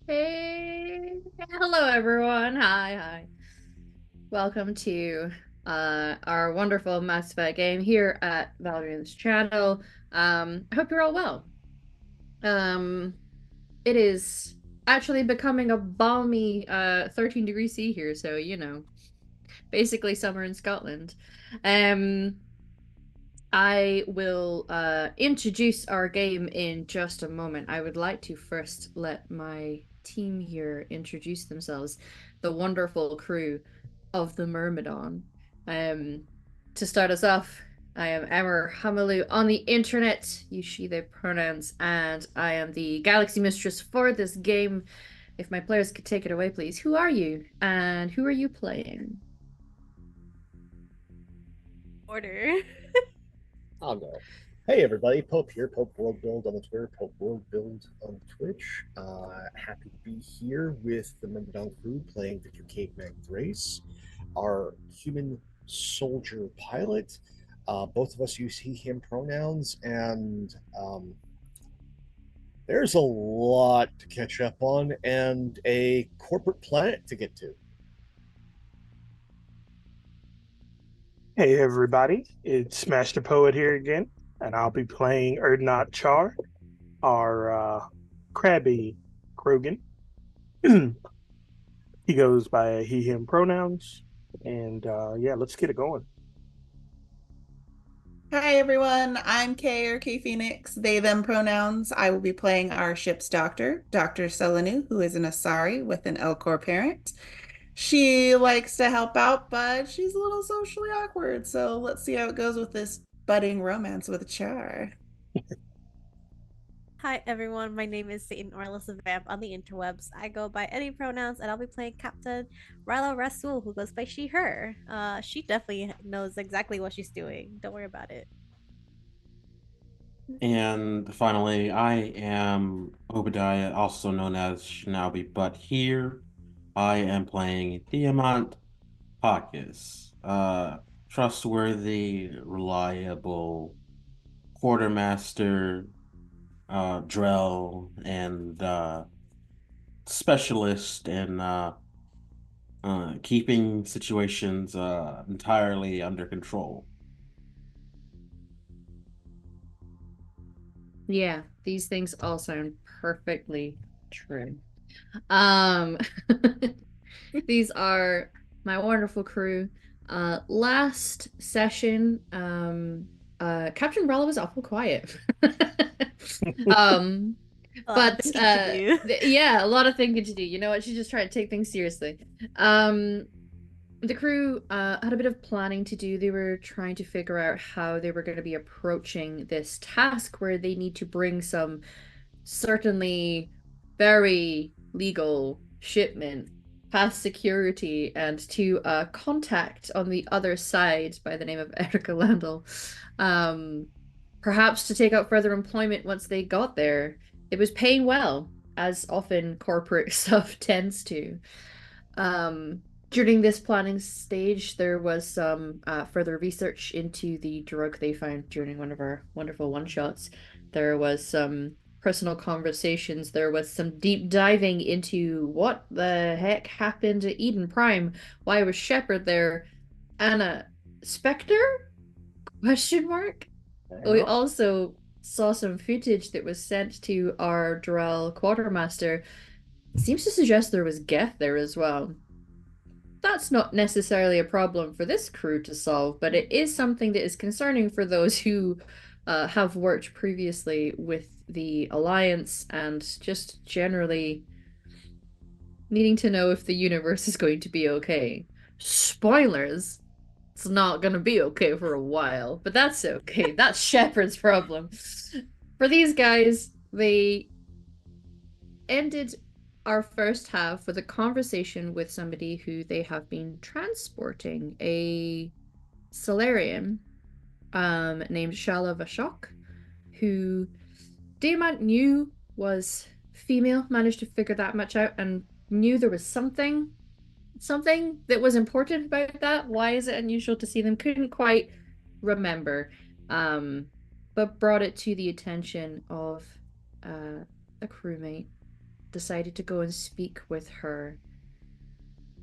Hey, hello everyone. Hi. Welcome to our wonderful Mass Effect game here at Valdrianth's channel. I hope you're all well. Um, it is actually becoming a balmy 13 degrees C here, so basically summer in Scotland. Um, I will introduce our game in just a moment. I would like to first let my team here introduce themselves, the wonderful crew of the Myrmidon. Um, to start us off, I am Emmer Hamalu on the internet, use she, they pronouns, and I am the Galaxy Mistress for this game. If my players could take it away, please. Who are you? And who are you playing? Order. I'll go. Hey everybody, Pope here, Pope World Build on the Twitter, Pope World Build on Twitch. Happy to be here with the Myrmidon crew playing Victor Caveman Grace, our human soldier pilot. Both of us use he, him pronouns, and there's a lot to catch up on and a corporate planet to get to. Hey everybody, it's Master Poet here again, and I'll be playing Erdnot Char, our crabby Krogan. He goes by he, him pronouns, and yeah, let's get it going. Hi everyone, I'm Kay or Kay Phoenix, they them pronouns. I will be playing our ship's doctor, Dr. Selenu, who is an Asari with an Elcor parent. She likes to help out, but she's a little socially awkward, so let's see how it goes with this budding romance with Char. Hi everyone, my name is Satan Orlis of Vamp on the interwebs. I go by any pronouns and I'll be playing Captain Rilo Rasul, who goes by she, her. She definitely knows exactly what she's doing. Don't worry about it. And finally, I am Obadiah, also known as Shinobi, but here I am playing Diamant Pakis, trustworthy, reliable quartermaster, Drell, and specialist in keeping situations entirely under control. Yeah, these things all sound perfectly true. Um, these are my wonderful crew. Last session, Captain Rella was awful quiet. um, A lot of but thinking to do. yeah, a lot of thinking to do. You know what? She's just trying to take things seriously. Um, the crew had a bit of planning to do. They were trying to figure out how they were going to be approaching this task where they need to bring some certainly very legal shipment past security and to a contact on the other side by the name of Erica Landell. Um, Perhaps to take out further employment once they got there. It was paying well, as often corporate stuff tends to. Um, During this planning stage, there was some further research into the drug they found during one of our wonderful one-shots. There was some personal conversations. There was some deep diving into what the heck happened at Eden Prime. Why was Shepard there? And a Spectre? Question mark. We Yeah. also saw some footage that was sent to our Drell quartermaster. Seems to suggest there was Geth there as well. That's not necessarily a problem for this crew to solve, but it is something that is concerning for those who have worked previously with the Alliance and just generally needing to know if the universe is going to be okay. Spoilers, it's not going to be okay for a while, but that's okay. That's Shepard's problem. For these guys, they ended our first half with a conversation with somebody who they have been transporting, a Solarian named Shala Vashok, who Diamant knew was female, managed to figure that much out, and knew there was something that was important about that. Why is it unusual to see them? Couldn't quite remember, but brought it to the attention of a crewmate decided to go and speak with her,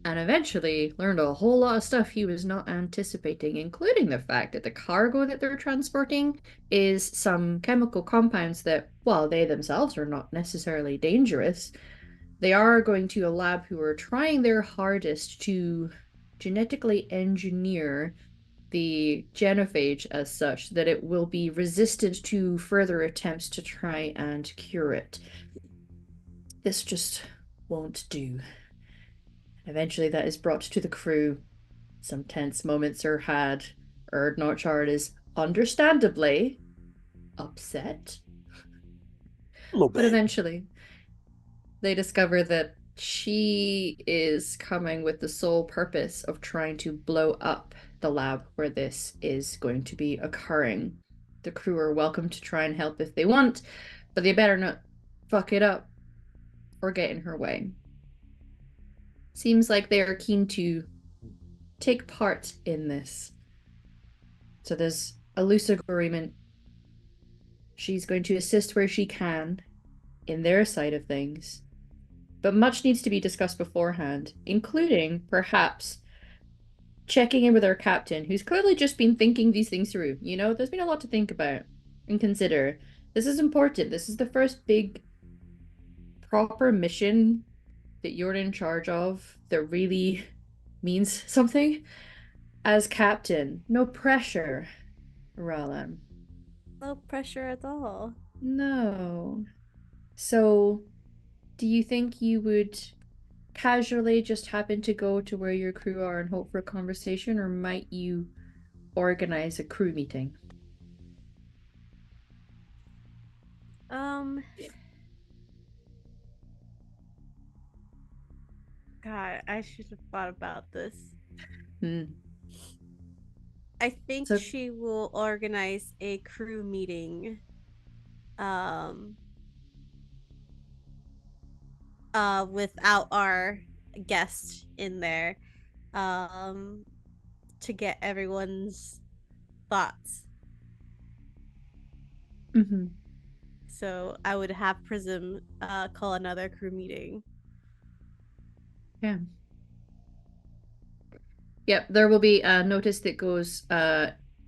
and eventually learned a whole lot of stuff he was not anticipating, including the fact that the cargo that they're transporting is some chemical compounds that, while they themselves are not necessarily dangerous, they are going to a lab who are trying their hardest to genetically engineer the genophage as such that it will be resistant to further attempts to try and cure it. This just won't do. Eventually, that is brought to the crew. Some tense moments are had. Erdnotchard is understandably upset, A little but bit. eventually they discover that she is coming with the sole purpose of trying to blow up the lab where this is going to be occurring. The crew are welcome to try and help if they want, but they better not fuck it up or get in her way. Seems like they are keen to take part in this. So there's a loose agreement. She's going to assist where she can in their side of things. But much needs to be discussed beforehand, including perhaps checking in with our captain, who's clearly just been thinking these things through. You know, there's been a lot to think about and consider. This is important. This is the first big proper mission that you're in charge of that really means something. As captain, no pressure, Ralan. No pressure at all. No. So, do you think you would casually just happen to go to where your crew are and hope for a conversation, or might you organize a crew meeting? Um, God, I should have thought about this. Hmm. I think So, she will organize a crew meeting. Um, without our guest in there. Um, to get everyone's thoughts. mhm. So I would have Prism call another crew meeting. Yeah. Yep, there will be a notice that goes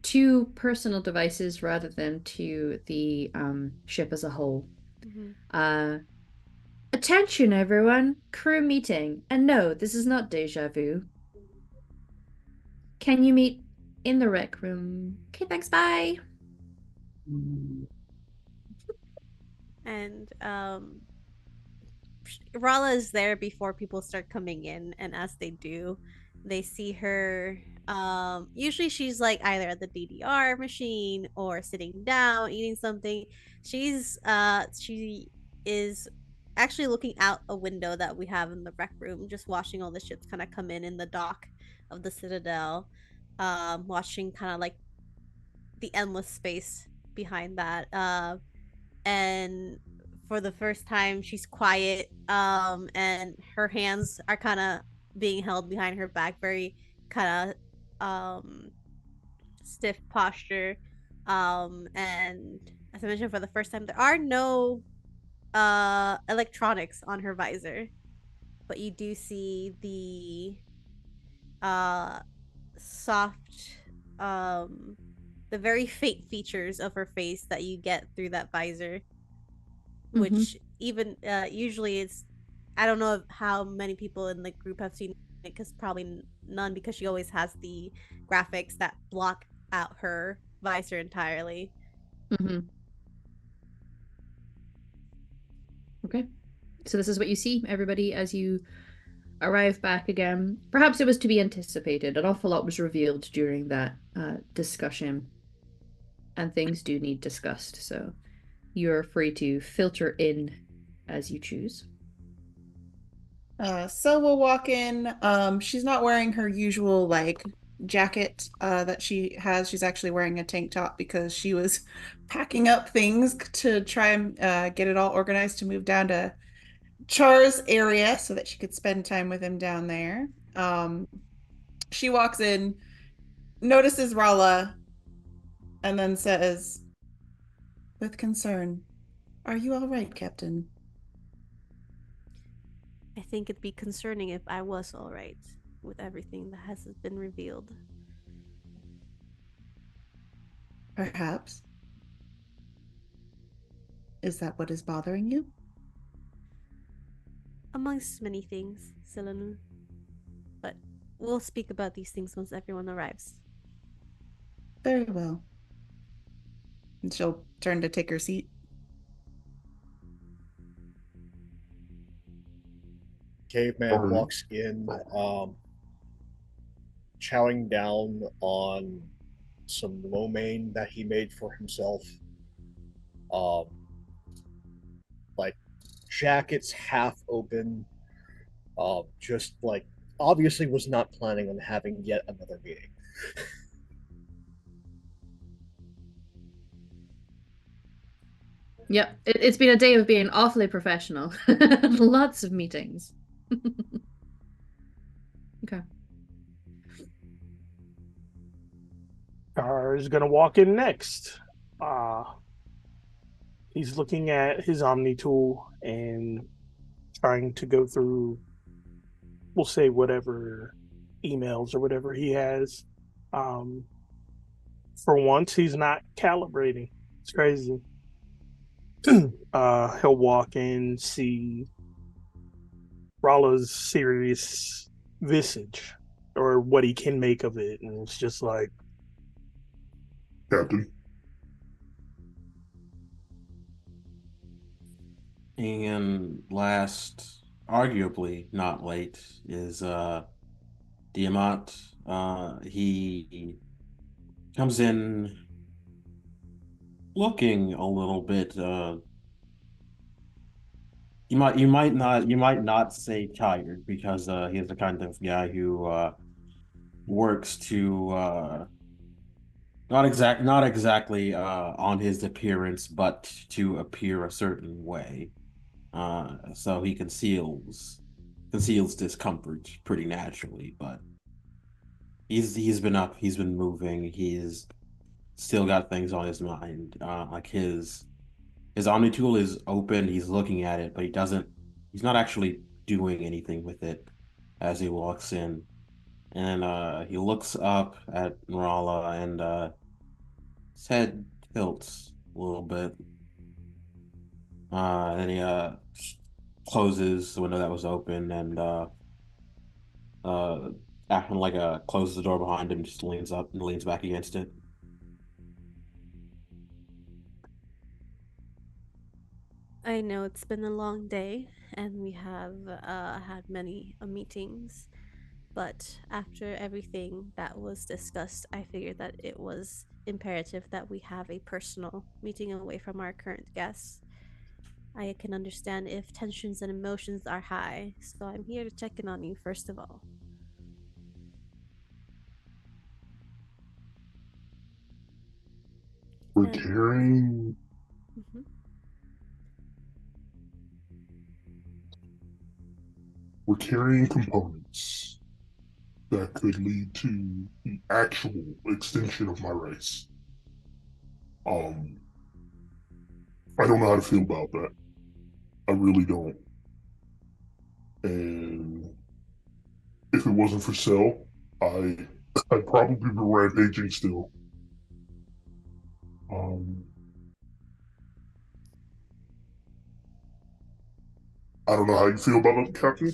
to personal devices rather than to the ship as a whole. Mhm. Uh, Attention, everyone! Crew meeting. And no, this is not deja vu. Can you meet in the rec room? Okay, thanks, bye. And Rala is there before people start coming in, and as they do, they see her. Usually she's like either at the DDR machine or sitting down eating something. She is actually looking out a window that we have in the rec room, just watching all the ships kind of come in the dock of the Citadel. Watching kind of like the endless space behind that. And for the first time she's quiet, and her hands are kind of being held behind her back, very kind of stiff posture. And as I mentioned, for the first time there are no electronics on her visor, but you do see uh soft, um the very faint features of her face that you get through that visor, Mm-hmm. which even usually it's, I don't know how many people in the group have seen it, because probably none, because she always has the graphics that block out her visor entirely. Mm-hmm. Okay. So this is what you see, everybody, as you arrive back again. Perhaps it was to be anticipated. An awful lot was revealed during that discussion, and things do need discussed. So you're free to filter in as you choose. So we'll walk in. She's not wearing her usual like jacket that she has. She's actually wearing a tank top because she was packing up things to try and get it all organized to move down to Char's area so that she could spend time with him down there. She walks in, notices Rala, and then says, with concern, "Are you all right, Captain?" I think it'd be concerning if I was alright with everything that has been revealed. Perhaps. Is that what is bothering you? Amongst many things, Silanu. But we'll speak about these things once everyone arrives. Very well. And she'll turn to take her seat. Caveman walks in, chowing down on some lo mein that he made for himself. Um, like jackets half open, just like obviously was not planning on having yet another meeting. Yep, it's been a day of being awfully professional. Lots of meetings. Okay. Char is gonna walk in next. Uh, he's looking at his Omni tool and trying to go through, we'll say, whatever emails or whatever he has. Um, for once, he's not calibrating. It's crazy. He'll walk in, see Rolla's serious visage or what he can make of it, and it's just like, Captain. And last, arguably not late, is Diamant. He comes in looking a little bit you might not say tired, because he's the kind of guy who works to not exactly on his appearance, but to appear a certain way. So he conceals discomfort pretty naturally, but he's been up, he's been moving, he's still got things on his mind. Like his Omni tool is open, he's looking at it, but he's not actually doing anything with it as he walks in. And he looks up at Nrala, and his head tilts a little bit. And he closes the window that was open, and uh acting like closes the door behind him, just leans up and leans back against it. I know it's been a long day, and we have had many meetings, but after everything that was discussed, I figured that it was imperative that we have a personal meeting away from our current guests. I can understand if tensions and emotions are high, so I'm here to check in on you first of all. We're And carrying mhm. we're carrying components that could lead to the actual extinction of my race. Um, I don't know how to feel about that. I really don't. And if it wasn't for Cell, I'd probably be rampaging still. Um, I don't know how you feel about it, Captain,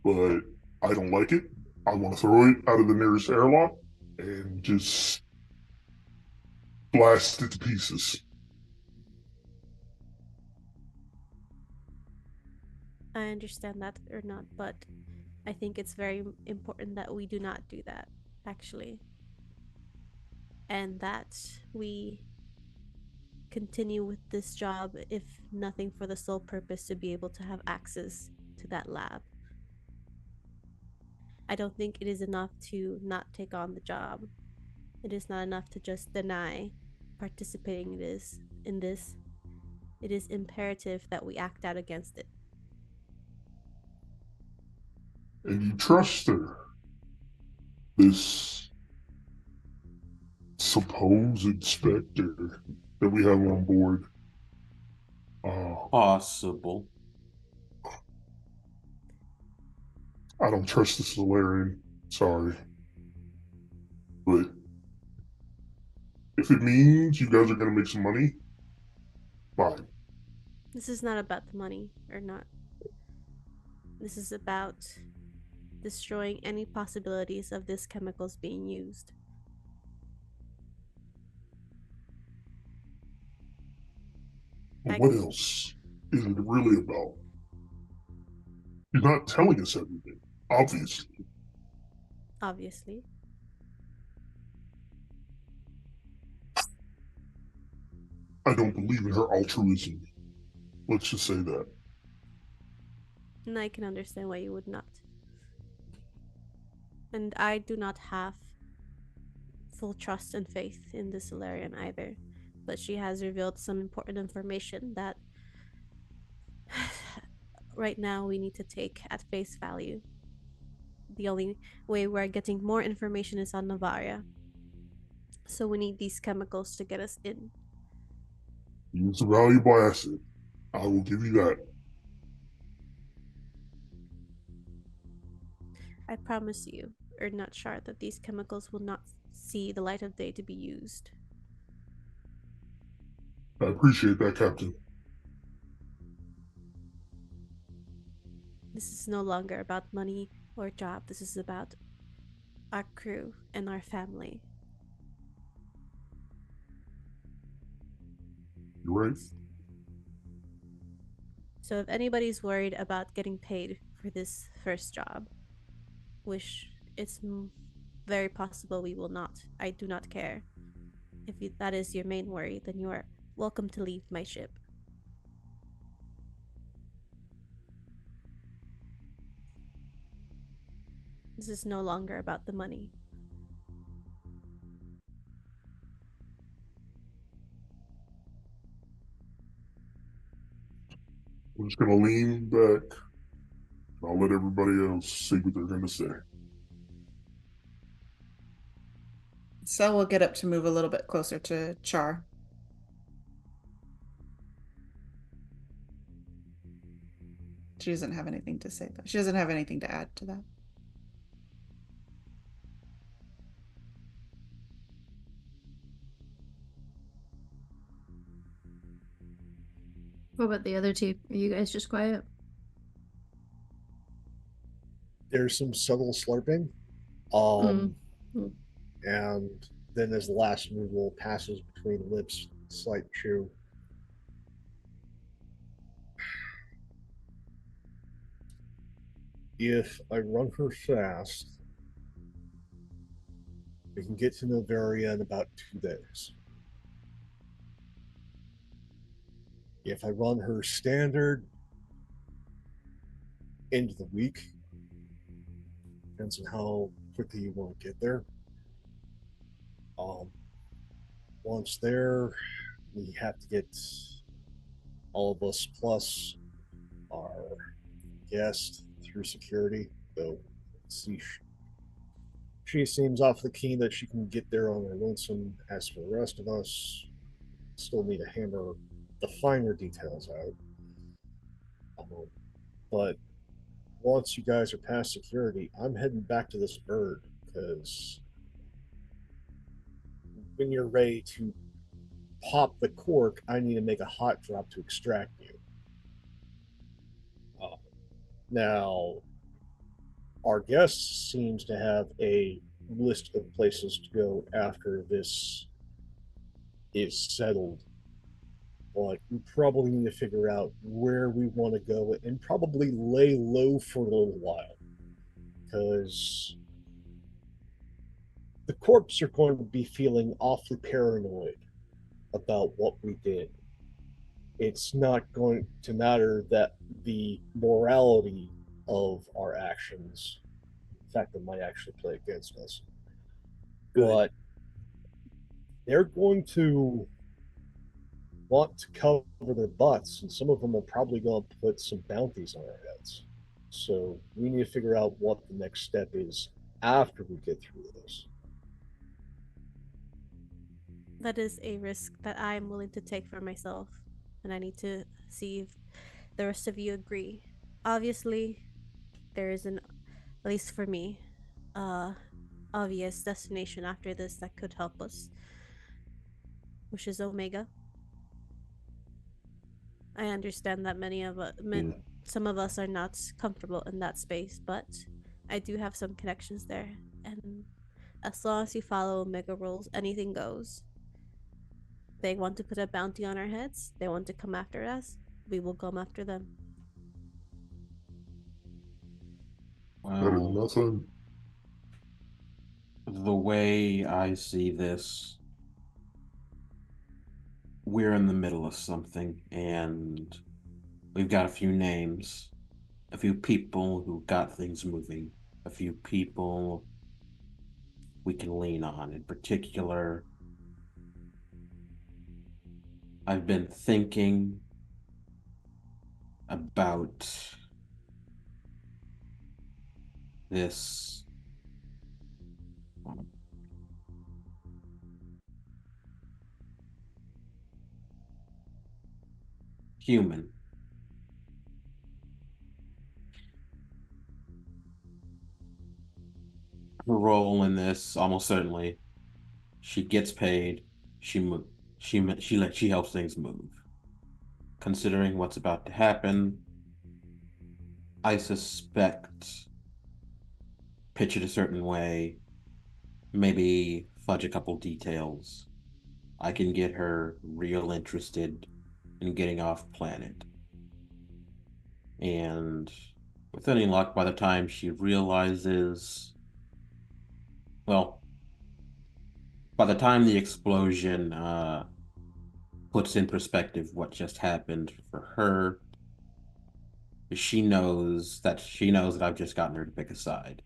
but I don't like it. I want to throw it out of the nearest airlock and just blast it to pieces. I understand that or not, but I think it's very important that we do not do that, actually. And that we continue with this job, if nothing for the sole purpose to be able to have access to that lab. I don't think it is enough to not take on the job. It is not enough to just deny participating in this. It is imperative that we act out against it. And you trust her. This supposed inspector that we have on board. Possible. I don't trust the Solarian. Sorry. But if it means you guys are going to make some money, fine. This is not about the money or not. This is about destroying any possibilities of these chemicals being used. But what else is it really about? You're not telling us everything, obviously. Obviously. I don't believe in her altruism. Let's just say that. And I can understand why you would not. And I do not have full trust and faith in the Solarian either. But she has revealed some important information that right now we need to take at face value. The only way we're getting more information is on Navaria. So we need these chemicals to get us in. It's a valuable asset. I will give you that. I promise you, Erdnut Shard, that these chemicals will not see the light of day to be used. I appreciate that, Captain. This is no longer about money or job. This is about our crew and our family. You're right. So if anybody's worried about getting paid for this first job, which it's very possible we will not, I do not care. If that is your main worry, then you are welcome to leave my ship. This is no longer about the money. I'm just gonna lean back. I'll let everybody else say what they're gonna say. So we'll get up to move a little bit closer to Char. She doesn't have anything to say, though. She doesn't have anything to add to that. What about the other two? Are you guys just quiet? There's some subtle slurping. Mm. And then as the last removal passes between lips, slight chew. If I run her fast, we can get to Novaria in about 2 days. If I run her standard into the week, depends on how quickly you want to get there. Once there, we have to get all of us plus our guest through security. Though, see, she seems awfully keen that she can get there on her lonesome. As for the rest of us, still need to hammer the finer details out. But once you guys are past security, I'm heading back to this bird because when you're ready to pop the cork, I need to make a hot drop to extract you. Now, our guest seems to have a list of places to go after this is settled. But we probably need to figure out where we want to go and probably lay low for a little while. Because the corps are going to be feeling awfully paranoid about what we did. It's not going to matter that the morality of our actions, in fact, it might actually play against us. Good. But they're going to want to cover their butts, and some of them are probably going to put some bounties on our heads. So we need to figure out what the next step is after we get through this. That is a risk that I am willing to take for myself, and I need to see if the rest of you agree. Obviously, there is at least for me, uh, obvious destination after this that could help us, which is Omega. I understand that Yeah. some of us are not comfortable in that space, but I do have some connections there, and as long as you follow Omega rules, anything goes. They want to put a bounty on our heads. They want to come after us. We will come after them. That is Well, nothing. the way I see this, we're in the middle of something, and we've got a few names, a few people who got things moving, a few people we can lean on. In particular, I've been thinking about this human. Her role in this, almost certainly, she gets paid. She mo- she helps things move. Considering what's about to happen, I suspect pitch it a certain way, maybe fudge a couple details. I can get her real interested in getting off planet. And with any luck, by the time she realizes, well, by the time the explosion puts in perspective what just happened for her, she knows that I've just gotten her to pick a side.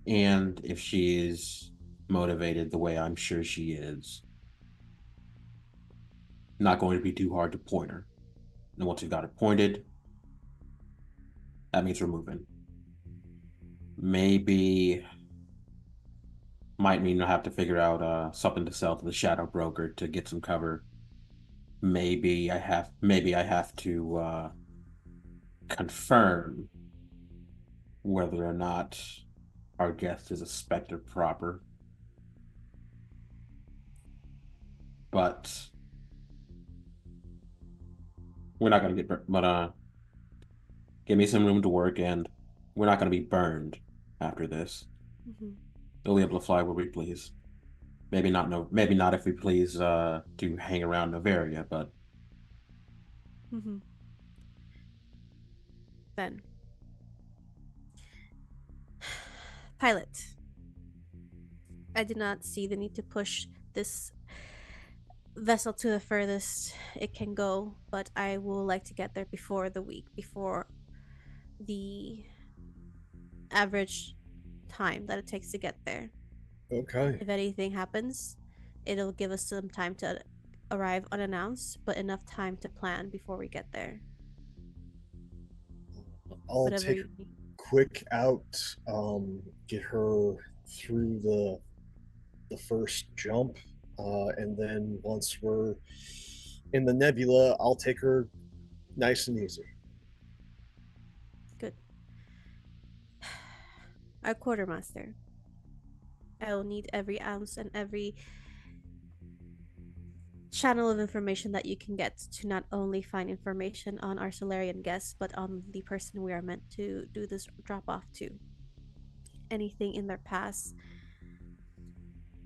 And if she is motivated the way I'm sure she is, not going to be too hard to point her. And once we've got her pointed, that means we're moving. Maybe might mean I have to figure out something to sell to the shadow broker to get some cover. Maybe I have to confirm whether or not our guest is a specter proper. But we're not gonna give me some room to work, and we're not gonna be burned after this. Mm-hmm. We'll be able to fly where we please. Maybe not. No, maybe not if we please to hang around Novaria, but Mm-hmm. Then, pilot. I did not see the need to push this vessel to the furthest it can go, but I will like to get there before the average time that it takes to get there. Okay. If anything happens, it'll give us some time to arrive unannounced, but enough time to plan before we get there. I'll Whatever take you a need. quick out, get her through the first jump, and then once we're in the nebula, I'll take her nice and easy. Good. Our quartermaster. I will need every ounce and every channel of information that you can get to not only find information on our Solarian guests, but on the person we are meant to do this drop off to. Anything in their past,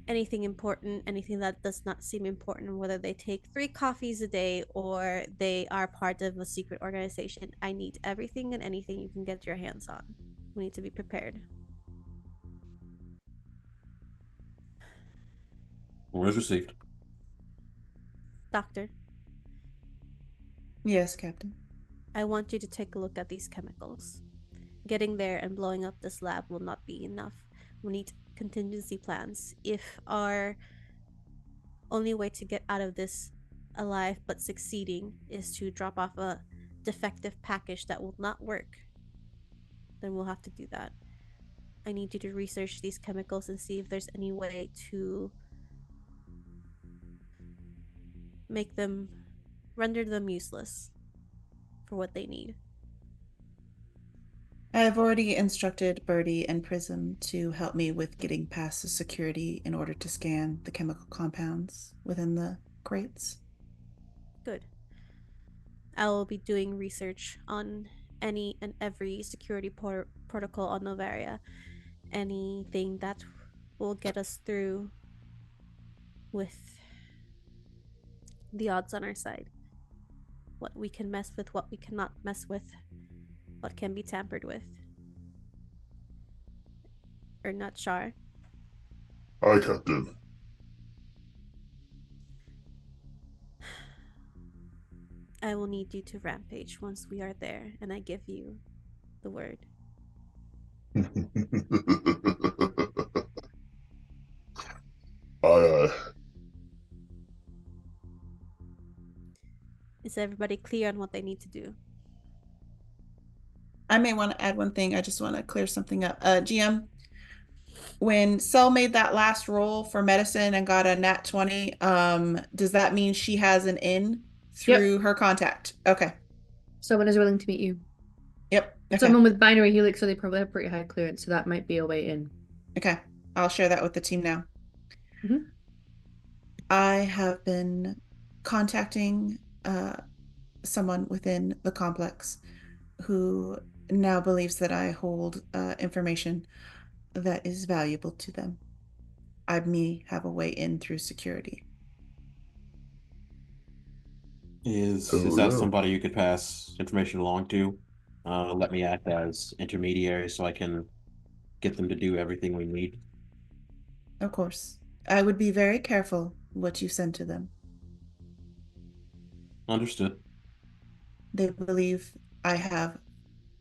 anything important, anything that does not seem important, whether they take 3 coffees a day or they are part of a secret organization. I need everything and anything you can get your hands on. We need to be prepared. orders received. Doctor, Yes, Captain. I want you to take a look at these chemicals. Getting there and blowing up this lab will not be enough. We need contingency plans. If our only way to get out of this alive but succeeding is to drop off a defective package that will not work, then we'll have to do that. I need you to research these chemicals and see if there's any way to make them render them useless for what they need. I've already instructed Birdie and Prism to help me with getting past the security in order to scan the chemical compounds within the crates. Good. I will be doing research on any and every security protocol on Novaria. Anything that will get us through with the odds on our side. What we can mess with, what we cannot mess with, what can be tampered with. Or not, Char. Aye, Captain. I will need you to rampage once we are there, and I give you the word. Aye, aye. Is everybody clear on what they need to do? I may want to add one thing. I just want to clear something up. GM, when Cell made that last roll for medicine and got a nat 20, does that mean she has an in through her contact? Okay. Someone is willing to meet you. Yep. Okay. Someone with binary helix, so they probably have pretty high clearance, so that might be a way in. Okay. I'll share that with the team now. Mhm. I have been contacting someone within the complex who now believes that I hold information that is valuable to them. I may have a way in through security. Is Oh, that yeah. somebody you could pass information along to? Let me act as intermediary so I can get them to do everything we need. Of course. I would be very careful what you send to them. Understood. They believe I have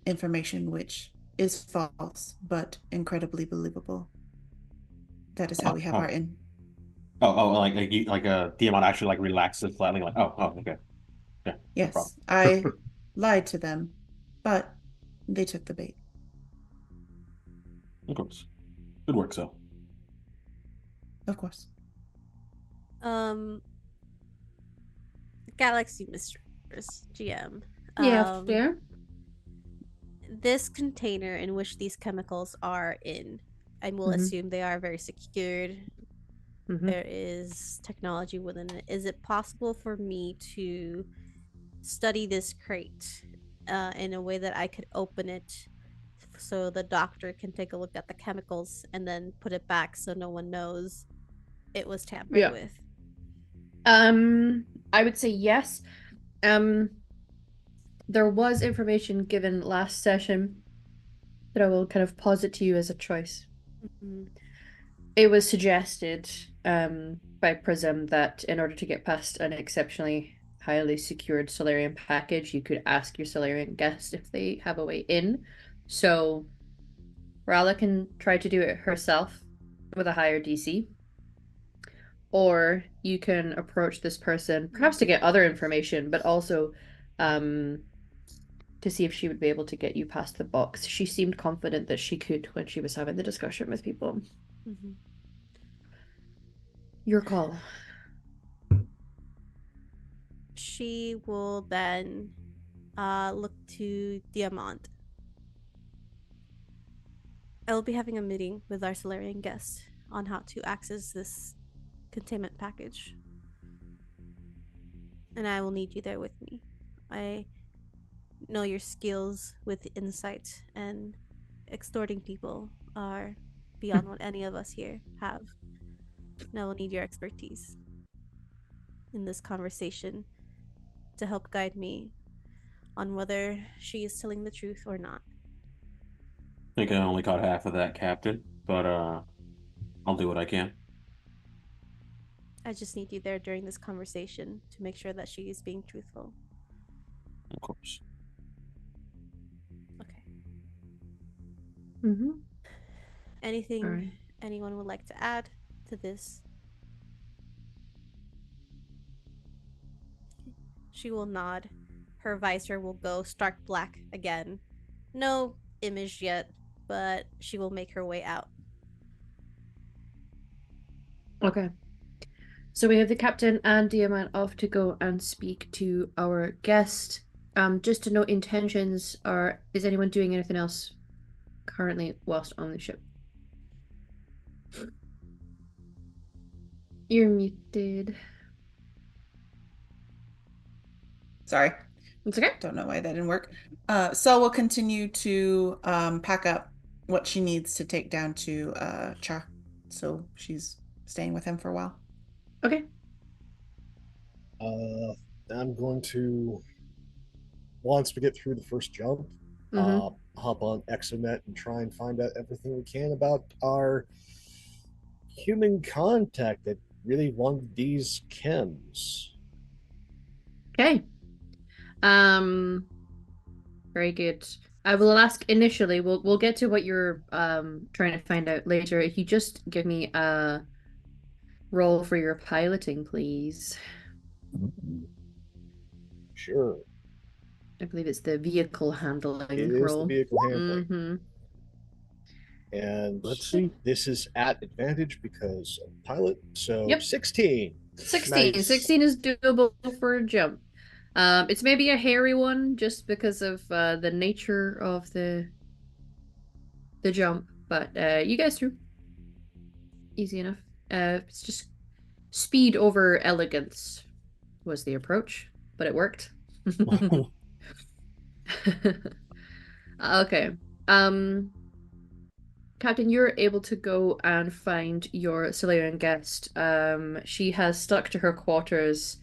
information which is false, but incredibly believable. That is how we have our in. Like Diamond actually like relaxes slightly, like, okay. Yeah, no problem. Yes, I lied to them, but they took the bait. Of course. Good work, so. Of course. Galaxy Mistress, GM. Yeah, fair. This container in which these chemicals are in, I will assume they are very secured. There is technology within it. Is it possible for me to study this crate in a way that I could open it so the doctor can take a look at the chemicals and then put it back so no one knows it was tampered with? I would say yes. There was information given last session that I will kind of posit to you as a choice. It was suggested by Prism that in order to get past an exceptionally highly secured Solarian package, you could ask your Solarian guest if they have a way in. So Rala can try to do it herself with a higher DC. Or you can approach this person, perhaps to get other information, but also to see if she would be able to get you past the box. She seemed confident that she could when she was having the discussion with people. Your call. She will then look to Diamant. I will be having a meeting with our Solarian guest on how to access this containment package. And I will need you there with me. I know your skills with insight and extorting people are beyond what any of us here have. And I will need your expertise in this conversation to help guide me on whether she is telling the truth or not. I think I only caught half of that, Captain, but I'll do what I can. I just need you there during this conversation to make sure that she is being truthful. Of course. Okay. Mm-hmm. Anything anyone would like to add to this? She will nod. Her visor will go stark black again. No image yet, but she will make her way out. Okay. So we have the captain and Diamant off to go and speak to our guest. Just to note, intentions are, is anyone doing anything else currently whilst on the ship. You're muted. Sorry. It's okay. Don't know why that didn't work. So we'll continue to pack up what she needs to take down to Cha. So she's staying with him for a while. Okay. I'm going to, once we get through the first jump, hop on Exonet and try and find out everything we can about our human contact that really wanted these chems. Okay. Very good. I will ask initially. We'll get to what you're trying to find out later. If you just give me a roll for your piloting, please. Sure. I believe it's the vehicle handling It is roll. the vehicle handling. Mm-hmm. And Let's see. this is at advantage because of pilot. So Yep. 16. 16. Nice. 16 is doable for a jump. It's maybe a hairy one just because of the nature of the jump, but you guys through. Easy enough. It's just speed over elegance was the approach, but it worked. Okay. Captain, you're able to go and find your Solarian guest. She has stuck to her quarters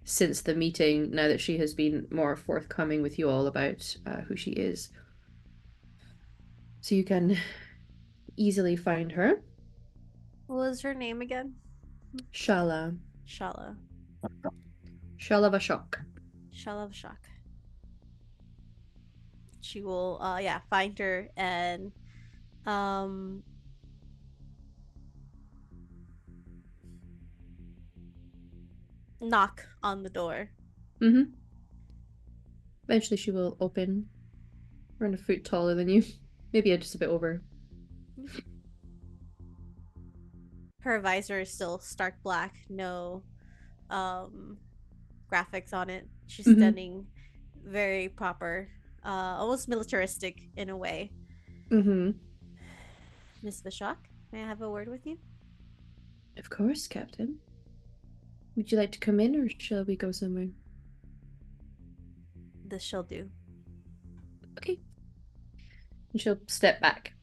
since the meeting, now that she has been more forthcoming with you all about who she is. So you can easily find her. What was her name again? Shala. Shala. Shala Vashok. Shala Vashak. She will find her and knock on the door. Mm-hmm. Eventually she will open. Around a foot taller than you. Maybe just a bit over. Her visor is still stark black, no graphics on it. She's standing very proper, almost militaristic in a way. Miss Vashak, may I have a word with you? Of course, Captain. Would you like to come in, or shall we go somewhere? This shall do. Okay. And she'll step back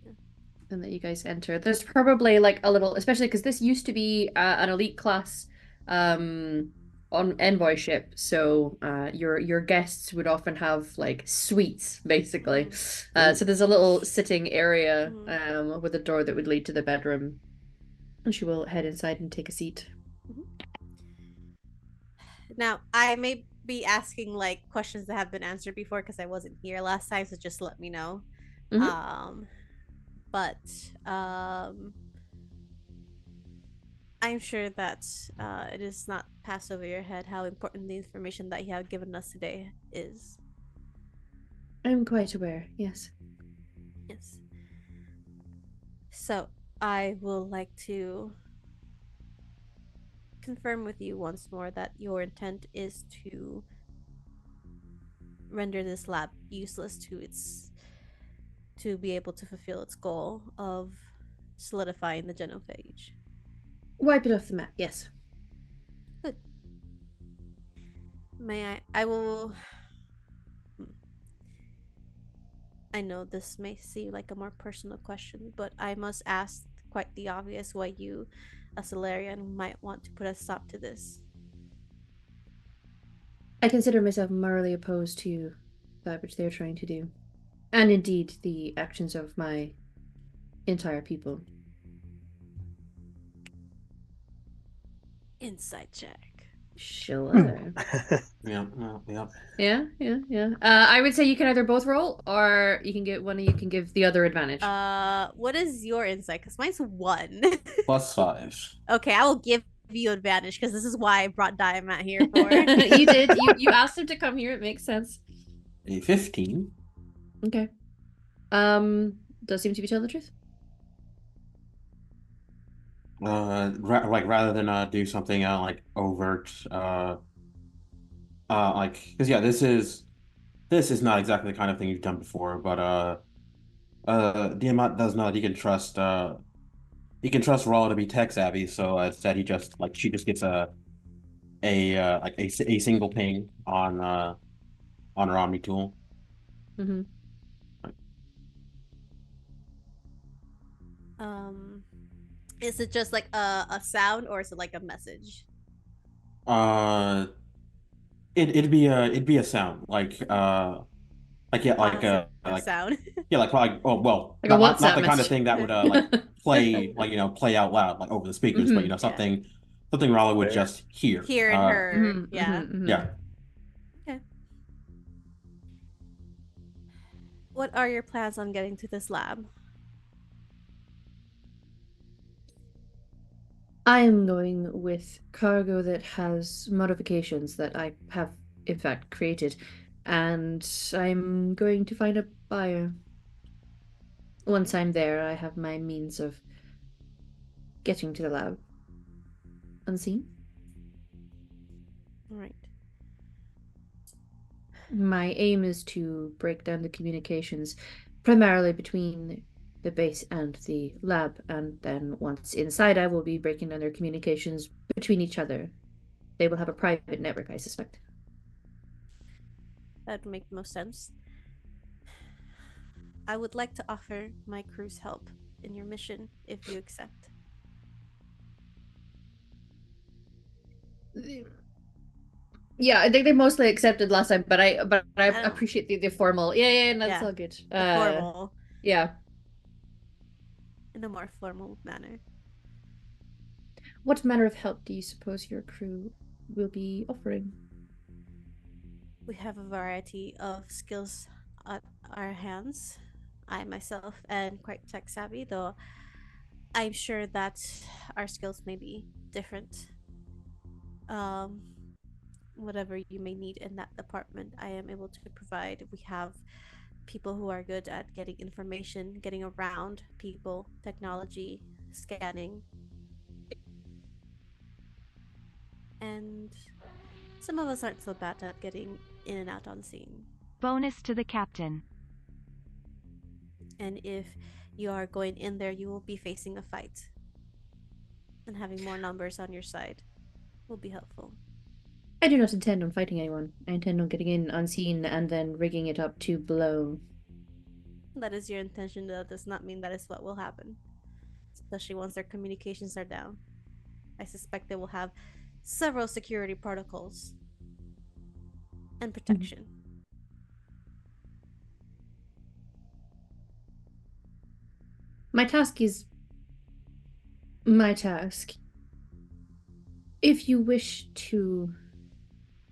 and let you guys enter. There's probably like a little, especially because this used to be an elite class on envoy ship, so your guests would often have like suites basically. So there's a little sitting area with a door that would lead to the bedroom, and she will head inside and take a seat. Now, I may be asking like questions that have been answered before because I wasn't here last time, so just let me know. But I'm sure that it is not passed over your head how important the information that you have given us today is. I'm quite aware, yes. Yes. So, I will like to confirm with you once more that your intent is to render this lab useless to be able to fulfill its goal of solidifying the genophage. Wipe it off the map, yes. Good. I will. I know this may seem like a more personal question, but I must ask quite the obvious why you, a Solarian, might want to put a stop to this. I consider myself morally opposed to that which they're trying to do. And indeed, the actions of my entire people. Insight check. Sure. Yeah. Yeah. I would say you can either both roll, or you can get one of you can give the other advantage. What is your insight? Because mine's 1. +5. Okay, I will give you advantage because this is why I brought Diamat here for. You did. You asked him to come here. It makes sense. A 15. Okay. Does seem to be telling the truth. Rather than do something like overt, like, because yeah, this is not exactly the kind of thing you've done before, but Diamant does not. He can trust Raw to be tech savvy, so instead she just gets a single ping on her Omni tool. Hmm. Um, is it just like a sound or is it like a message? Uh, it'd be a sound like yeah like Positive like sound. yeah like oh well Like a not WhatsApp the kind of message. thing that would play play out loud like over the speakers, but Hmm. Yeah. something Raleigh would There. just hear. Here in her. Hmm. Yeah. Hmm. Yeah. Okay. What are your plans on getting to this lab? I am going with cargo that has modifications that I have, in fact, created, and I'm going to find a buyer. Once I'm there, I have my means of getting to the lab unseen. All right. My aim is to break down the communications primarily between the base and the lab, and then once inside, I will be breaking down their communications between each other. They will have a private network, I suspect. That would make the most sense. I would like to offer my crew's help in your mission if you accept. Yeah, I think they mostly accepted last time, but I I don't. appreciate the formal. Yeah, yeah, and that's Yeah, all good. the formal, Yeah. in a more formal manner. What manner of help do you suppose your crew will be offering? We have a variety of skills at our hands. I myself am quite tech savvy, though I'm sure that our skills may be different. Um, Whatever you may need in that department, I am able to provide. We have people who are good at getting information, getting around people, technology, scanning, and some of us aren't so bad at getting in and out on scene. Bonus to the captain. And if you are going in there, you will be facing a fight. And having more numbers on your side will be helpful. I do not intend on fighting anyone. I intend on getting in unseen and then rigging it up to blow. That is your intention, that does not mean that is what will happen. Especially once their communications are down. I suspect they will have several security protocols and protection. My task is my task. If you wish to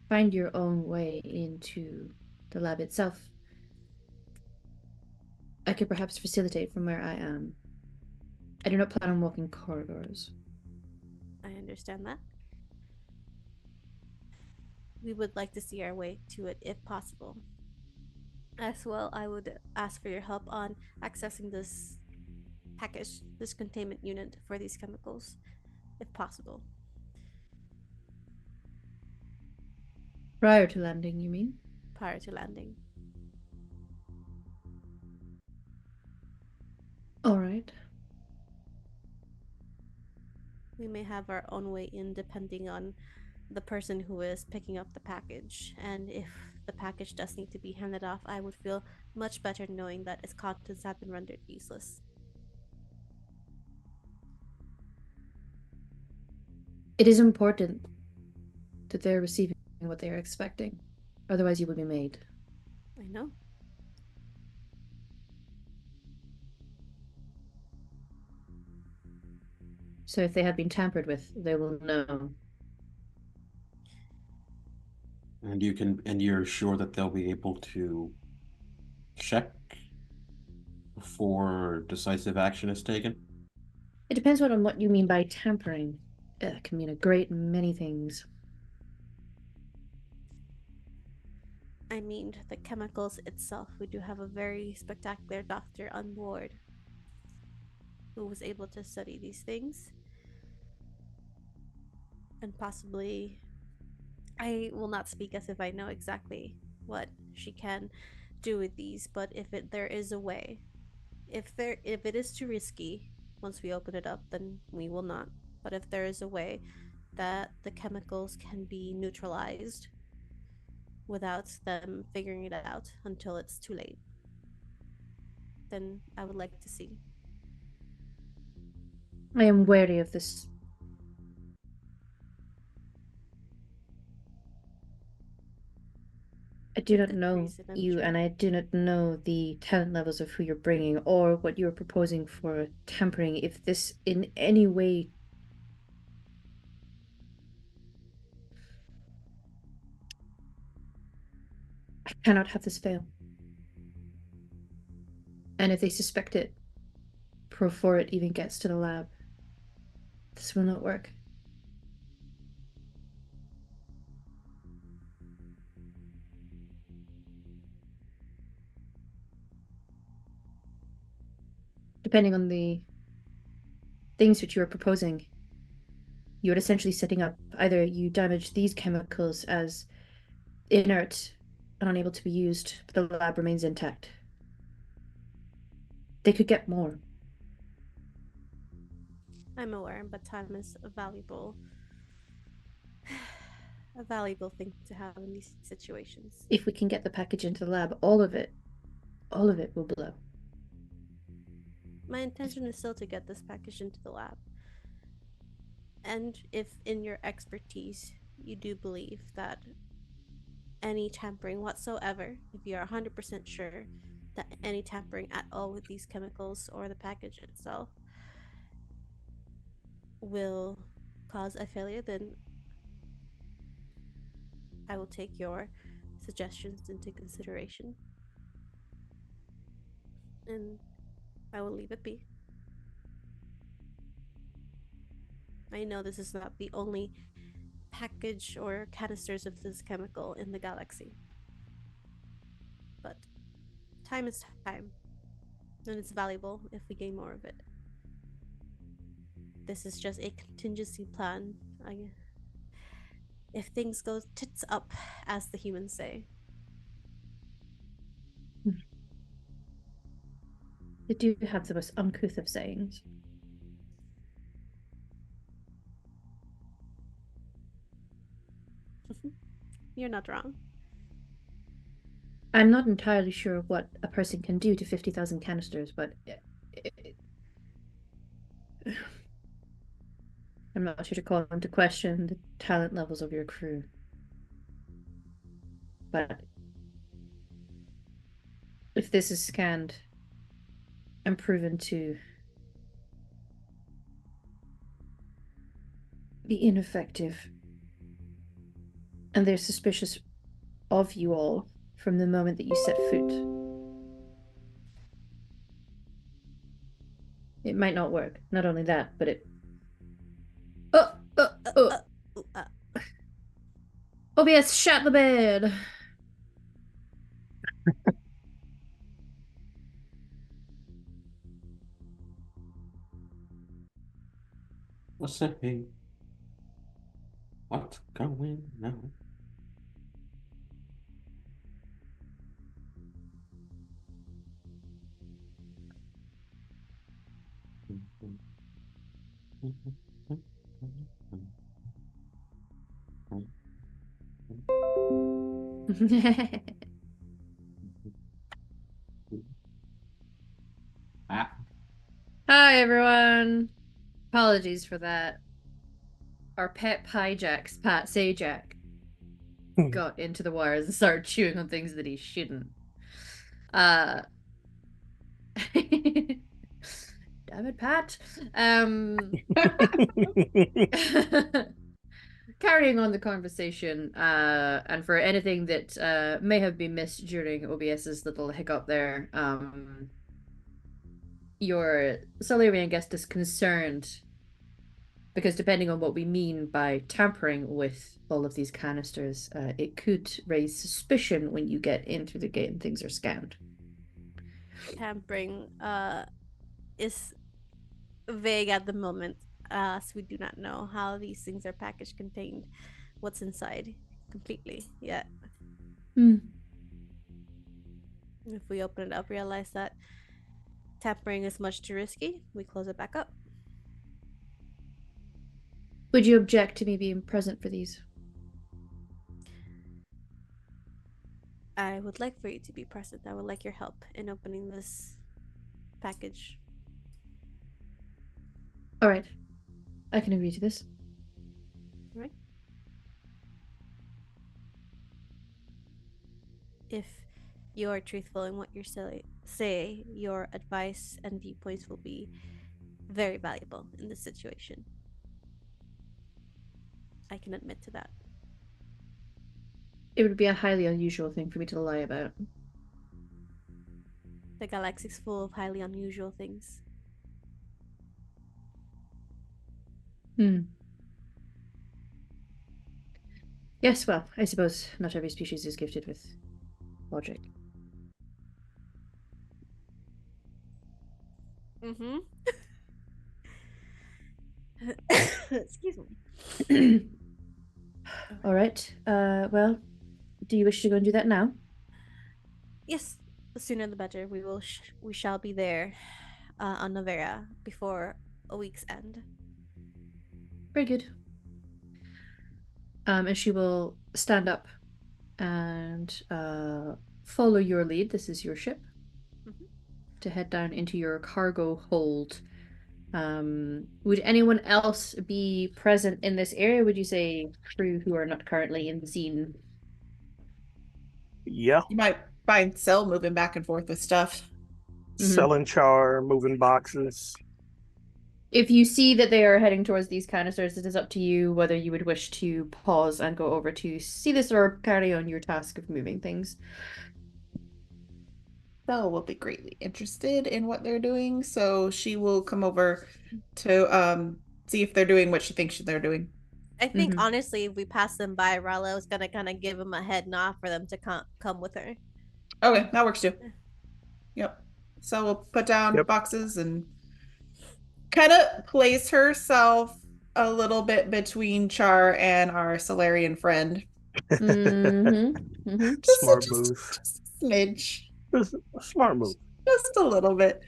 find your own way into the lab itself, I could perhaps facilitate from where I am. I do not plan on walking corridors. I understand that. We would like to see our way to it if possible. As well, I would ask for your help on accessing this package, this containment unit for these chemicals, if possible. Prior to landing, you mean? Prior to landing. All right. We may have our own way in depending on the person who is picking up the package. And if the package does need to be handed off, I would feel much better knowing that its contents have been rendered useless. It is important that they're receiving what they are expecting. Otherwise, you will be made. I know. So if they have been tampered with, they will know. And you're sure that they'll be able to check before decisive action is taken? It depends on what you mean by tampering. It can mean a great many things. I mean, the chemicals itself. We do have a very spectacular doctor on board who was able to study these things. And possibly, I will not speak as if I know exactly what she can do with these, but if there is a way, If it is too risky, once we open it up, then we will not. But if there is a way that the chemicals can be neutralized without them figuring it out until it's too late, then I would like to see. I am wary of this. I do For not good know reason, I'm you, sure. and I do not know the talent levels of who you're bringing or what you're proposing for tampering. If this in any way I cannot have this fail. And if they suspect it before it even gets to the lab, this will not work. Depending on the things which you are proposing, you are essentially setting up either you damage these chemicals as inert and unable to be used, but the lab remains intact. They could get more. I'm aware, but time is a valuable thing to have in these situations. If we can get the package into the lab, all of it will blow. My intention is still to get this package into the lab. And if in your expertise you do believe that any tampering whatsoever, if you are 100% sure that any tampering at all with these chemicals or the package itself will cause a failure, then I will take your suggestions into consideration. And I will leave it be. I know this is not the only package or canisters of this chemical in the galaxy. But time is time, and it's valuable if we gain more of it. This is just a contingency plan. If things go tits up, as the humans say. They do have the most uncouth of sayings. You're not wrong. I'm not entirely sure what a person can do to 50,000 canisters, but I'm not sure to call into question the talent levels of your crew. But if this is scanned and proven to be ineffective, and they're suspicious of you all from the moment that you set foot, it might not work. Not only that, but it. OBS, shut the bed. What's happening? What's going on? Ah. Hi, everyone. Apologies for that. Our pet hijack, Pat Sajak, got into the wires and started chewing on things that he shouldn't. Damn it, Pat. Carrying on the conversation, and for anything that may have been missed during OBS's little hiccup there, your Solarian guest is concerned because depending on what we mean by tampering with all of these canisters, it could raise suspicion when you get in through the gate and things are scanned. Tampering is vague at the moment, as we do not know how these things are packaged, contained, what's inside completely yet. If we open it up, realize that tampering is much too risky, we close it back up. Would you object to me being present for these? I would like for you to be present. I would like your help in opening this package. All right. I can agree to this. All right. If you are truthful in what you say, your advice and viewpoints will be very valuable in this situation. I can admit to that. It would be a highly unusual thing for me to lie about. The galaxy is full of highly unusual things. Yes, well, I suppose not every species is gifted with logic. Mm-hmm. Excuse me. All right. Well, do you wish to go and do that now? Yes, the sooner the better. We shall be there on Novera before a week's end. Very good. And she will stand up and follow your lead. This is your ship. To head down into your cargo hold. Would anyone else be present in this area? Would you say crew who are not currently in the scene? Yeah. You might find Cell moving back and forth with stuff. Selling char, moving boxes. If you see that they are heading towards these canisters, it is up to you whether you would wish to pause and go over to see this or carry on your task of moving things. Cell will be greatly interested in what they're doing, so she will come over to see if they're doing what she thinks they're doing. I think honestly, if we pass them by, Rallo is gonna kind of give them a head nod for them to come with her. Okay, that works too. Yep. So we'll put down boxes and kind of place herself a little bit between Char and our Solarian friend. Smart move. Just a smidge. Just a smart move. Just a little bit.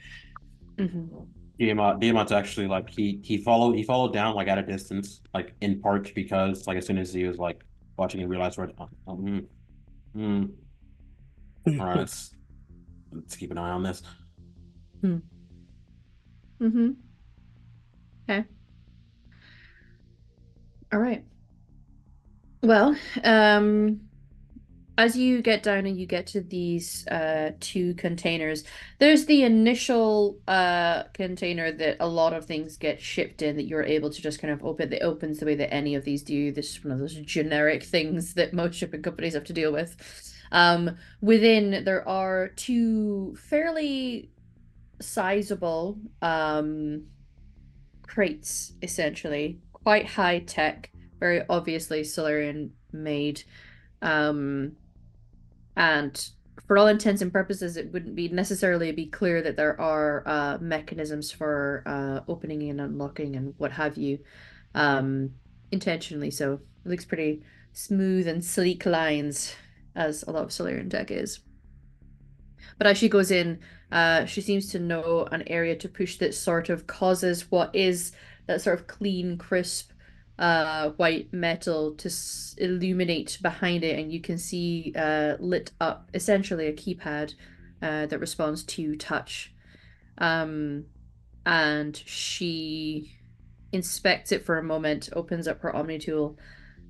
Diamant's actually like he followed down like at a distance, like in part because like as soon as he was like watching and realized where all right, let's keep an eye on this. Okay. All right. Well, as you get down and you get to these two containers, there's the initial container that a lot of things get shipped in that you're able to just kind of open. It opens the way that any of these do. This is one of those generic things that most shipping companies have to deal with. Within, there are two fairly sizable crates, essentially. Quite high tech, very obviously Solarian made. And for all intents and purposes, it wouldn't be necessarily be clear that there are mechanisms for opening and unlocking and what have you, intentionally. So it looks pretty smooth and sleek lines, as a lot of Solarian tech is. But as she goes in, she seems to know an area to push that sort of causes what is that sort of clean, crisp white metal to illuminate behind it, and you can see lit up essentially a keypad that responds to touch. And she inspects it for a moment, opens up her Omni tool,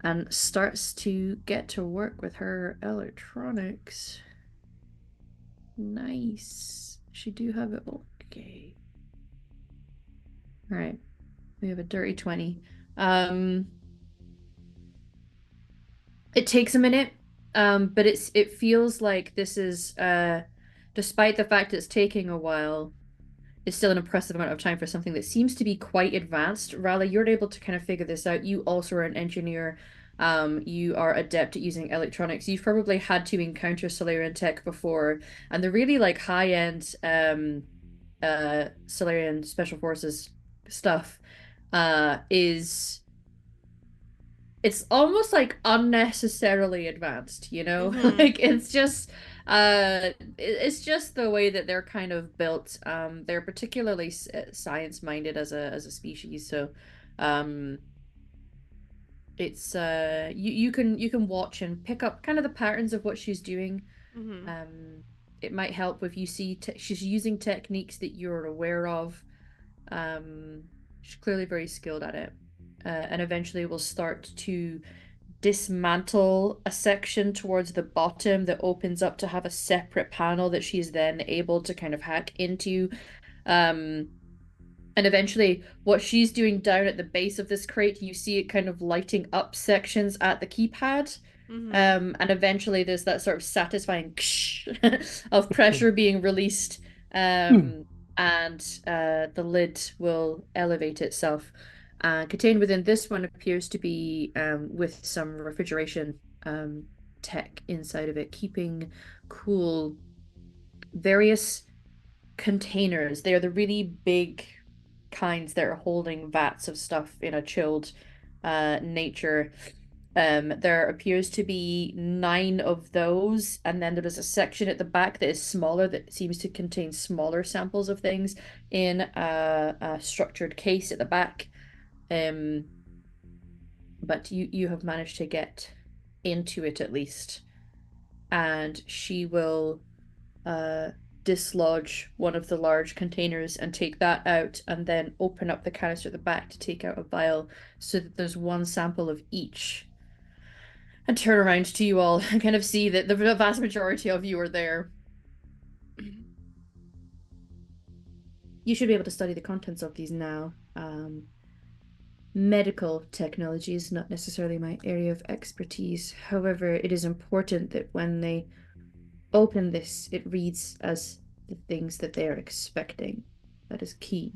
and starts to get to work with her electronics. Nice. She do have it. Okay. All right. We have a dirty 20. It takes a minute, but it feels like this is despite the fact it's taking a while, it's still an impressive amount of time for something that seems to be quite advanced. Raleigh, you're able to kind of figure this out. You also are an engineer. You are adept at using electronics. You've probably had to encounter Solarian tech before, and the really like high-end Solarian Special Forces stuff is it's almost like unnecessarily advanced, you know? Like it's just It's just the way that they're kind of built. They're particularly science-minded as a species, so um, it's you can watch and pick up kind of the patterns of what she's doing. Mm-hmm. Um, it might help if you see she's using techniques that you're aware of. Um, she's clearly very skilled at it, and eventually will start to dismantle a section towards the bottom that opens up to have a separate panel that she's then able to kind of hack into. Um, and eventually, what she's doing down at the base of this crate, you see it kind of lighting up sections at the keypad. Mm-hmm. And eventually, there's that sort of satisfying of pressure being released. And the lid will elevate itself. Contained within this one appears to be with some refrigeration tech inside of it, keeping cool various containers. They're the really big kinds that are holding vats of stuff in a chilled nature. There appears to be 9 of those, and then there is a section at the back that is smaller that seems to contain smaller samples of things in a structured case at the back. Um, but you have managed to get into it at least, and she will uh dislodge one of the large containers and take that out, and then open up the canister at the back to take out a vial so that there's one sample of each. And turn around to you all and kind of see that the vast majority of you are there. You should be able to study the contents of these now. Medical technology is not necessarily my area of expertise. However, it is important that when they open this, it reads as the things that they are expecting. That is key.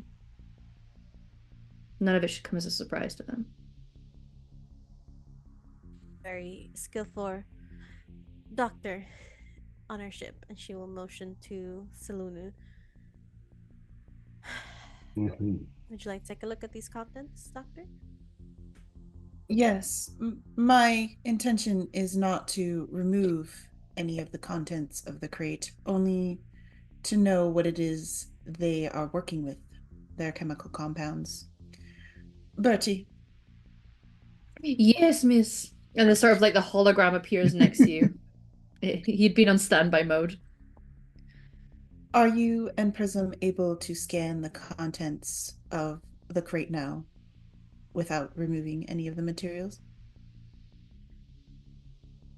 None of it should come as a surprise to them. Very skillful doctor on our ship, and she will motion to Salunu. Mhm. Would you like to take a look at these contents, Doctor? Yes, my intention is not to remove any of the contents of the crate, only to know what it is they are working with, their chemical compounds. Bertie, Yes, miss. And then sort of like the hologram appears next to you. He'd been on standby mode. are you and Prism able to scan the contents of the crate now without removing any of the materials?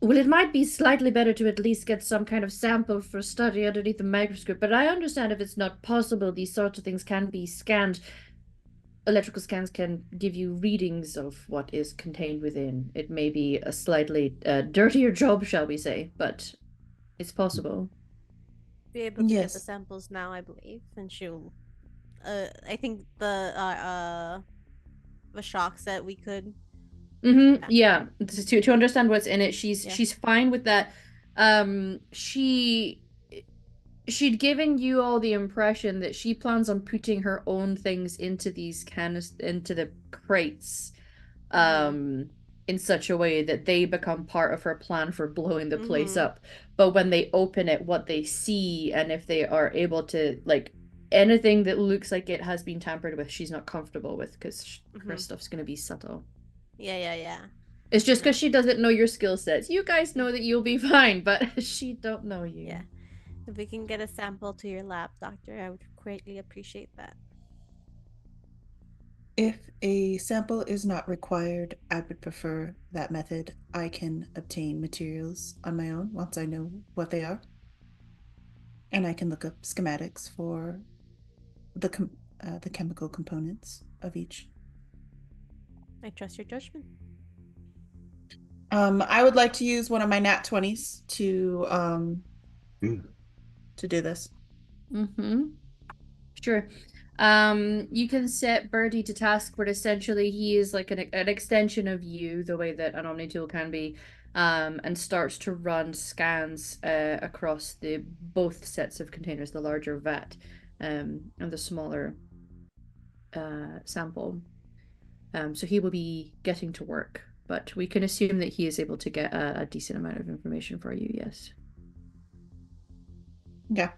Well, it might be slightly better to at least get some kind of sample for study underneath the microscope, but I understand if it's not possible, these sorts of things can be scanned. Electrical scans can give you readings of what is contained within. It may be a slightly dirtier job, shall we say, but it's possible. Be able to get the Yes. samples now, I believe, and she'll. I think the shock set we could. Yeah. To understand what's in it, Yeah. she's fine with that. She she'd given you all the impression that she plans on putting her own things into these into the crates um in such a way that they become part of her plan for blowing the place up. But when they open it, what they see, and if they are able to like anything that looks like it has been tampered with, she's not comfortable with because her stuff's going to be subtle. Yeah. It's just because she doesn't know your skill sets. You guys know that you'll be fine, but she don't know you. Yeah. If we can get a sample to your lab, Doctor, I would greatly appreciate that. If a sample is not required, I would prefer that method. I can obtain materials on my own once I know what they are. And I can look up schematics for the chemical components of each. I trust your judgment. I would like to use one of my nat 20s Mm. to do this. Sure. You can set Birdie to task where essentially he is like an extension of you, the way that an Omni tool can be, and starts to run scans across the both sets of containers, the larger vat, and the smaller sample. So he will be getting to work, but we can assume that he is able to get a decent amount of information for you, yes. Yeah.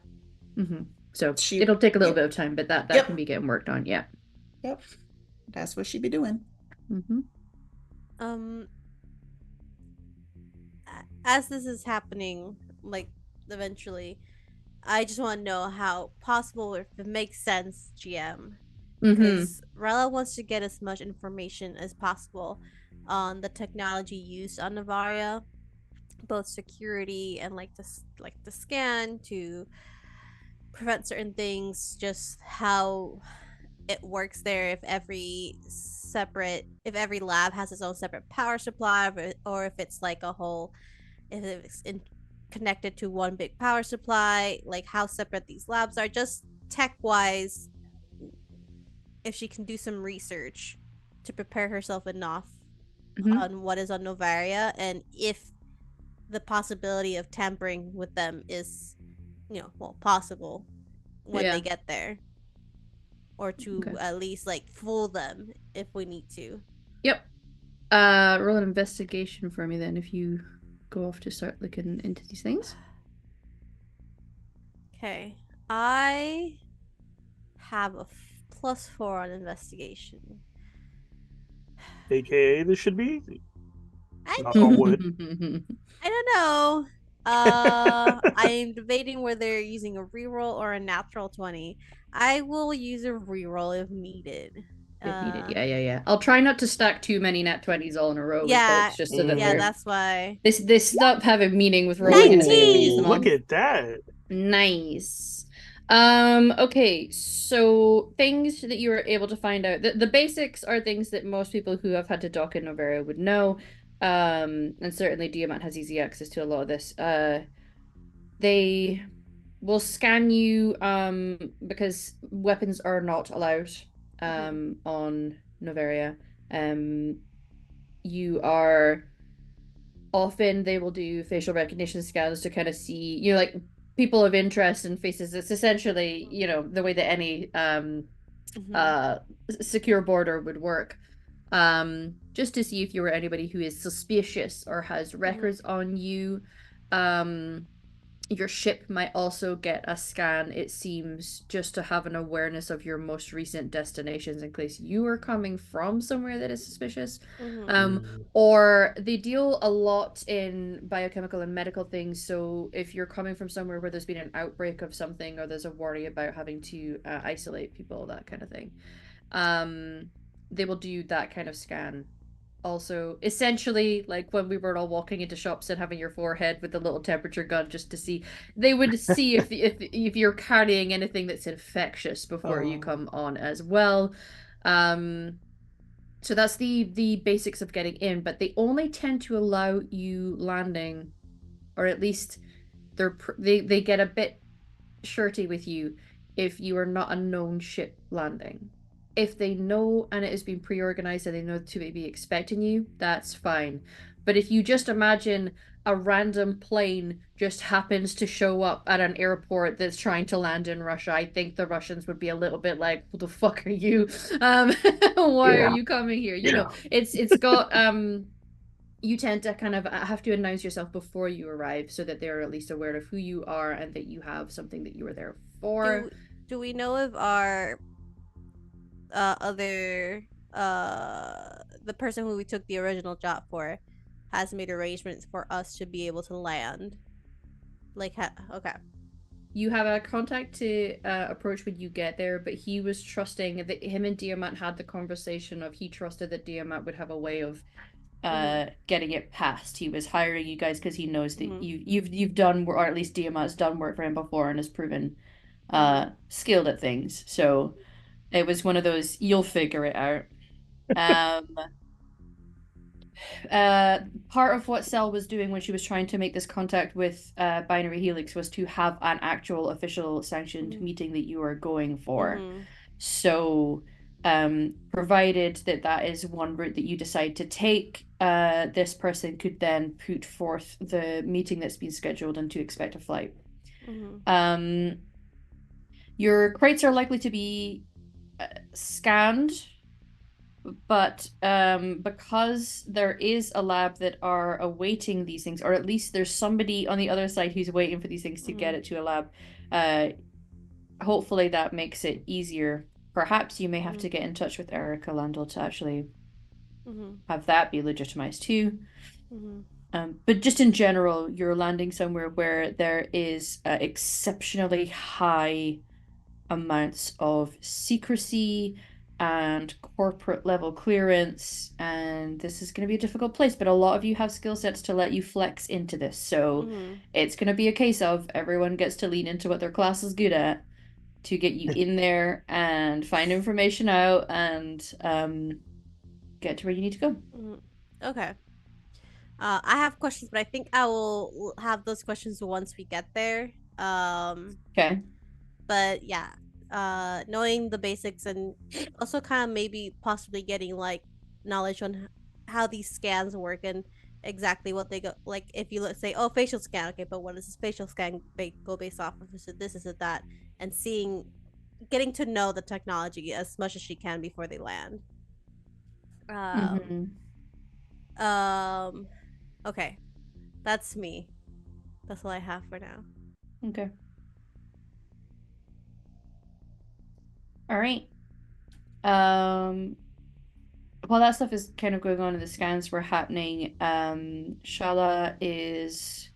So She- it'll take a little yep. bit of time, but that Yep. can be getting worked on. Yeah. Yep. That's what she be doing. Um, as this is happening, like eventually, I just want to know how possible, or if it makes sense, GM, because Rella wants to get as much information as possible on the technology used on Navaria, both security and like the scan to prevent certain things, just how it works there, if every lab has its own separate power supply, or if it's like a whole, if it's connected to one big power supply, like how separate these labs are, just tech wise, if she can do some research to prepare herself enough on what is on Novaria, and if the possibility of tampering with them is, possible when they get there, or to at least like fool them if we need to. Yep. Roll an investigation for me then if you go off to start looking into these things. Okay. I have a +4 on investigation. AKA, this should be easy. I Knock on wood. don't know. I'm debating whether using a reroll or a natural 20. I will use a reroll if needed. If needed, yeah. I'll try not to stack too many nat 20s all in a row with Yeah, folks, just so that yeah, they're that's why. they stop having meaning with rolling and they can use them all. Look at that. Nice. Okay, so things that you were able to find out. The basics are things that most people who have had to dock in Novaria would know. And certainly Diamant has easy access to a lot of this. They will scan you because weapons are not allowed on Novaria. You are often they will do facial recognition scans to kind of see, like people of interest and faces. It's essentially, the way that any secure border would work. Just to see if you were anybody who is suspicious or has records on you. Your ship might also get a scan, it seems, just to have an awareness of your most recent destinations in case you are coming from somewhere that is suspicious. Or they deal a lot in biochemical and medical things. So if you're coming from somewhere where there's been an outbreak of something or there's a worry about having to isolate people, that kind of thing, they will do that kind of scan. Also, essentially, like when we were all walking into shops and having your forehead with the little temperature gun just to see, they would see if you're carrying anything that's infectious before you come on as well. So that's the basics of getting in, but they only tend to allow you landing, or at least they get a bit shirty with you if you are not a known ship landing. If they know and it has been pre-organized and they know to be expecting you, that's fine. But if you just imagine a random plane just happens to show up at an airport that's trying to land in Russia, I think the Russians would be a little bit like, "Who the fuck are you? Why are you coming here?" It's got you tend to kind of have to announce yourself before you arrive so that they're at least aware of who you are and that you have something that you were there for. Do we know if our other the person who we took the original job for has made arrangements for us to be able to land? Okay. You have a contact to approach when you get there, but he was trusting that him and Diamant had the conversation of he trusted that Diamant would have a way of getting it passed. He was hiring you guys because he knows that you've done, or at least Diamant's done work for him before and has proven skilled at things. So it was one of those, you'll figure it out. Part of what Cell was doing when she was trying to make this contact with Binary Helix was to have an actual official sanctioned meeting that you are going for. So, provided that is one route that you decide to take, this person could then put forth the meeting that's been scheduled and to expect a flight. Your crates are likely to be scanned, but because there is a lab that are awaiting these things, or at least there's somebody on the other side who's waiting for these things to get it to a lab, Uh, hopefully that makes it easier. Perhaps you may have Mm-hmm. to get in touch with Erica Landell to actually Mm-hmm. have that be legitimized too. Mm-hmm. But just in general, you're landing somewhere where there is exceptionally high amounts of secrecy and corporate level clearance, and this is going to be a difficult place, but a lot of you have skill sets to let you flex into this. So Mm-hmm. it's going to be a case of everyone gets to lean into what their class is good at to get you in there and find information out and get to where you need to go. Mm-hmm. Okay. I have questions, but I think I will have those questions once we get there. Okay. But yeah, knowing the basics and also kind of maybe possibly getting like knowledge on how these scans work and exactly what they go like. If you say, oh, facial scan, okay, but what does this facial scan go based off of? Is it this? Is it that? And getting to know the technology as much as she can before they land. Um, Mm-hmm. um, okay, that's me. That's all I have for now. Okay. All right. While that stuff is kind of going on and the scans were happening, Shala is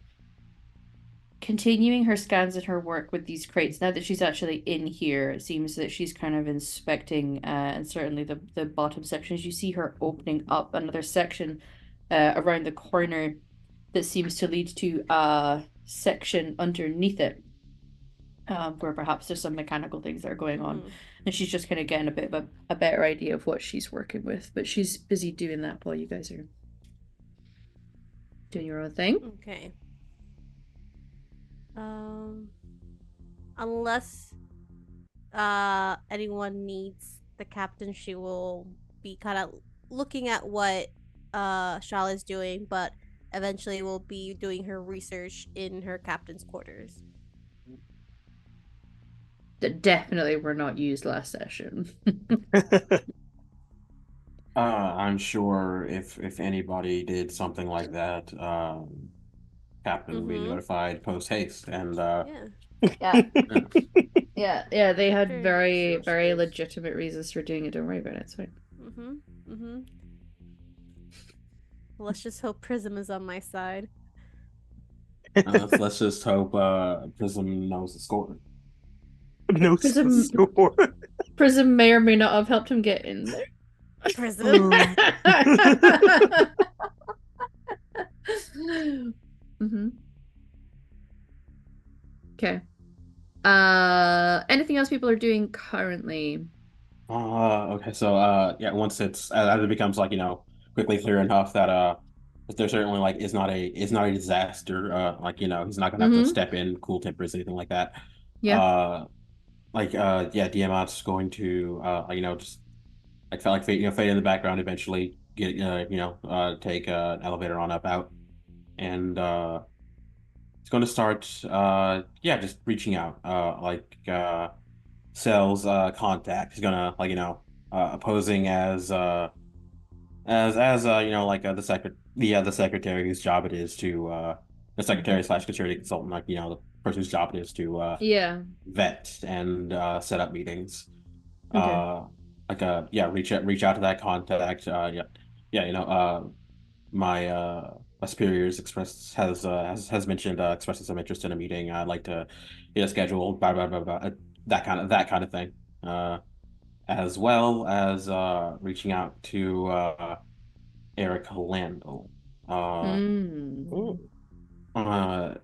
continuing her scans and her work with these crates. Now that she's actually in here, it seems that she's kind of inspecting, and certainly the bottom sections. You see her opening up another section around the corner that seems to lead to a section underneath it, where perhaps there's some mechanical things that are going on. Mm-hmm. And she's just kind of getting a bit of a better idea of what she's working with. But she's busy doing that while you guys are doing your own thing. Okay. Um, unless anyone needs the captain, she will be kind of looking at what Shala is doing, but eventually will be doing her research in her captain's quarters. That definitely were not used last session. I'm sure if anybody did something like that, Captain would be Mm-hmm. notified post haste, and Yeah. Yeah. yeah. Yeah, they had Very very, Yes, very yes. legitimate reasons for doing it. Don't worry about it. It's fine. Mm-hmm. Mm-hmm. Let's just hope Prism is on my side. Let's just hope Prism knows the score. No Prism score. Prism may or may not have helped him get in there. Prism. Mm-hmm. Okay. Anything else people are doing currently? Okay, so yeah, once as it becomes like, quickly clear enough that that there certainly like is not a disaster, like, he's not gonna have to Mm-hmm. step in, cool tempers, anything like that. Yeah. Uh like yeah, Diamant's going to just like felt like fade in the background, eventually get take an elevator on up out, and it's going to start yeah, just reaching out, like Cell's contact. He's gonna, like, posing as like the secretary whose job it is to the secretary slash security consultant, like, the person whose job it is to Yeah. vet and set up meetings. Okay. uh like yeah, reach out to that contact. Yeah, yeah, my superiors expressed has mentioned expressing some interest in a meeting. I'd like to schedule blah, blah, blah, blah, that kind of thing, as well as reaching out to Eric Landell. uh Mm. uh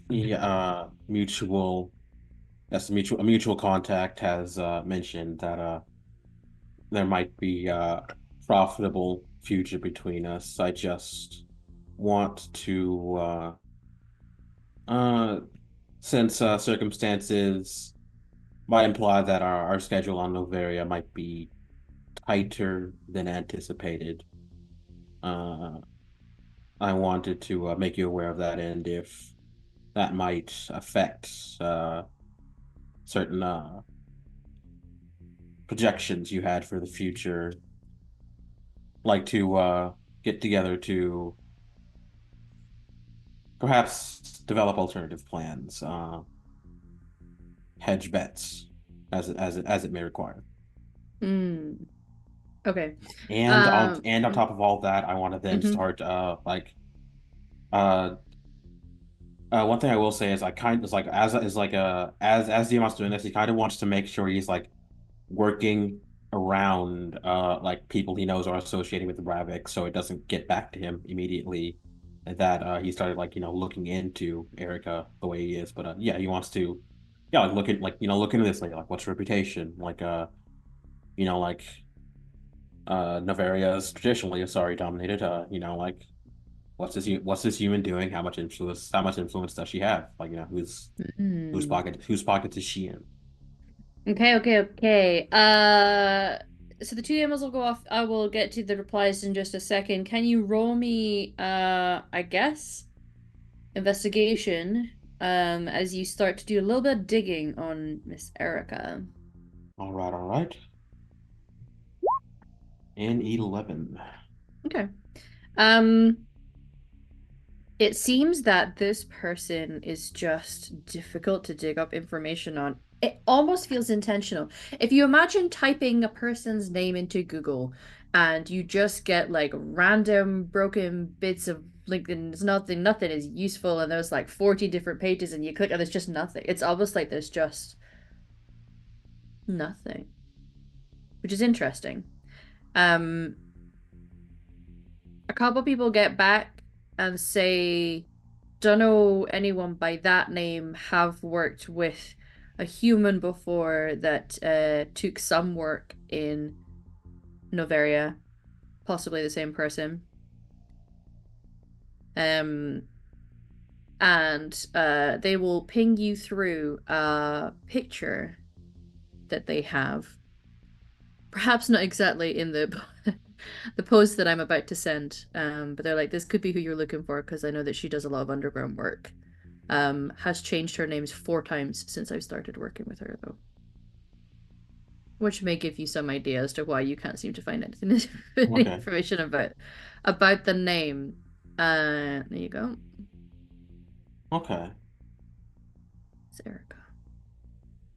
yeah, a mutual contact has mentioned that there might be a profitable future between us. I just want to uh since circumstances might imply that our schedule on Novaria might be tighter than anticipated. uh I wanted to make you aware of that, and if that might affect certain projections you had for the future, like to get together to perhaps develop alternative plans. hedge bets as it may require. Hmm. Okay. And on top of all that, I want to then Mhm. start uh one thing I will say is I kind is like as is like as Diamant's doing this, he kind of wants to make sure he's like working around like people he knows are associated with Ravik, so it doesn't get back to him immediately that he started like looking into Erica the way he is. But yeah, he wants to like look into this like what's her reputation like like Novaria is traditionally a sorry dominated like what's this human doing, how much influence does she have, like Hmm. whose pocket is she in. Okay, okay, okay. So the two emails will go off. I will get to the replies in just a second. Can you roll me, I guess, investigation, as you start to do a little bit of digging on Miss Erica. All right. And 11. Okay. Um, it seems that this person is just difficult to dig up information on. It almost feels intentional. If you imagine typing a person's name into Google and you just get like random broken bits of LinkedIn, there's nothing is useful, and there's like 40 different pages and you click and there's just nothing. It's almost like there's just nothing, which is interesting. Um, a couple people get back and say, don't know anyone by that name, have worked with a human before that took some work in Novaria, possibly the same person. Um, and they will ping you through a picture that they have. Perhaps not exactly in the the post that I'm about to send, but they're like, this could be who you're looking for because I know that she does a lot of underground work. Has changed her names 4 times since I've started working with her, though. Which may give you some idea as to why you can't seem to find anything any Okay. information about the name. There you go. Okay. It's Erica.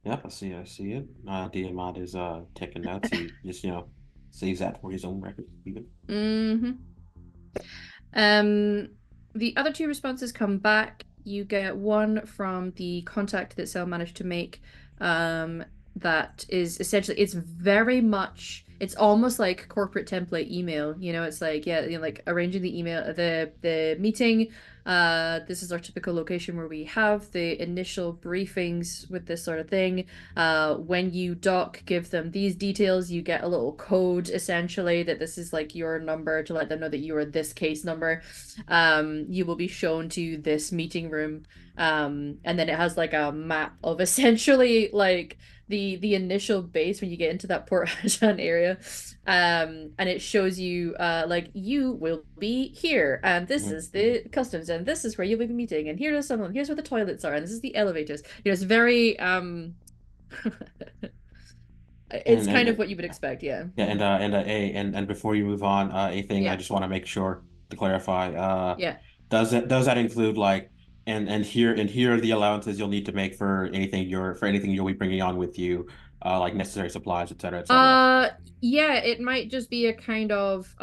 Yep, I see it. Diamond is taking notes. He just, saves that for his own record, even. Mm-hmm. Um, the other two responses come back. You get one from the contact that Cell managed to make. That is essentially, it's very much, it's almost like corporate template email. It's like, yeah, like arranging the email, the meeting. This is our typical location where we have the initial briefings with this sort of thing. When you dock, give them these details, you get a little code essentially that this is like your number to let them know that you are this case number. You will be shown to this meeting room. And then it has like a map of essentially like the initial base when you get into that Port Hajan area. And it shows you like you will be here, and this is the customs, and this is where you'll be meeting, and here's someone, here's where the toilets are, and this is the elevators. It's very it's And kind and of what you would expect, yeah. yeah, and before you move on, a thing I Yeah, just want to make sure to clarify. yeah. Does that include like and here are the allowances you'll need to make for anything you'll be bringing on with you, like necessary supplies, etc., etc. Uh, yeah, it might just be a kind of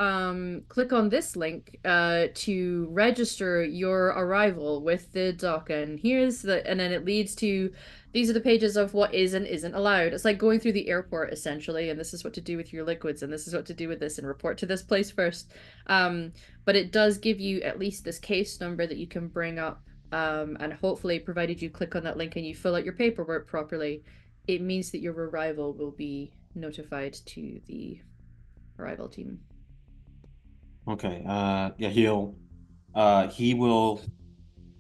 click on this link to register your arrival with the dock, and and then it leads to these are the pages of what is and isn't allowed. It's like going through the airport essentially, and this is what to do with your liquids, and this is what to do with this, and report to this place first. Um, but it does give you at least this case number that you can bring up, and hopefully, provided you click on that link and you fill out your paperwork properly, it means that your arrival will be notified to the arrival team. Okay. Yeah, he will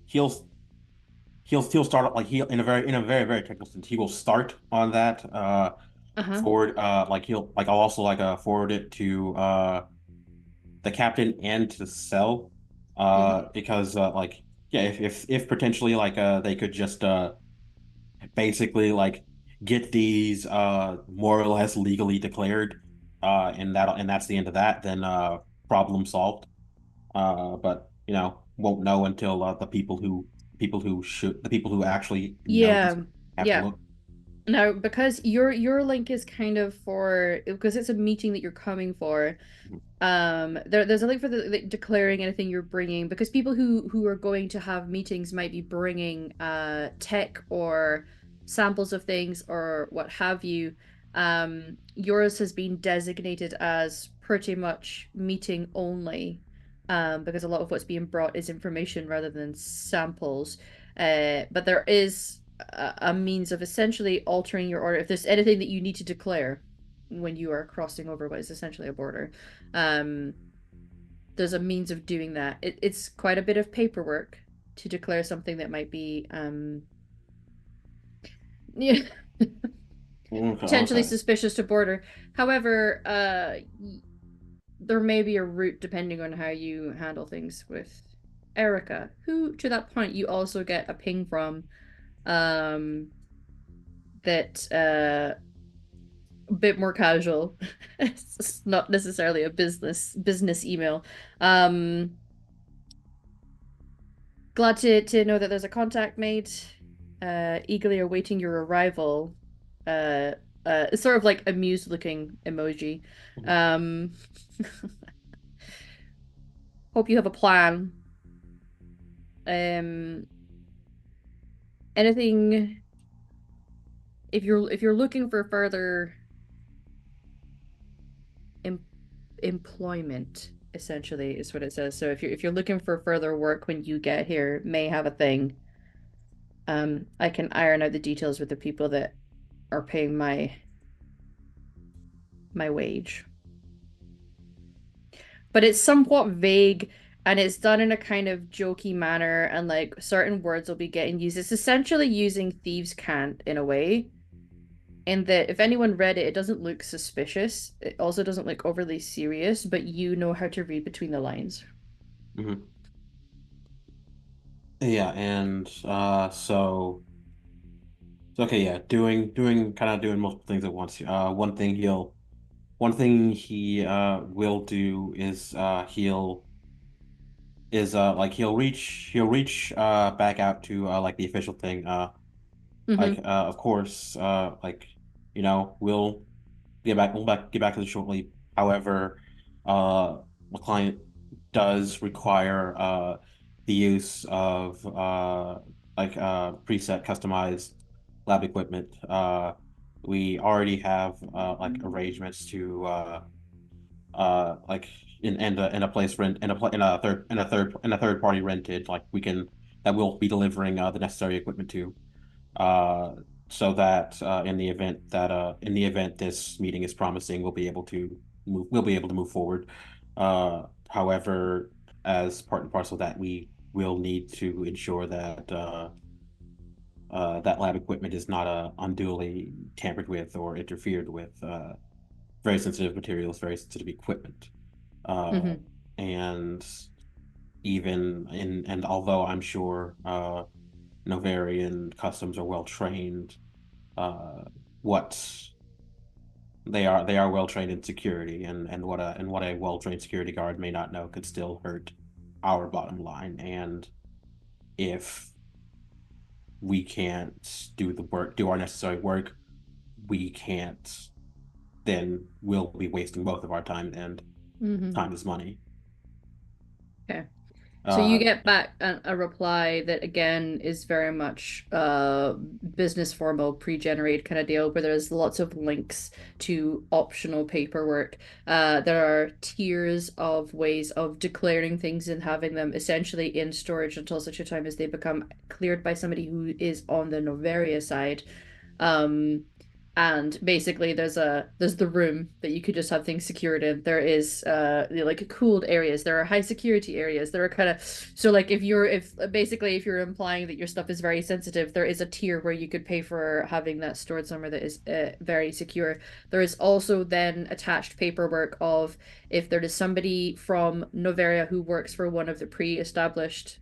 he'll he'll start like he'll in a very very technical sense. He will start on that Uh-huh. forward like he'll like I'll also like forward it to the captain and to the cell Mm-hmm. because like yeah, if potentially like they could just basically like get these more or less legally declared and that's the end of that, then problem solved. But won't know until the people who actually know this Yeah. have to Yeah. look. Now, because your link is kind of for because it's a meeting that you're coming for, there's a link for the declaring anything you're bringing because people who are going to have meetings might be bringing tech or samples of things or what have you. Yours has been designated as pretty much meeting only, because a lot of what's being brought is information rather than samples. But there is a means of essentially altering your order if there's anything that you need to declare when you are crossing over what is essentially a border. Um, there's a means of doing that. It's quite a bit of paperwork to declare something that might be yeah, potentially Okay. suspicious to border. However, there may be a route depending on how you handle things with Erica, who to that point you also get a ping from, um, that a bit more casual. It's not necessarily a business email. Um, Glad to know that there's a contact made. Eagerly awaiting your arrival. Uh, it's sort of like amused looking emoji. Um, hope you have a plan. Um, anything if you're looking for further em employment, essentially is what it says. So if you're looking for further work when you get here, may have a thing. I can iron out the details with the people that are paying my wage. But it's somewhat vague and it's done in a kind of jokey manner and like certain words will be getting used. It's essentially using thieves' cant in a way. In that if anyone read it, it doesn't look suspicious. It also doesn't look overly serious, but you know how to read between the lines. Mm-hmm. Yeah, and so okay, yeah, doing multiple things at once. One thing he will do is he'll reach back out to like the official thing. Mm-hmm. Of course, we'll get back to this shortly. However, the client does require the use of preset customized lab equipment. We already have like arrangements to like in a place rent in a third party rented like we can that we'll be delivering the necessary equipment to uh so that in the event this meeting is promising we'll be able to move forward. However, as part and parcel of that we will need to ensure that that lab equipment is not unduly tampered with or interfered with. Very sensitive materials, very sensitive equipment. Uh, Mm-hmm. and and although I'm sure Novarian customs are well trained, uh, what they are well trained in security, and what a well trained security guard may not know could still hurt our bottom line. And if we can't do our necessary work, we can't. Then we'll be wasting both of our time, and Mm-hmm. time is money. Okay. So you Uh, get back a reply that again is very much business formal pre-generated kind of deal where there's lots of links to optional paperwork. There are tiers of ways of declaring things and having them essentially in storage until such a time as they become cleared by somebody who is on the Novaria side. Um, and basically there's the room that you could just have things secured in. There is like cooled areas, there are high security areas, there are kind of so like if you're implying that your stuff is very sensitive, there is a tier where you could pay for having that stored somewhere that is very secure. There is also then attached paperwork of if there is somebody from Novaria who works for one of the pre-established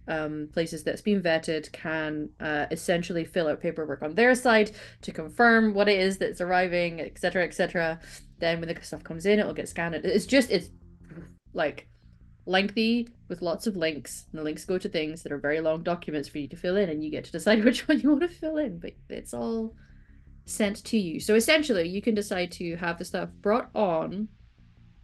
places that's been vetted can essentially fill out paperwork on their side to confirm what it is that's arriving, etc., etc. Then when the stuff comes in, it'll get scanned. It's like lengthy with lots of links, and the links go to things that are very long documents for you to fill in, and you get to decide which one you want to fill in. But sent to you. So essentially, you can decide to have the stuff brought on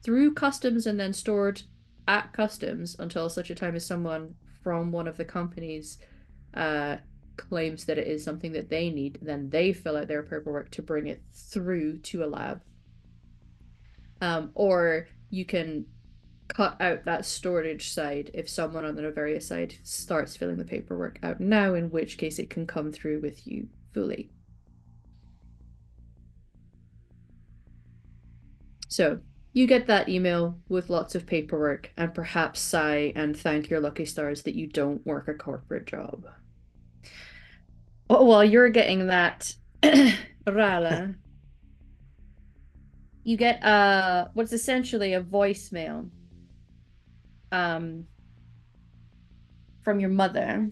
through customs and then stored at customs until such a time as someone from one of the companies claims that it is something that they need. Then they fill out their paperwork to bring it through to a lab. Or you can cut out that storage side if someone on the Novaria side starts filling the paperwork out now, in which case it can come through with you fully. So you get that email with lots of paperwork and perhaps sigh and thank your lucky stars that you don't work a corporate job. Oh, while you're getting that, Rala, you get what's essentially a voicemail from your mother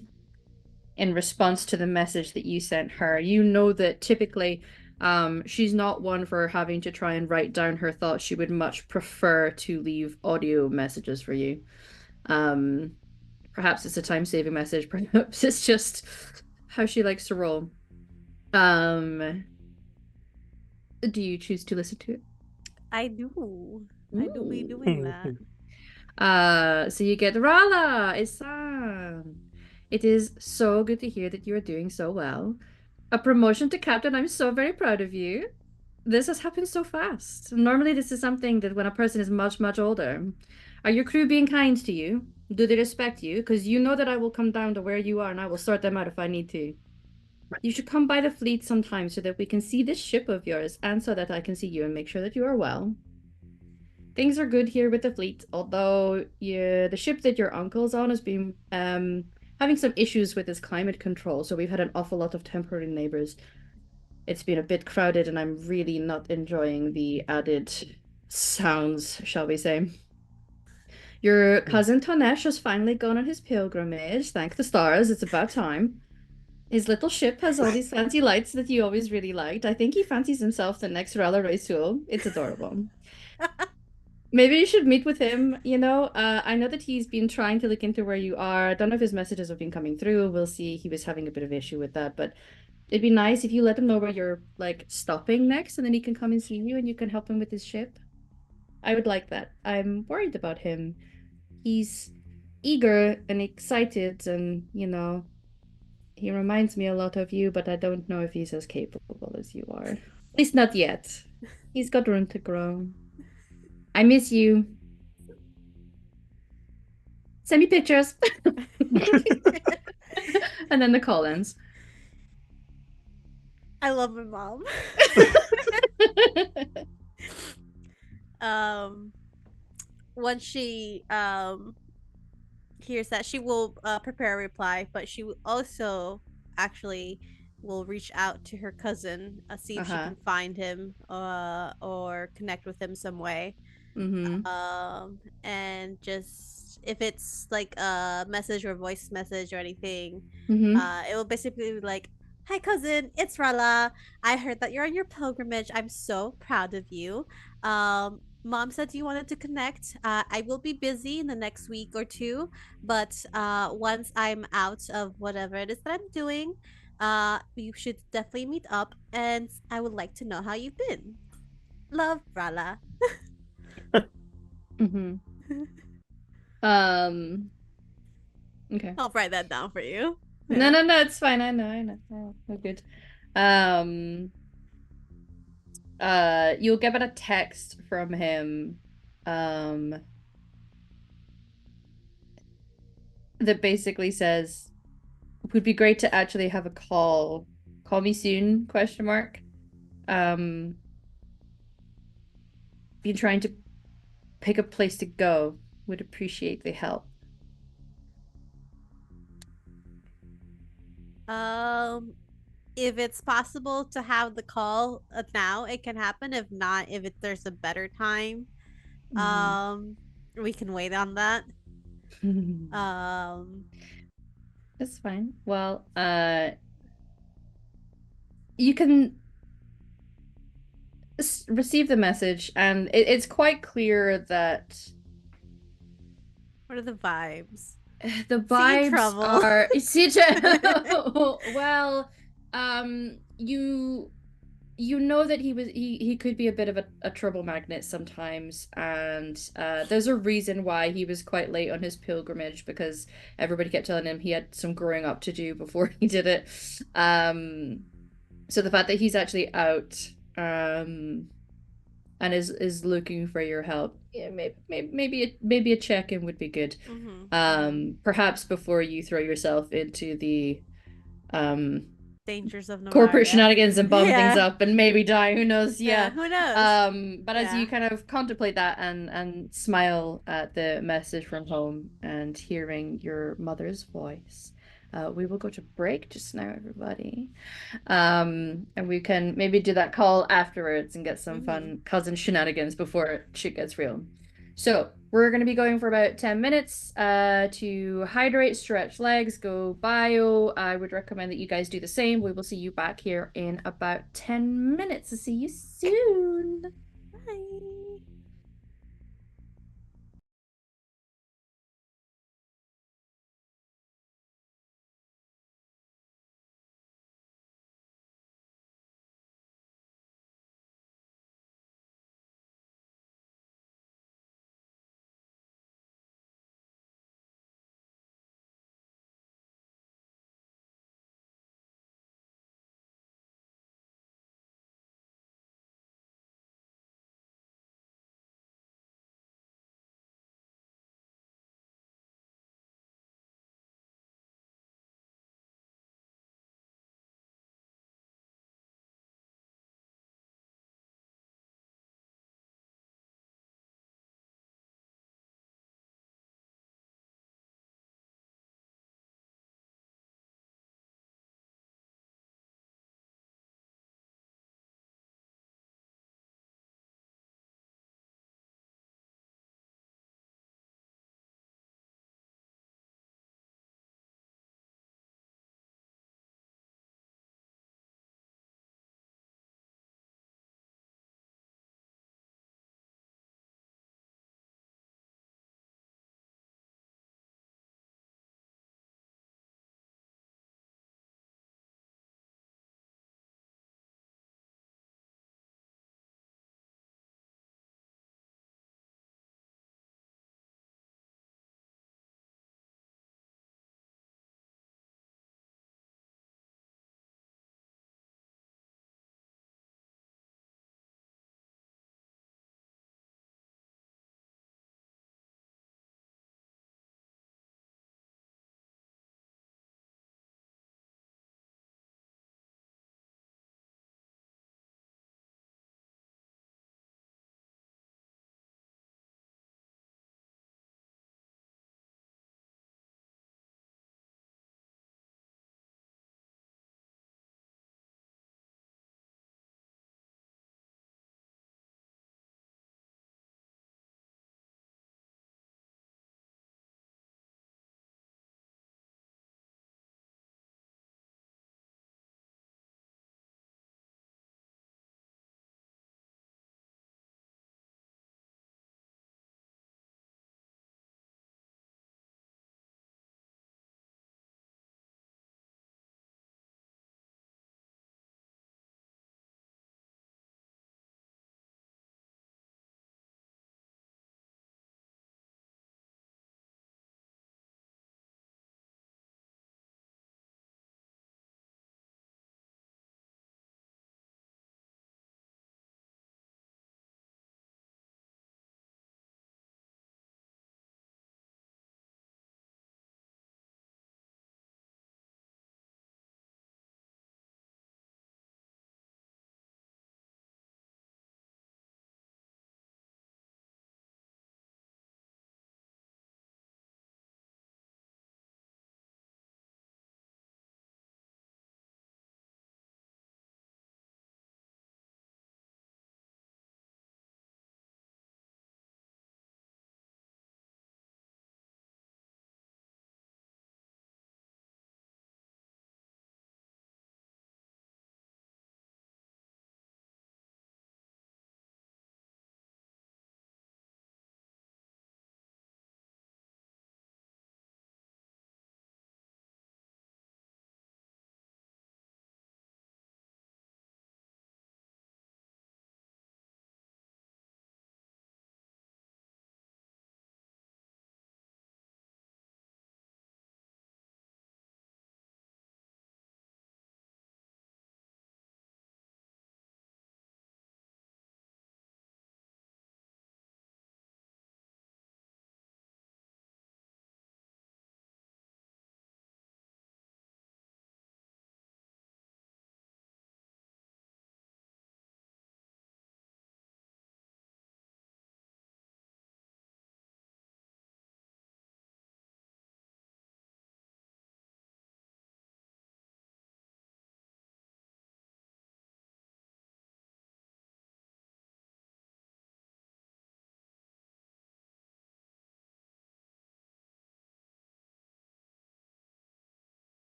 in response to the message that you sent her. You know that typically she's not one for having to try and write down her thoughts. She would much prefer to leave audio messages for you. Perhaps it's a time-saving message, perhaps it's just how she likes to roll. Do you choose to listen to it? I do. I do be Ooh. doing that. So you get Rala, Isan. It is so good to hear that you are doing so well. A promotion to captain, I'm so very proud of you. This has happened so fast. Normally this is something that when a person is much, much older. Are your crew being kind to you? Do they respect you? Because you know that I will come down to where you are and I will sort them out if I need to. You should come by the fleet sometime so that we can see this ship of yours and so that I can see you and make sure that you are well. Things are good here with the fleet, although the ship that your uncle's on has been having some issues with his climate control, so we've had an awful lot of temporary neighbors. It's been a bit crowded and I'm really not enjoying the added sounds, shall we say. Your cousin Tanesh has finally gone on his pilgrimage. Thank the stars, it's about time. His little ship has all these fancy lights that you always really liked. I think he fancies himself the next Rala Rasul. It's adorable. Maybe you should meet with him, you know? I know that he's been trying to look into where you are. I don't know if his messages have been coming through. We'll see. He was having a bit of issue with that, but it'd be nice if you let him know where you're, like, stopping next, and then he can come and see you and you can help him with his ship. I would like that. I'm worried about him. He's eager and excited and, you know, he reminds me a lot of you, but I don't know if he's as capable as you are. At least not yet. He's got room to grow. I miss you. Send me pictures. And then the call ends. I love my mom. Once she hears that, she will prepare a reply, but she will also actually will reach out to her cousin, see if she can find him or connect with him some way. And just if it's like a message or voice message or anything, it will basically be like, "Hi cousin, it's Rala. I heard that you're on your pilgrimage. I'm so proud of you. Mom said you wanted to connect. I will be busy in the next week or two, but once I'm out of whatever it is that I'm doing, you should definitely meet up, and I would like to know how you've been. Love, Rala." Okay. I'll write that down for you. No, it's fine. I know. Oh, good. You'll get a text from him, that basically says, "Would be great to actually have a call. Call me soon, question mark. Been trying to pick a place to go. Would appreciate the help." If it's possible to have the call now, it can happen. If not, there's a better time, we can wait on that. That's fine. Well, you can receive the message, and it's quite clear that What are the vibes? the vibes trouble. are well, you you know that he could be a bit of a trouble magnet sometimes, and there's a reason why he was quite late on his pilgrimage, because everybody kept telling him he had some growing up to do before he did it. So the fact that he's actually out and is looking for your help, yeah, maybe a check-in would be good. Perhaps before you throw yourself into the um Dangers of corporate Navaria. shenanigans and bomb things Yeah. up and maybe die. Who knows? Yeah, Yeah. who knows? But as you Yeah. kind of contemplate that and smile at the message from home and hearing your mother's voice, we will go to break just now, everybody. And we can maybe do that call afterwards and get some fun cousin shenanigans before shit gets real. So we're going to be going for about 10 minutes to hydrate, stretch legs, go bio. I would recommend that you guys do the same. We will see you back here in about 10 minutes. See you soon. Bye.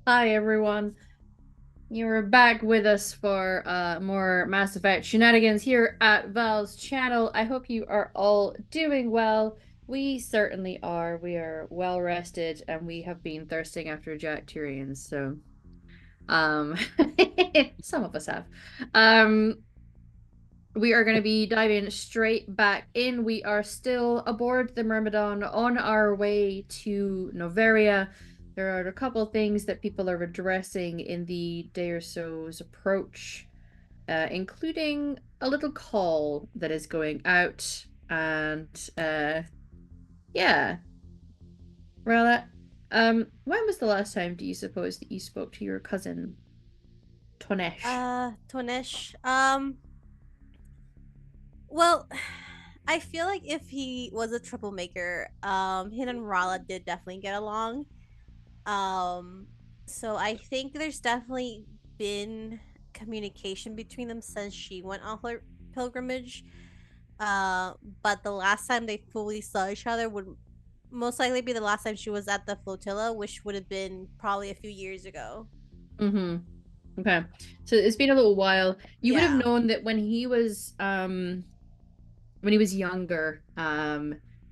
Hi everyone. You're back with us for more Mass Effect shenanigans here at Val's channel. I hope you are all doing well. We certainly are. We are well rested and we have been thirsting after Jack Tyrians, so um some of us have. We are going to be diving straight back in. We are still aboard the Myrmidon on our way to Noveria. There are a couple things that people are addressing in the day or so's approach, including a little call that is going out. And yeah, Rella, when was the last time do you suppose that you spoke to your cousin Tonesh? Tonesh. Well, I feel like if he was a troublemaker, him and Rala did definitely get along. Um, so I think there's definitely been communication between them since she went on her pilgrimage. Uh, but the last time they fully saw each other would most likely be the last time she was at the flotilla, which would have been probably a few years ago. Mm-hmm. Okay. So it's been a little while. You would have Yeah. known that when he was younger,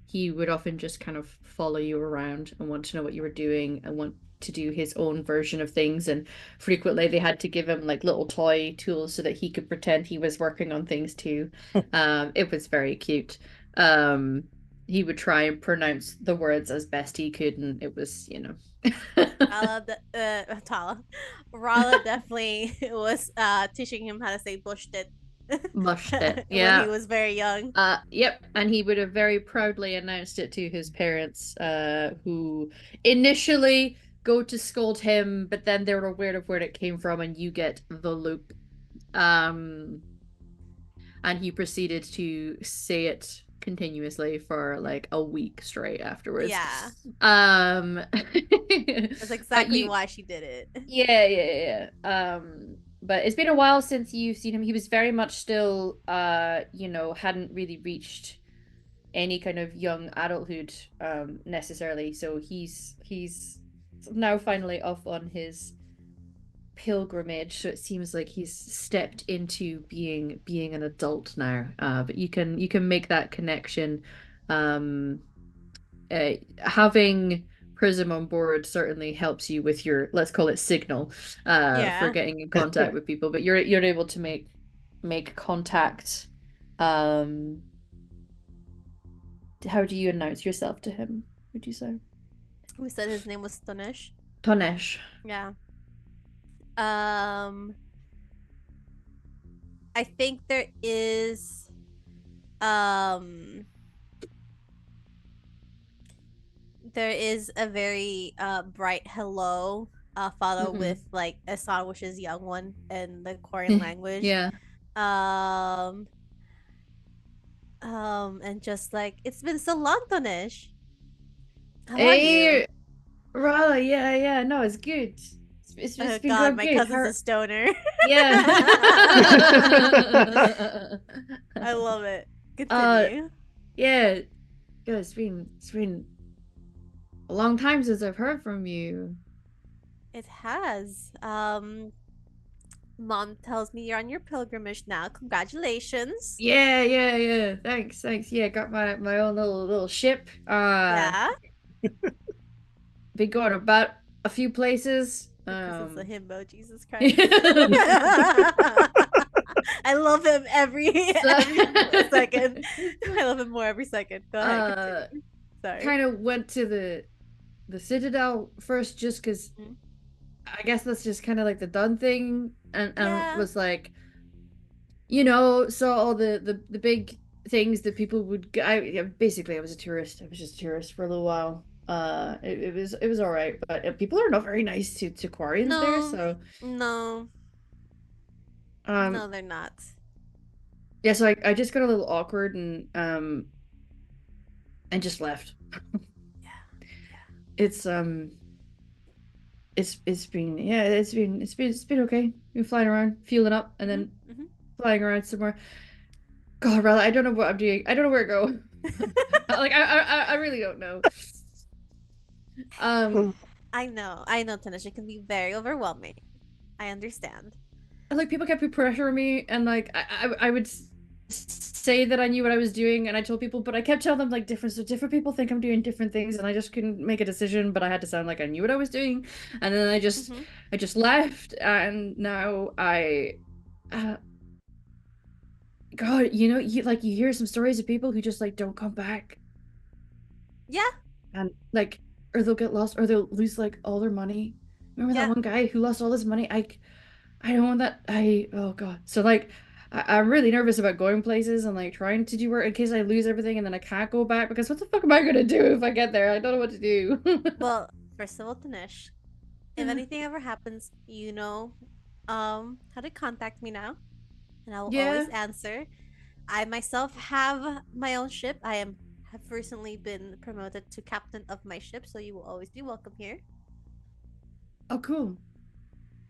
he would often just kind of follow you around and want to know what you were doing and want to do his own version of things. And frequently they had to give him like little toy tools so that he could pretend he was working on things too. It was very cute. Um, he would try and pronounce the words as best he could, and it was, Tala. Rala definitely was teaching him how to say bullshit mushed it. when he Yeah. was very young. Yep, and he would have very proudly announced it to his parents, who initially go to scold him, but then they're aware of where it came from, and you get the loop. Um, and he proceeded to say it continuously for like a week straight afterwards. Yeah. Um, That's exactly you, why she did it. yeah. But it's been a while since you've seen him. He was very much still, hadn't really reached any kind of young adulthood, necessarily. So he's now finally off on his pilgrimage. So it seems like he's stepped into being an adult now. But you can make that connection. Um, Having Prism on board certainly helps you with your, let's call it, signal, for Yeah. getting in contact with people. But you're able to make contact. How do you announce yourself to him, would you say? We said his name was Stonish. Tonesh. Yeah. I think there is um there is a very bright hello followed Mhm. with like a song which is young one in the Korean language. Yeah. Um and just like it's been so long, Tonish. How are you? Hey, Rala, yeah. No, it's good. It's Oh been god, going my good. cousin's a stoner. Yeah. I love it. uh, Continue. yeah. Yeah, it's been a long time since I've heard from you. It has. Mom tells me you're on your pilgrimage now. Congratulations. Yeah. Thanks. Yeah, got my own little ship. Yeah. Been going about a few places. Because it's a himbo, Jesus Christ. So I love him every second. I love him more every second. Go ahead, continue. Sorry. kind of went to the Citadel first just because Mhm. I guess that's just kind of like the done thing, and Yeah. was like, saw all the big things that people would basically I was a tourist. I was just a tourist for a little while. It was all right, but people are not very nice to Quarians there, No. so No. um No, they're not. yeah, so I just got a little awkward and just left. Yeah. It's it's been okay. Been flying around, fueling up, and then Mm-hmm. flying around somewhere. God, Rella, I don't know what I'm doing. I don't know where to go. Like I really don't know. Um, I know, Tanish. It can be very overwhelming. I understand. Like people kept pressuring me, and like I would say that I knew what I was doing, and I told people, but I kept telling them like different people think I'm doing different things, and I just couldn't make a decision. But I had to sound like I knew what I was doing, and then Mm-hmm. I just left, and now uh, God, you hear some stories of people who just like don't come back, Yeah, and like or they'll get lost or they'll lose like all their money. Remember that yeah. one guy who lost all his money? I don't want that. Oh God. So like I'm really nervous about going places and like trying to do work in case I lose everything and then I can't go back because what the fuck am I gonna do if I get there? I don't know what to do. Well, first of all, Tanish, if anything ever happens, you know, how to contact me now, and I will Yeah. always answer. I myself have my own ship. Have recently been promoted to captain of my ship, so you will always be welcome here. Oh, cool.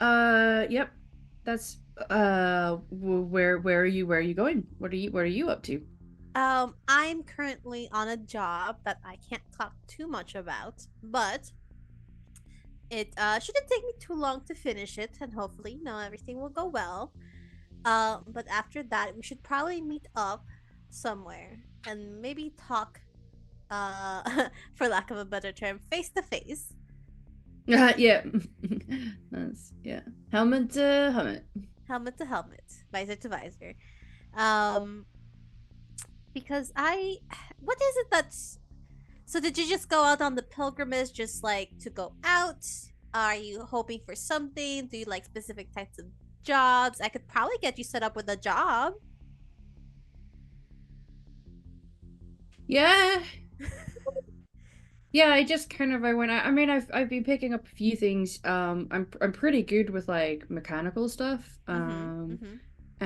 Yep. That's where are you? Where are you going? What are you up to? I'm currently on a job that I can't talk too much about, but it shouldn't take me too long to finish it, and hopefully, everything will go well. But after that, we should probably meet up somewhere and maybe talk, for lack of a better term, face to face, Yeah. That's yeah. Helmet to helmet. helmet to helmet, visor to visor. Um, because what is it that's so? Did you just go out on the pilgrimage just like to go out? Are you hoping for something? Do you like specific types of jobs? I could probably get you set up with a job. Yeah. Yeah, I just kind of I went I mean I've been picking up a few things. I'm pretty good with like mechanical stuff. Mm-hmm. Mm-hmm.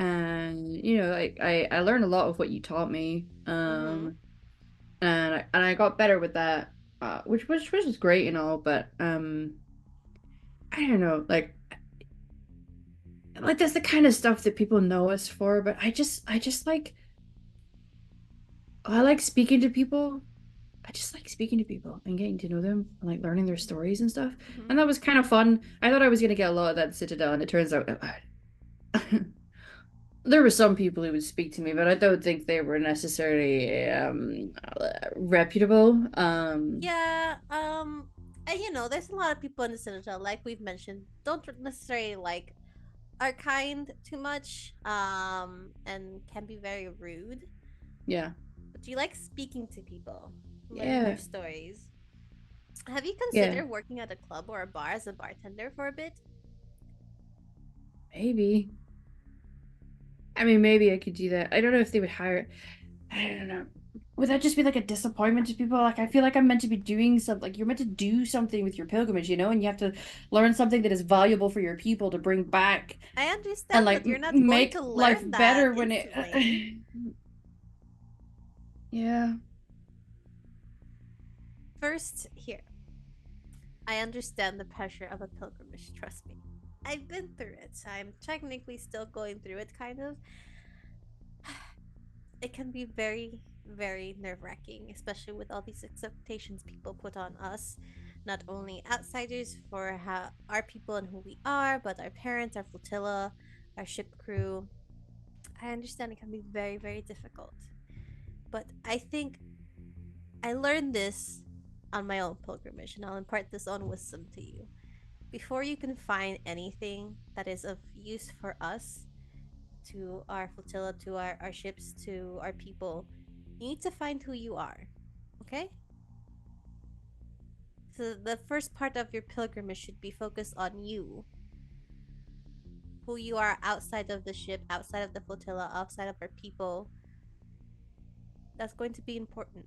And like I learned a lot of what you taught me. Mm-hmm. And I got better with that. Which was great and all, but I don't know, like that's the kind of stuff that people know us for, but I just like I like speaking to people. I just like speaking to people and getting to know them and like learning their stories and stuff. Mm-hmm. And that was kind of fun. I thought I was gonna get a lot of that in Citadel, and it turns out there were some people who would speak to me, but I don't think they were necessarily reputable. Yeah, and there's a lot of people in the Citadel, like we've mentioned, don't necessarily like are kind too much, and can be very rude. Yeah. But you like speaking to people, learning their Yeah. stories. Have you Yeah. considered working at a club or a bar as a bartender for a bit? Maybe. I mean, maybe I could do that. I don't know if they would hire. I don't know. Would that just be like a disappointment to people? Like, I feel like I'm meant to be doing something. Like, you're meant to do something with your pilgrimage, and you have to learn something that is valuable for your people to bring back I and understand, like but you're not going make to life learn that better when it. instantly. Yeah. First, here, I understand the pressure of a pilgrimage, trust me. I've been through it. I'm technically still going through it, kind of. It can be very, very nerve wracking, especially with all these expectations people put on us. Not only outsiders for how our people and who we are, but our parents, our flotilla, our ship crew. I understand it can be very, very difficult. But I think I learned this on my own pilgrimage, and I'll impart this own wisdom to you. Before you can find anything that is of use for us, to our flotilla, to our ships, to our people, you need to find who you are. Okay? So the first part of your pilgrimage should be focused on you. Who you are outside of the ship, outside of the flotilla, outside of our people. That's going to be important.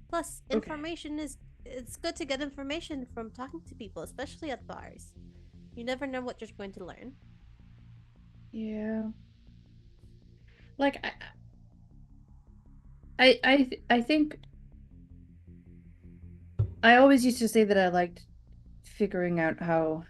Plus, Okay. information is it's good to get information from talking to people, especially at bars. You never know what you're going to learn. Yeah. Like I think I always used to say that I liked figuring out how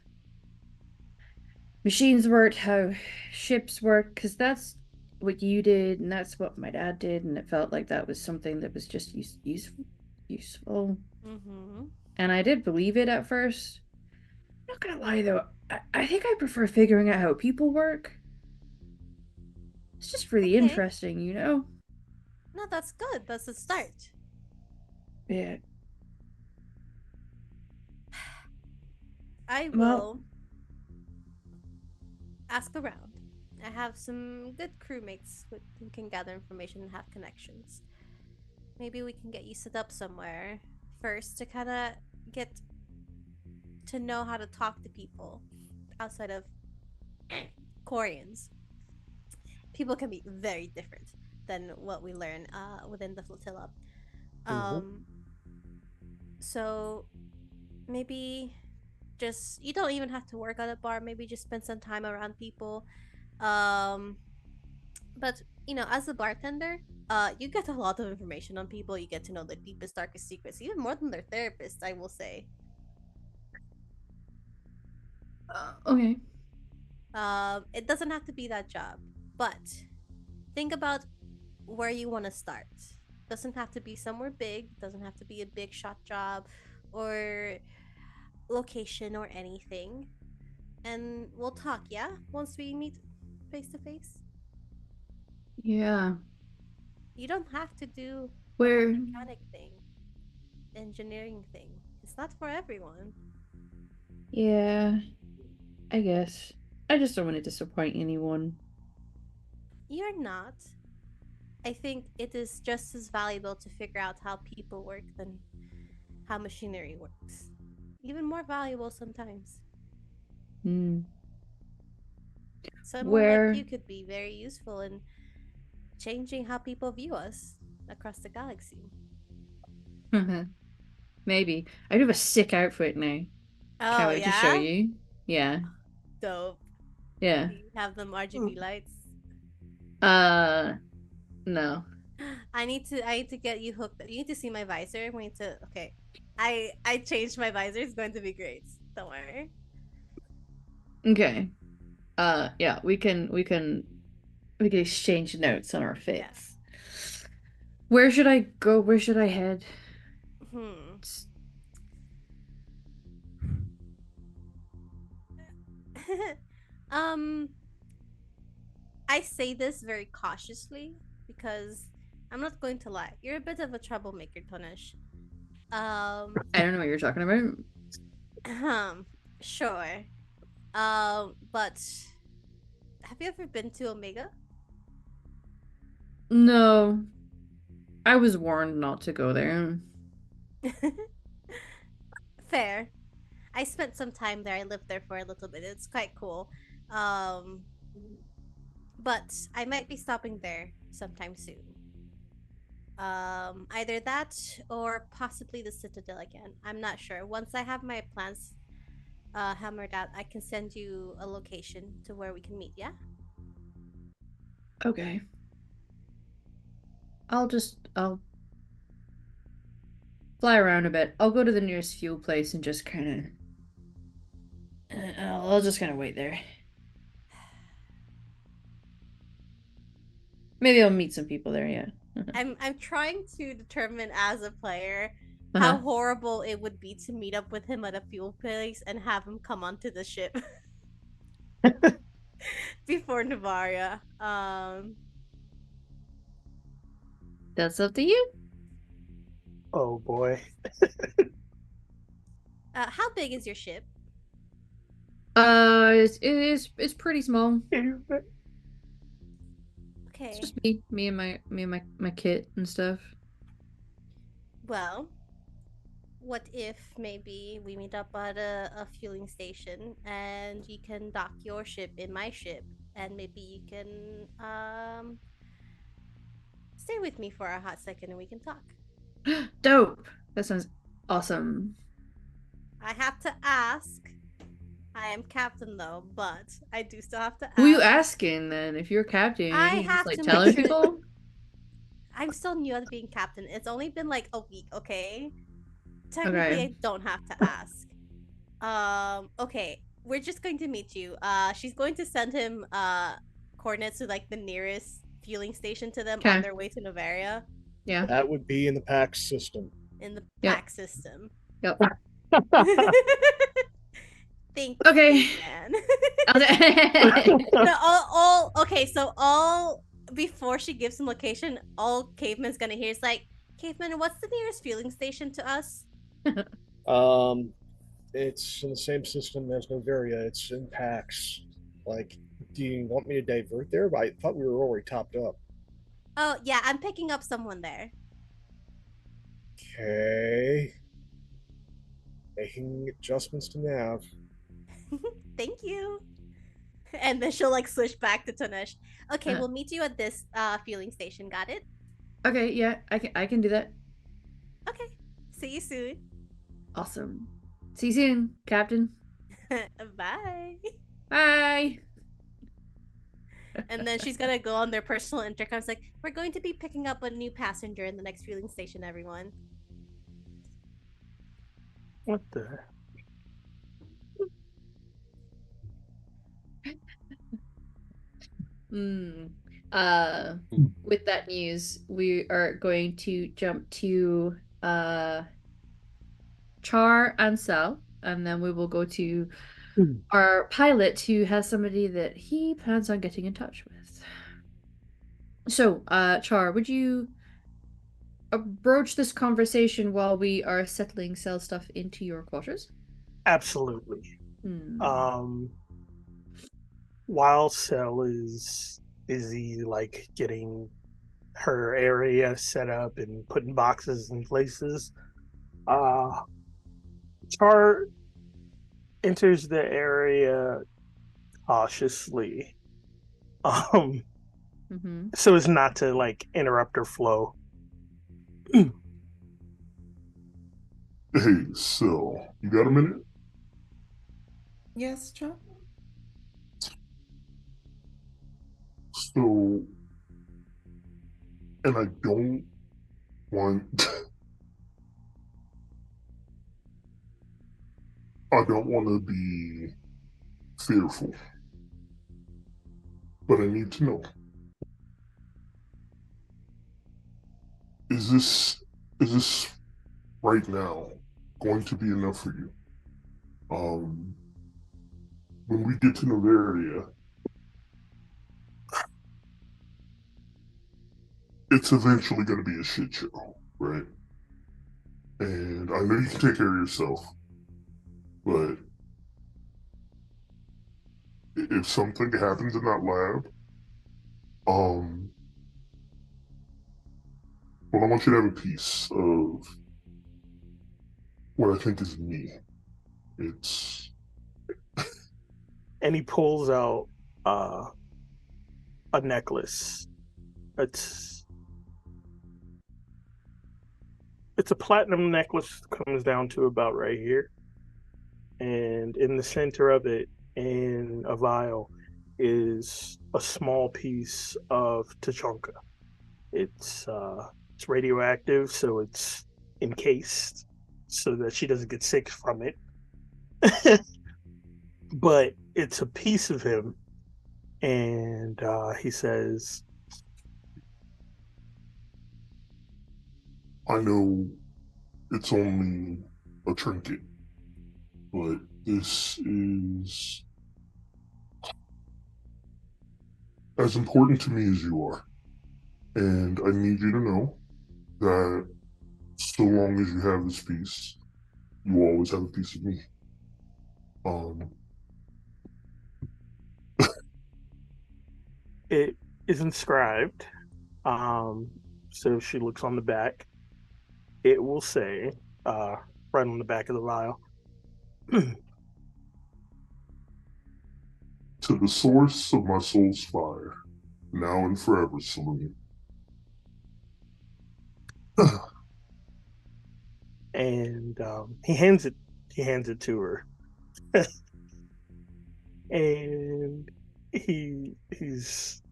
machines worked, how ships work, because that's what you did, and that's what my dad did, and it felt like that was something that was just useful. Mm-hmm. and I did believe it at first. I'm not gonna lie though, I think I prefer figuring out how people work. It's just really Okay. interesting, you know? No, that's good. That's a start. Yeah. I Well, will ask around. I have some good crewmates who can gather information and have connections. Maybe we can get you set up somewhere first to kind of get to know how to talk to people outside of Koreans. People can be very different than what we learn within the flotilla. Um, so maybe just you don't even have to work at a bar. Maybe just spend some time around people. Um, but as a bartender, you get a lot of information on people. You get to know their deepest, darkest secrets, even more than their therapist. I will say. okay. It doesn't have to be that job, but think about where you want to start. Doesn't have to be somewhere big. Doesn't have to be a big shot job, or location or anything. And we'll talk. Yeah, once we meet face to face. Yeah. You don't have to do the whole Where? mechanic thing, engineering thing. It's not for everyone. Yeah, I guess. I just don't want to disappoint anyone. You're not. I think it is just as valuable to figure out how people work than how machinery works. Even more valuable sometimes. Hmm. Someone like Where? you could be very useful in changing how people view us across the galaxy. Maybe. I do have a sick outfit now. Can't Oh, wait to show yeah? you. Yeah. Dope. Yeah. Do you have them RGB lights? Uh, no. I need to get you hooked. You need to see my visor. We need to okay. I changed my visor. It's going to be great. Don't worry. Okay. Yeah, we can exchange notes on our Yeah. fits. Where should I go? Where should I head? Hmm. um I say this very cautiously because I'm not going to lie. You're a bit of a troublemaker, Tonish. I don't know what you're talking about. Sure. But have you ever been to Omega? No. I was warned not to go there. Fair. I spent some time there. I lived there for a little bit. It's quite cool. Um, but I might be stopping there sometime soon. Either that or possibly the Citadel again. I'm not sure. Once I have my plans hammered out, I can send you a location to where we can meet. Yeah. Okay. I'll fly around a bit. I'll go to the nearest fuel place and just kind of I'll just kind of wait there. Maybe I'll meet some people there, yeah. I'm trying to determine as a player how Uh-huh. horrible it would be to meet up with him at a fuel place and have him come onto the ship before Navaria. That's up to you. Oh boy. How big is your ship? It's pretty small. Okay. It's just me and my kit and stuff. Well, what if maybe we meet up at a fueling station and you can dock your ship in my ship and maybe you can stay with me for a hot second and we can talk. Dope. That sounds awesome. I have to ask. I am captain though, but I do still have to ask. Who you asking then? If you're captain, I you just have like to telling make sure people? I'm still new at being captain. It's only been like a week, okay? Technically, Okay. I don't have to ask. Okay. We're just going to meet you. She's going to send him coordinates to like the nearest fueling station to them on Okay. their way to Novaria Yeah. That would be in the PAX system. in the Yep. pack system. Yep. Thank Okay. you, man. I'll No, all okay. So all before she gives him location, all Caveman's gonna hear is like, "Caveman, what's the nearest fueling station to us?" Um, it's in the same system as Novaria. It's in packs. Like, do you want me to divert there? I thought we were already topped up. Oh yeah, I'm picking up someone there. Okay. Making adjustments to nav. Thank you. And then she'll like switch back to Tanesh. Okay, Uh. we'll meet you at this fueling station. Got it? Okay, yeah, I can do that. Okay. See you soon. Awesome. See you soon, Captain. Bye. Bye. And then she's gonna go on their personal intercoms like, "We're going to be picking up a new passenger in the next fueling station, everyone." What the? Hmm. With that news, we are going to jump to Char and Sal, and then we will go to our pilot who has somebody that he plans on getting in touch with. So, Char, would you broach this conversation while we are settling cell stuff into your quarters? Absolutely. Hmm. While Cell is he like getting her area set up and putting boxes in places, uh Char enters the area cautiously, um Mm-hmm. so as not to like interrupt her flow. Hey, so you got a minute? Yes, Chuck? So, and I don't want, I don't want to be fearful, but I need to know: is this right now going to be enough for you? Um, when we get to Novaria, it's eventually going to be a shit show, right? And I know you can take care of yourself, but if something happens in that lab, um, well, I want you to have a piece of what I think is me. It's And he pulls out uh a necklace. It's it's a platinum necklace, comes down to about right here. And in the center of it, in a vial, is a small piece of Tachanka. It's radioactive, so it's encased so that she doesn't get sick from it. But it's a piece of him, and he says, I know it's only a trinket, but this is as important to me as you are. And I need you to know that so long as you have this piece, you will always have a piece of me. Um, it is inscribed. Um, so she looks on the back. It will say, right on the back of the vial, to the source of my soul's fire, now and forever, Saloon. and he hands it to her, and he's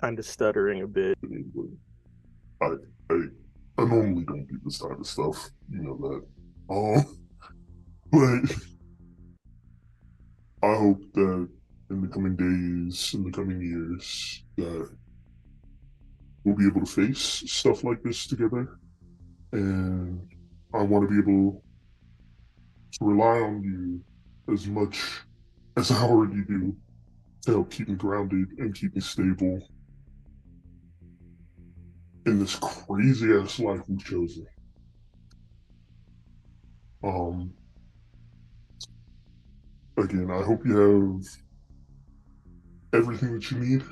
kind of stuttering a bit. I, I, I normally don't do this type of stuff, you know that. But I hope that in the coming days, in the coming years, that we'll be able to face stuff like this together. And I want to be able to rely on you as much as I already do to help keep me grounded and keep me stable in this crazy ass life we've chosen. Um, Again, I hope you have everything that you need,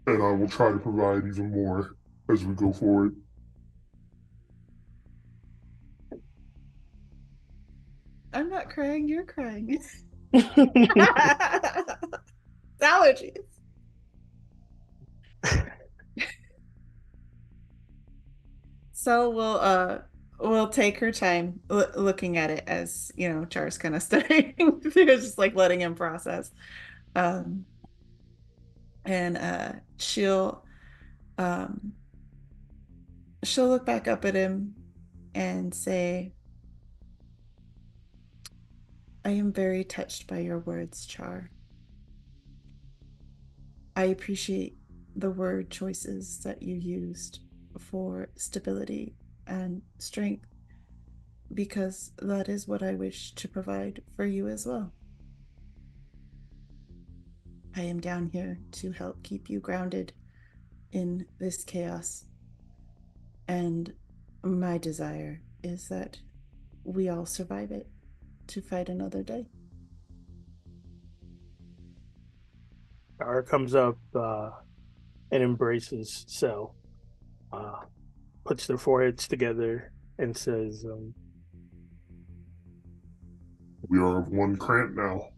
and I will try to provide even more as we go forward. I'm not crying, you're crying. Allergies. So we'll take her time looking at it as, Char's kind of studying. Just like letting him process. Um and um she'll look back up at him and say, I am very touched by your words, Char. I appreciate the word choices that you used for stability and strength, because that is what I wish to provide for you as well. I am down here to help keep you grounded in this chaos. And my desire is that we all survive it to fight another day. Char comes up and embraces Cell, puts their foreheads together, and says, We are of one Krant now.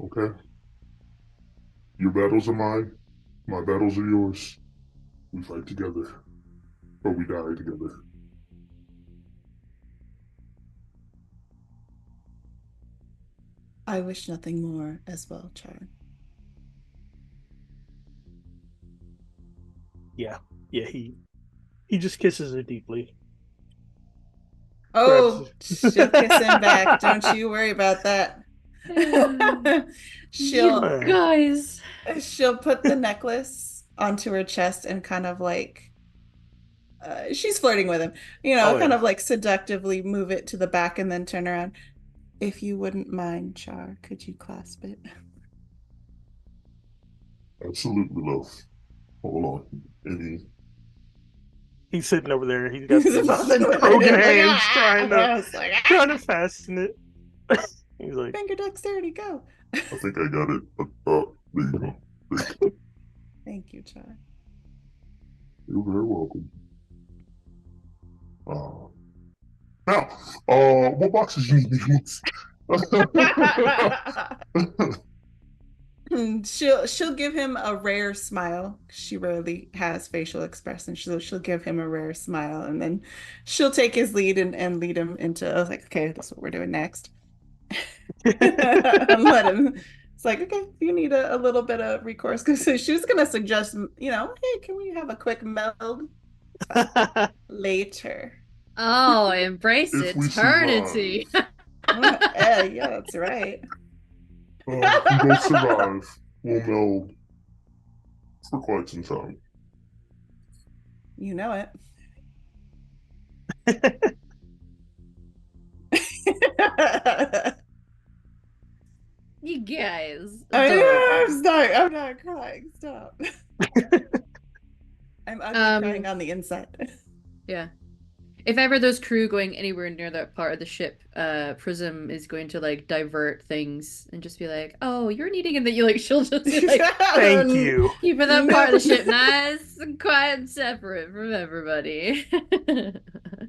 Okay? Your battles are mine, my battles are yours. We fight together, but we die together. I wish nothing more as well, Char. yeah, he just kisses her deeply. Oh, Grabs she'll kiss him back. Don't you worry about that. You she'll guys. she'll put the necklace onto her chest and kind of like she's flirting with him, Oh kind yeah. of like seductively move it to the back and then turn around. If you wouldn't mind, Char, could you clasp it? Absolutely, love. Hold on. Any He's sitting over there. He's got He's these nothing with it. broken It's like, hands trying to I was like, fasten it. He's like, finger dexterity, go. I think I got it. There you go. Thank you, Char. You're very welcome. Now, what boxes you need me to move? She'll give him a rare smile. She rarely has facial expression. She'll give him a rare smile, and then she'll take his lead and lead him into. I was like, okay, that's what we're doing next. And let him. It's like, okay, you need a little bit of recourse, because she was gonna suggest, hey, can we have a quick meld later? Oh, embrace If we eternity. survive, Yeah, that's right. if we both survive, we'll meld for quite some time. You know it. You guys. I'm not crying. Stop. I'm ugly crying on the inside. Yeah. If ever there's crew going anywhere near that part of the ship, Prism is going to like divert things and just be like, "Oh, you're needing," and that you like she'll just be like, thank you. keeping that part of the ship nice and quiet and separate from everybody.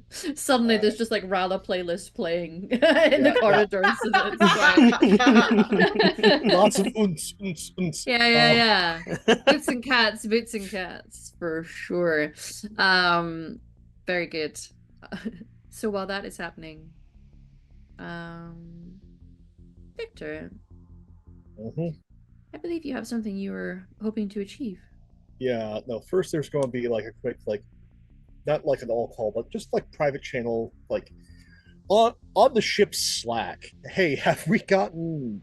Suddenly, there's just like Rala playlist playing in the corridors, so that it's quiet. Lots of uns. Yeah. Boots and cats, for sure. Very good. So while that is happening, Victor, I believe you have something you were hoping to achieve. Yeah, no, first there's going to be like a quick, like, not like an all call, but just like private channel, like on the ship's Slack. Hey, have we gotten,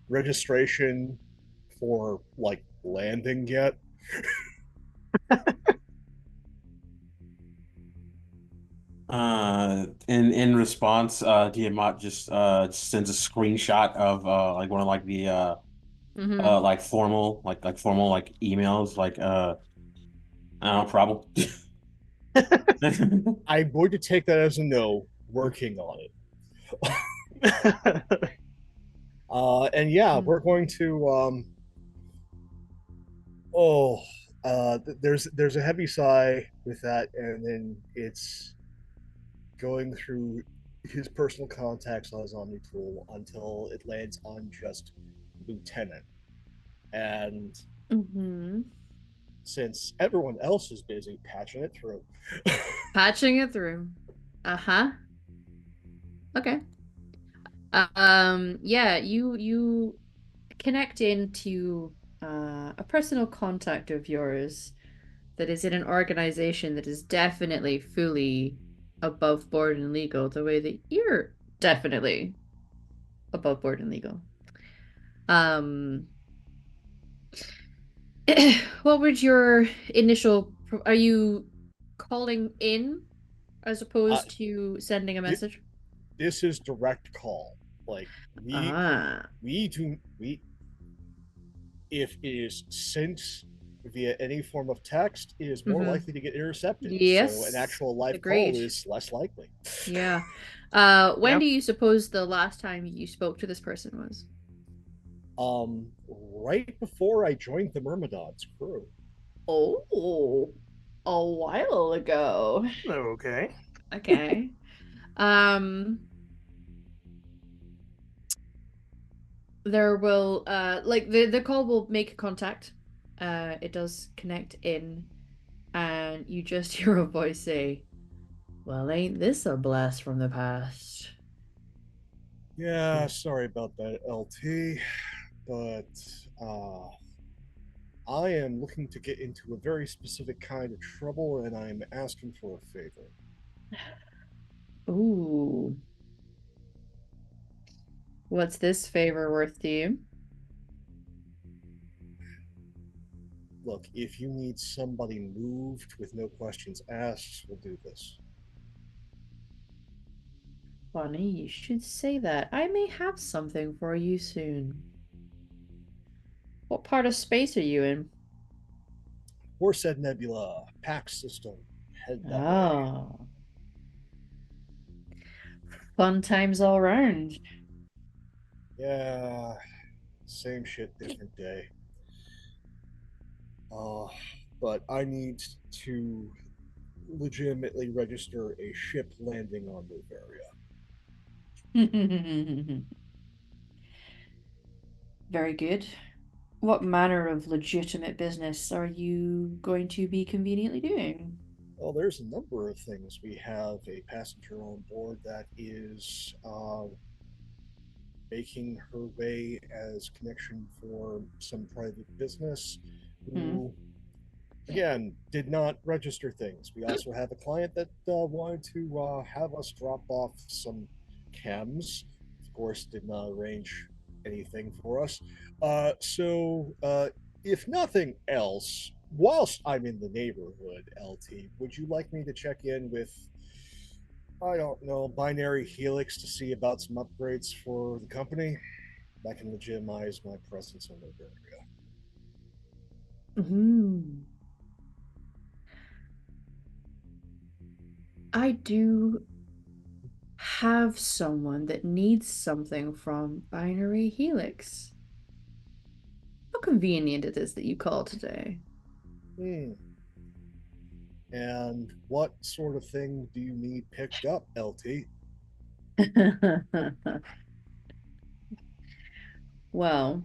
registration for like landing yet? In response, Tiamat just sends a screenshot of like one of like the Mm-hmm. like formal like emails I don't know, problem. I'm going to take that as a no. Working on it. And yeah, we're going to. Oh, there's a heavy sigh with that, and then it's going through his personal contacts on his Omni tool until it lands on just Lieutenant. And Mm-hmm. since everyone else is busy patching it through, Patching it through. Uh-huh. Okay. Yeah, you connect into a personal contact of yours that is in an organization that is definitely fully above board and legal, the way that you're definitely above board and legal. Um, what would your are you calling in as uh, opposed to sending a th- message? this is direct call. Like Ah. we do we if it is sent via any form of text, it is more Mm-hmm. likely to get intercepted. So an Yes. actual live call Agreed. is less likely. Yeah. When Yeah. do you suppose the last time you spoke to this person was? Right before I joined the Myrmidon's crew. Oh, a while ago. Okay. Okay. Um, there will like the call will make contact. It does connect in, and you just hear a voice say, "Well, ain't this a blast from the past?" Yeah, sorry about that, LT, but I am looking to get into a very specific kind of trouble, and I'm asking for a favor. Ooh, what's this favor worth to you? Look, if you need somebody moved with no questions asked, we'll do this. Funny, you should say that. I may have something for you soon. What part of space are you in? Horsehead Nebula, PAX system, head that way. Oh, fun times all round. Yeah, same shit, different day. Uh, but I need to legitimately register a ship landing on Novaria. Very good. What manner of legitimate business are you going to be conveniently doing? Well, there's a number of things. We have a passenger on board that is making her way as connection for some private business Hmm. who, again, did not register things. We also have a client that wanted to have us drop off some chems. Of course, did not arrange anything for us. If nothing else, whilst I'm in the neighborhood, LT, would you like me to check in with, I don't know, Binary Helix to see about some upgrades for the company? That can legitimize my presence in the area. Hmm. I do have someone that needs something from Binary Helix. How convenient it is that you called today. Hmm. And what sort of thing do you need picked up, LT? Well,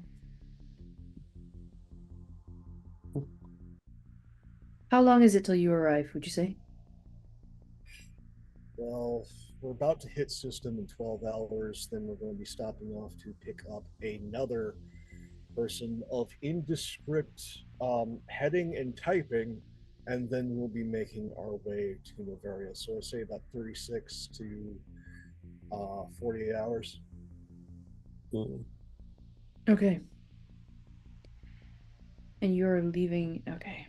how long is it till you arrive, would you say? Well, we're about to hit system in 12 hours, then we're going to be stopping off to pick up another person of indescript heading and typing, and then we'll be making our way to Novaria. So I say about 36 to 48 hours. Mm. Okay. And you're leaving. Okay.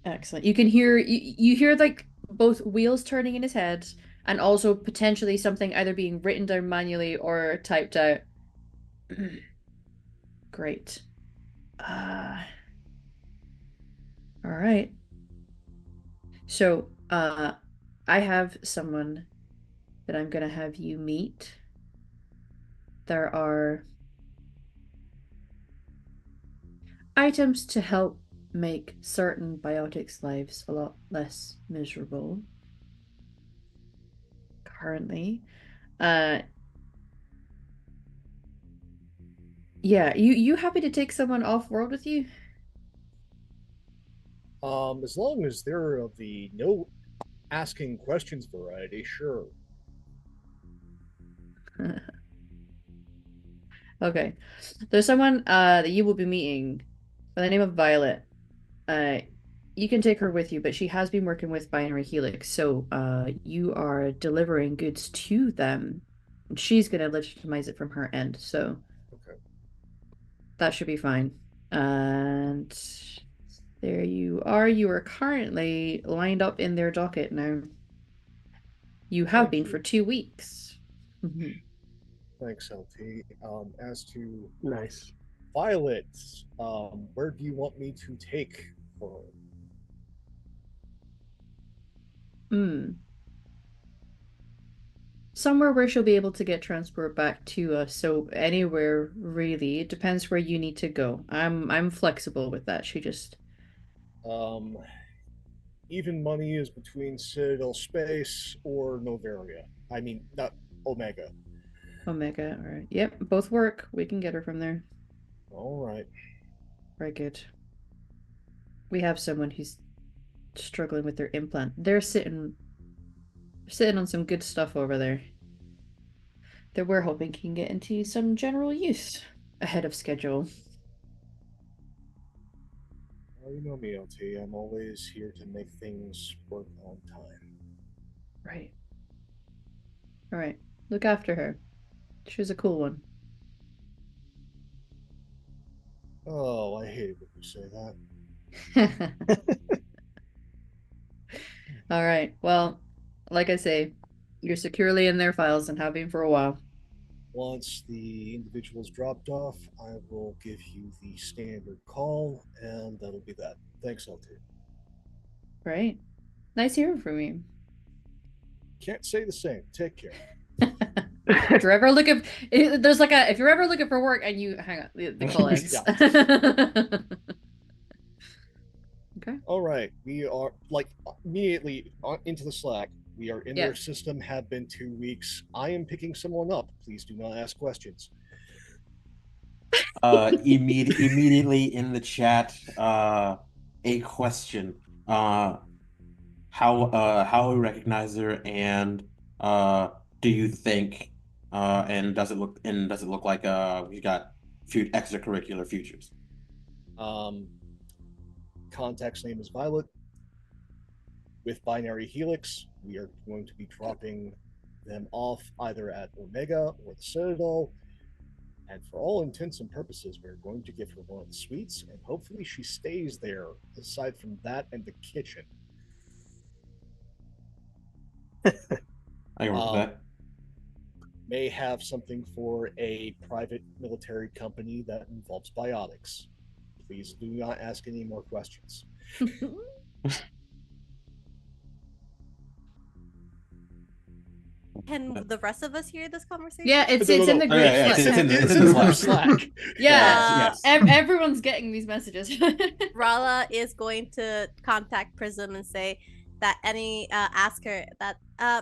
Excellent. You can hear you hear like both wheels turning in his head, and also potentially something either being written down manually or typed out. Great. All right. So, I have someone that I'm gonna have you meet. There are items to help make certain biotics' lives a lot less miserable currently. Uh, yeah, you happy to take someone off world with you? As long as they're of the no asking questions variety, sure. Okay. There's someone that you will be meeting by the name of Violet. Uh you can take her with you, but she has been working with Binary Helix, so you are delivering goods to them. And she's gonna legitimize it from her end, so Okay. that should be fine. And there you are. You are currently lined up in their docket now. You have Thank been you. for 2 weeks. Thanks, LT. As to Nice. Violet, where do you want me to take her? Hmm. Somewhere where she'll be able to get transport back to us. So anywhere really. It depends where you need to go. I'm flexible with that. She just Um, Even money is between Citadel Space or Novaria. I mean, not Omega. Omega. All right. Yep, both work. We can get her from there. All right. Very good. We have someone who's struggling with their implant. They're sitting on some good stuff over there that we're hoping can get into some general use ahead of schedule. Well, you know me, LT. I'm always here to make things work on time. Right. All right. Look after her. She's a cool one. Oh, I hate it when you say that. All right. Well, like I say, you're securely in their files and have been for a while. Once the individual's dropped off, I will give you the standard call, and that'll be that. Thanks, LT. Right. Nice hearing from you. Can't say the same. Take care. If you're ever looking, there's like a, if you're ever looking for work and you hang on, the call ends. Okay. All right. We are like immediately into the Slack. We are in Yeah. their system, have been 2 weeks. I am picking someone up. Please do not ask questions. Immediately in the chat, a question. How we recognize her, and do you think and does it look like we got extracurricular futures? Um, Contact's name is Violet. With Binary Helix, we are going to be dropping them off either at Omega or the Citadel. And for all intents and purposes, we're going to give her one of the suites, and hopefully she stays there, aside from that and the kitchen. I can work with that. May have something for a private military company that involves biotics. Please do not ask any more questions. Can the rest of us hear this conversation? Yeah, it's No, it's in no. the group Yeah, Slack. It's in the group Slack. Yeah, Yes. everyone's getting these messages. Rala is going to contact Prism and say that ask her that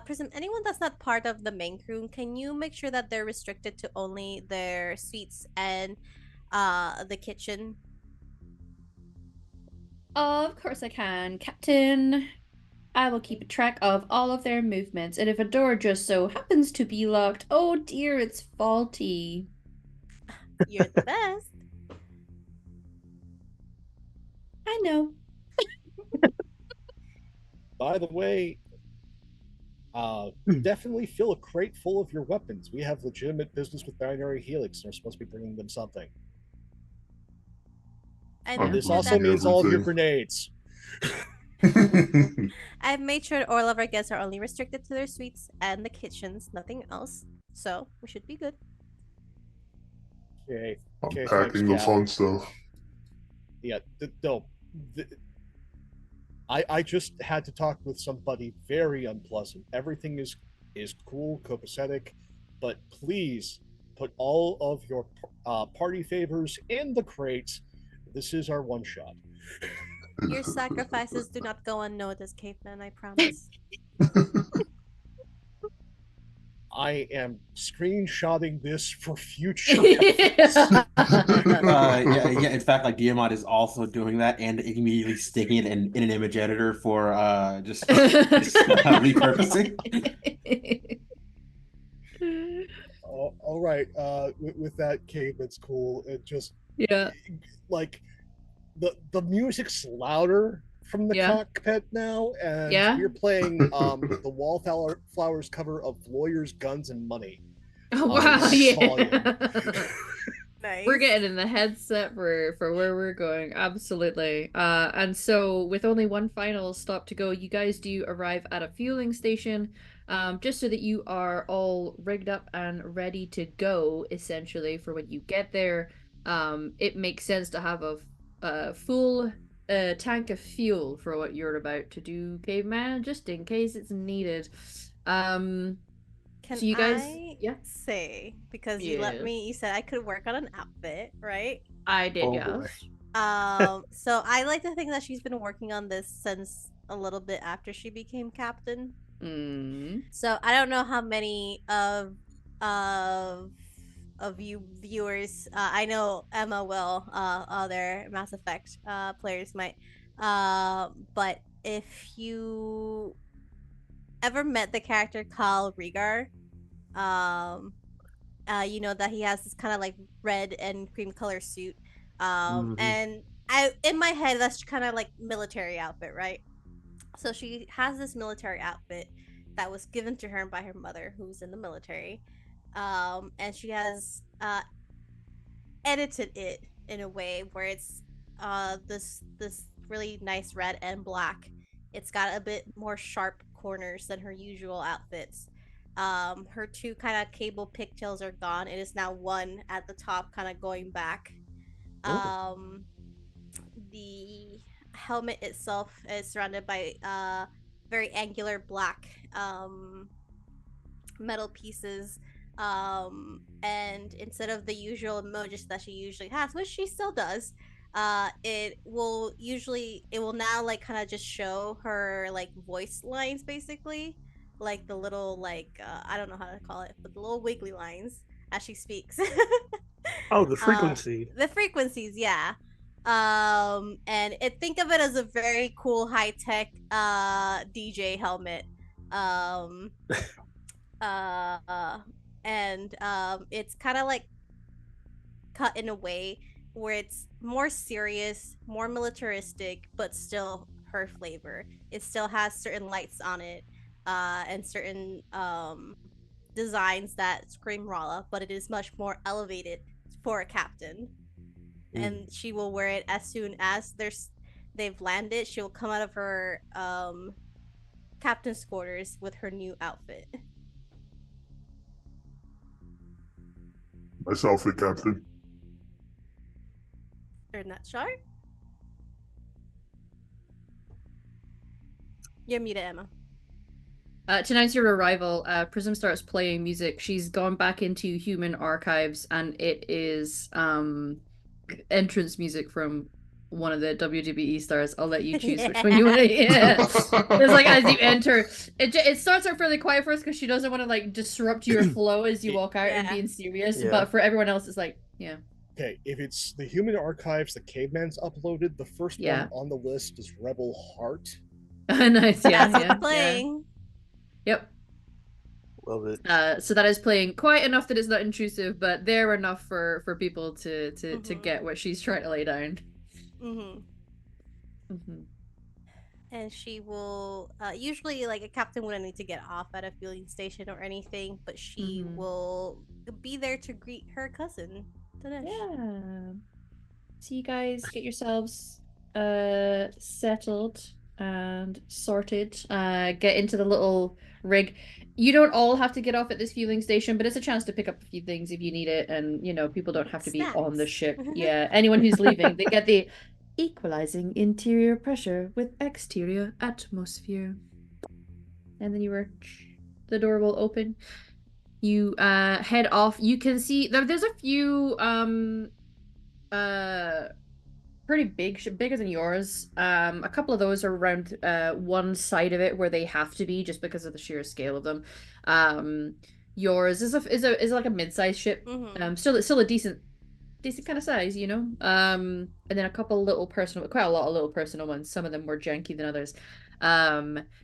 Prism, anyone that's not part of the main crew, can you make sure that they're restricted to only their suites and the kitchen? Of course I can, Captain. I will keep track of all of their movements, and if a door just so happens to be locked, oh dear, it's faulty. You're the best. I know. By the way, definitely fill a crate full of your weapons. We have legitimate business with Binary Helix, and we're supposed to be bringing them something. And I'm This gonna also do means all of your everything. grenades. I've made sure all of our guests are only restricted to their suites and the kitchens, nothing else. So we should be good. Okay. I'm Okay. Thanks, packing the Cap. fun stuff. Yeah. No. I just had to talk with somebody very unpleasant. Everything is cool, copacetic, but please put all of your party favors in the crates. This is our one shot. Your sacrifices do not go unnoticed, caveman, I promise. I am screenshotting this for future reference. Yeah. In fact, like Diamond is also doing that and immediately sticking it in an image editor for just repurposing. All right. With that, Kate, that's cool. It just Yeah. like the music's louder from the Yeah. cockpit now, and Yeah. we're playing the Wallflowers cover of Lawyers, Guns, and Money. Oh, wow, yeah. Nice. We're getting in the headset for where we're going, absolutely. And so with only one final stop to go, you guys do arrive at a fueling station, just so that you are all rigged up and ready to go, essentially, for when you get there. It makes sense to have a full tank of fuel for what you're about to do, caveman, just in case it's needed. Can So you guys, I yeah, say, because yeah, you said I could work on an outfit, right? I did, Oh, yes. boy. So I like to think that she's been working on this since a little bit after she became captain. Mm. So I don't know how many of you viewers. I know Emma will. Other Mass Effect players might. But if you ever met the character Kyle Rieger, um, you know that he has this kind of like red and cream color suit. And I in my head that's kind of like military outfit, right? So she has this military outfit that was given to her by her mother, who's in the military. And she has edited it in a way where it's this really nice red and black. It's got a bit more sharp corners than her usual outfits. Her two kind of cable pigtails are gone. It is now one at the top, kind of going back. Um, the helmet itself is surrounded by very angular black metal pieces, and instead of the usual emojis that she usually has, which she still does, it will now like kind of just show her like voice lines, basically, like the little like I don't know how to call it, but the little wiggly lines as she speaks. Oh, the frequency. The frequencies, yeah. And think of it as a very cool high tech DJ helmet. Um uh and it's kind of like cut in a way where it's more serious, more militaristic, but still her flavor. It still has certain lights on it, and certain designs that scream Rala, but it is much more elevated for a captain. And she will wear it as soon as they've landed. She will come out of her captain's quarters with her new outfit. Nice outfit, Captain. You're not sure? You're muted, Emma. To announce your arrival, Prism starts playing music. She's gone back into human archives, and it is entrance music from one of the WWE stars. I'll let you choose which one you want to hear. It's like as you enter, it starts out fairly quiet first because she doesn't want to like disrupt your flow as you walk out and being serious. Yeah. But for everyone else, it's like, yeah. Okay, if it's the Human Archives the Caveman's uploaded, the first Yeah. one on the list is Rebel Heart. Nice, yeah, That's yeah, what's playing. Yep. Love it. So that is playing quite enough that it's not intrusive, but they're enough for people to get what she's trying to lay down. And she will usually, like, a captain wouldn't need to get off at a fueling station or anything, but she will be there to greet her cousin, Dinesh. Yeah. So you guys get yourselves settled. and sorted. Get into the little rig. You don't all have to get off at this fueling station, but it's a chance to pick up a few things if you need it. And, people don't have to be on the Snacks. ship. Yeah, anyone who's leaving, they get the equalizing interior pressure with exterior atmosphere. And then the door will open. You head off. You can see there's a few uh pretty bigger than yours. A couple of those are around one side of it where they have to be just because of the sheer scale of them. Yours is like a mid-sized ship. Still a decent kind of size, and then a couple little quite a lot of little personal ones. Some of them more janky than others.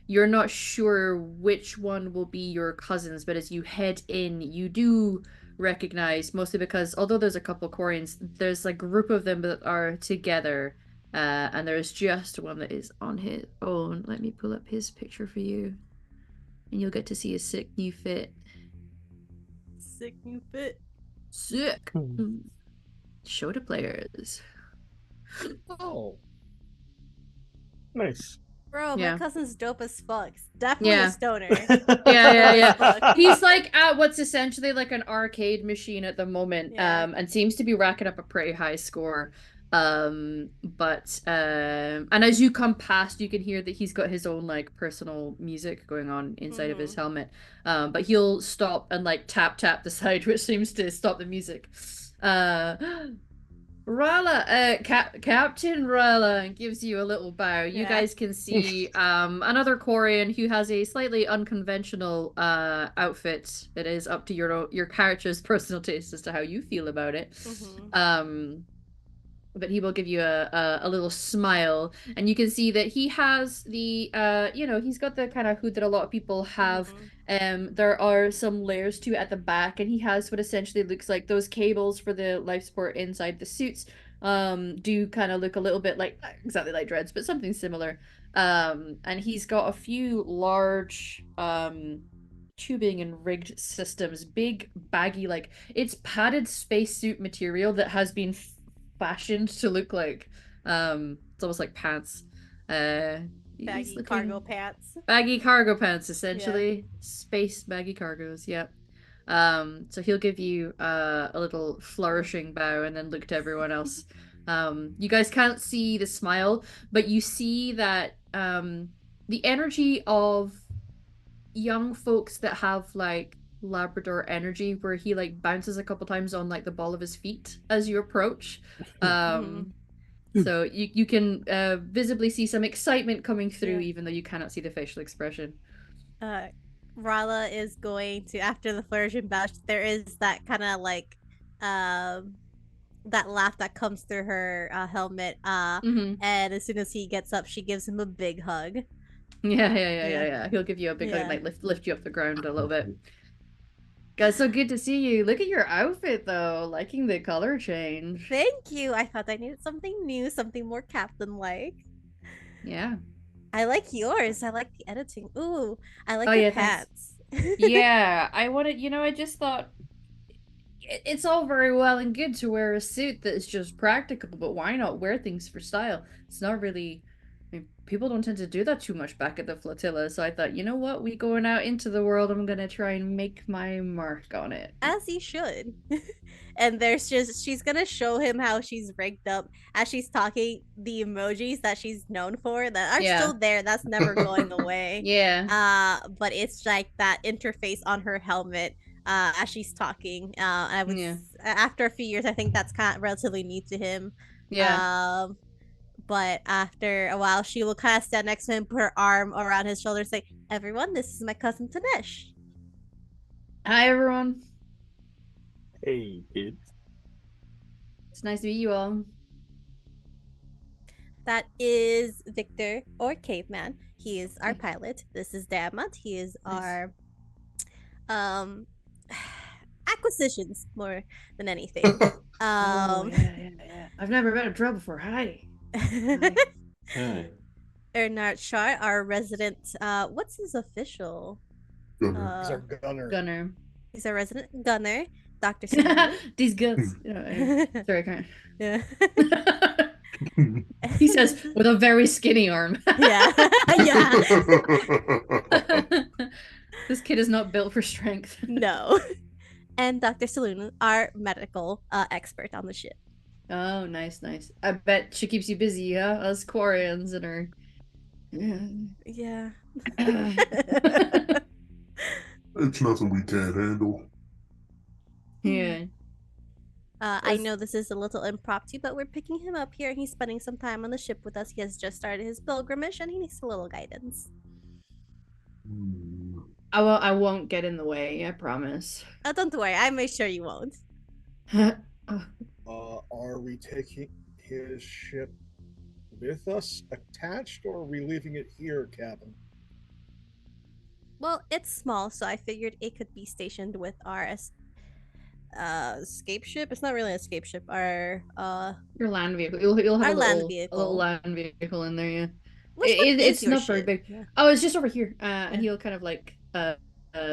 You're not sure which one will be your cousins, but as you head in, you do recognize, mostly because although there's a couple Quarians, there's a group of them that are together, and there's just one that is on his own. Let me pull up his picture for you, and you'll get to see his sick new fit. Sick new fit. Sick. Show to players. Oh, Nice. Bro, Yeah. my cousin's dope as fuck. Definitely Yeah. a stoner. Yeah. He's at what's essentially like an arcade machine at the moment, Yeah. and seems to be racking up a pretty high score. And as you come past, you can hear that he's got his own personal music going on inside of his helmet. But he'll stop and tap the side, which seems to stop the music. Rala, Captain Rala gives you a little bow. You guys can see another Quarian who has a slightly unconventional outfit. It is up to your character's personal taste as to how you feel about it. But he will give you a little smile, and you can see that he has the he's got the kind of hood that a lot of people have. There are some layers to it at the back, and he has what essentially looks like those cables for the life support inside the suits. Do kind of look a little bit like, not exactly like dreads, but something similar. And he's got a few large tubing and rigged systems, big baggy, it's padded spacesuit material that has been fashioned to look like it's almost like pants. Baggy cargo pants. Baggy cargo pants, essentially. Space baggy cargos, yep. So he'll give you a little flourishing bow and then look to everyone else. You guys can't see the smile, but you see that the energy of young folks that have Labrador energy, where he bounces a couple times on the ball of his feet as you approach. So you can visibly see some excitement coming through, even though you cannot see the facial expression. Rala is going to, after the flourishing bash, there is that kind of that laugh that comes through her helmet. And as soon as he gets up, she gives him a big hug. Yeah. He'll give you a big hug, lift you off the ground a little bit. Guys, so good to see you. Look at your outfit, though. Liking the color change. Thank you. I thought I needed something new, something more captain-like. Yeah. I like yours. I like the editing. Ooh, I like your pants. Yeah, I just thought it's all very well and good to wear a suit that is just practical, but why not wear things for style? It's not really... people don't tend to do that too much back at the flotilla, so I thought, you know what, we going out into the world, I'm gonna try and make my mark on it. As you should. And she's gonna show him how she's rigged up as she's talking, the emojis that she's known for that are still there. That's never going away. But it's that interface on her helmet as she's talking. After a few years, I think that's kind of relatively new to him. But after a while, she will kind of stand next to him, put her arm around his shoulder, and say, "Everyone, this is my cousin Tanesh." Hi, everyone. Hey, kids. It's nice to meet you all. That is Victor, or Caveman. He is our pilot. This is Damat. He is our acquisitions more than anything. Yeah. I've never met a drow before. Hi. Hi. Ernard Shar, our resident. What's his official? Gunner. He's our gunner. He's our resident gunner. Dr. These guns. Sorry, I can't. Yeah. He says with a very skinny arm. Yeah. Yeah. This kid is not built for strength. No. And Dr. Saloon, our medical expert on the ship. Oh, nice, nice. I bet she keeps you busy, huh? Us Quarians and her. Yeah. It's nothing we can't handle. Yeah. I know this is a little impromptu, but we're picking him up here. He's spending some time on the ship with us. He has just started his pilgrimage and he needs a little guidance. I won't get in the way, I promise. Oh, don't worry. I make sure you won't. Are we taking his ship with us attached, or are we leaving it here, Captain? Well, it's small, so I figured it could be stationed with our escape ship. It's not really an escape ship. Our Your land vehicle. You'll have our a land little vehicle. land vehicle in there, yeah. Which one is It's your not very ship? big. Yeah. Oh, it's just over here. And Yeah. he'll kind of like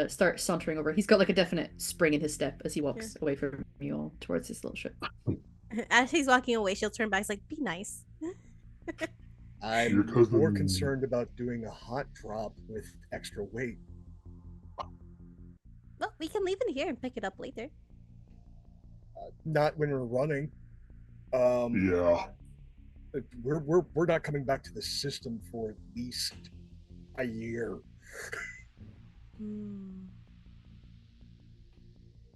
start sauntering over. He's got like a definite spring in his step as he walks away from you all towards his little ship. As he's walking away, she'll turn back. It's like, be nice. I'm more concerned about doing a hot drop with extra weight. Well, we can leave it here and pick it up later. Not when we're running. Yeah. We're not coming back to the system for at least a year.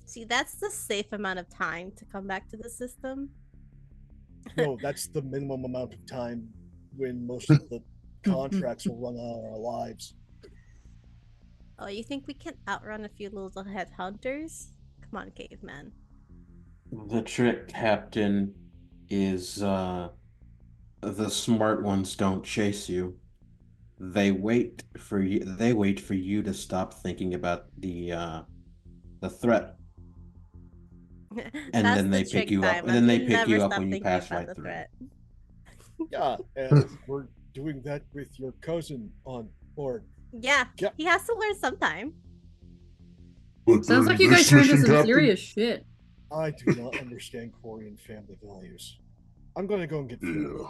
See, that's the safe amount of time to come back to the system. No, that's the minimum amount of time when most of the contracts will run out of our lives. Oh, you think we can outrun a few little headhunters? Come on, caveman. The trick, Captain, is the smart ones don't chase you. They wait for you. They wait for you to stop thinking about the threat, and then they pick you up. And then they pick you up when you pass right through. Yeah, and we're doing that with your cousin on board. Yeah, he has to learn sometime. But Sounds like you guys turned into some serious shit. I do not understand Korean family values. I'm gonna go and get food.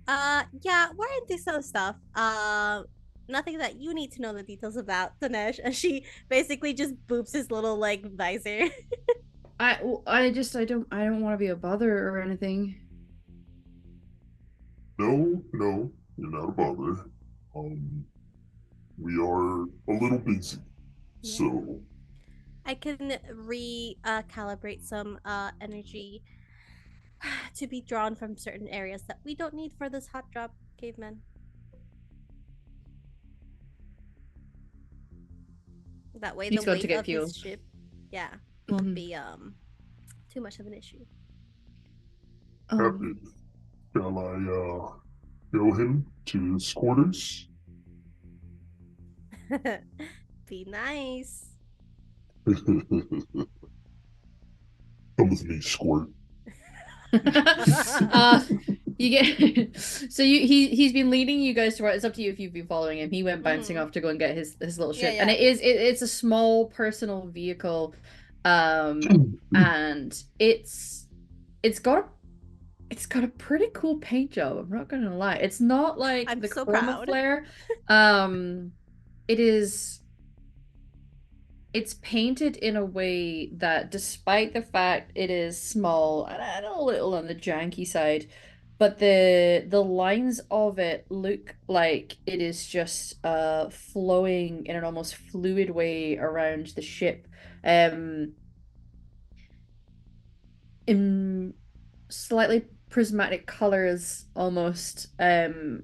Yeah, we're into some stuff. Nothing that you need to know the details about, Dinesh. And she basically just boops his little like visor. I don't want to be a bother or anything. No, you're not a bother. We are a little busy, so I can recalibrate some energy to be drawn from certain areas that we don't need for this hot drop, caveman. That way, He's the got to weight get of fuel. his ship, won't be too much of an issue. Captain, shall I go him to his quarters? Be nice. Come with me, Squirt. You get he's been leading you guys toward. It's up to you if you've been following him. He went bouncing off to go and get his little ship, and it's a small personal vehicle, and it's got a pretty cool paint job. I'm not gonna lie. It's not like I'm the so Chroma proud. Flare. It's painted in a way that, despite the fact it is small and a little on the janky side, but the lines of it look like it is just flowing in an almost fluid way around the ship. In slightly prismatic colors almost. And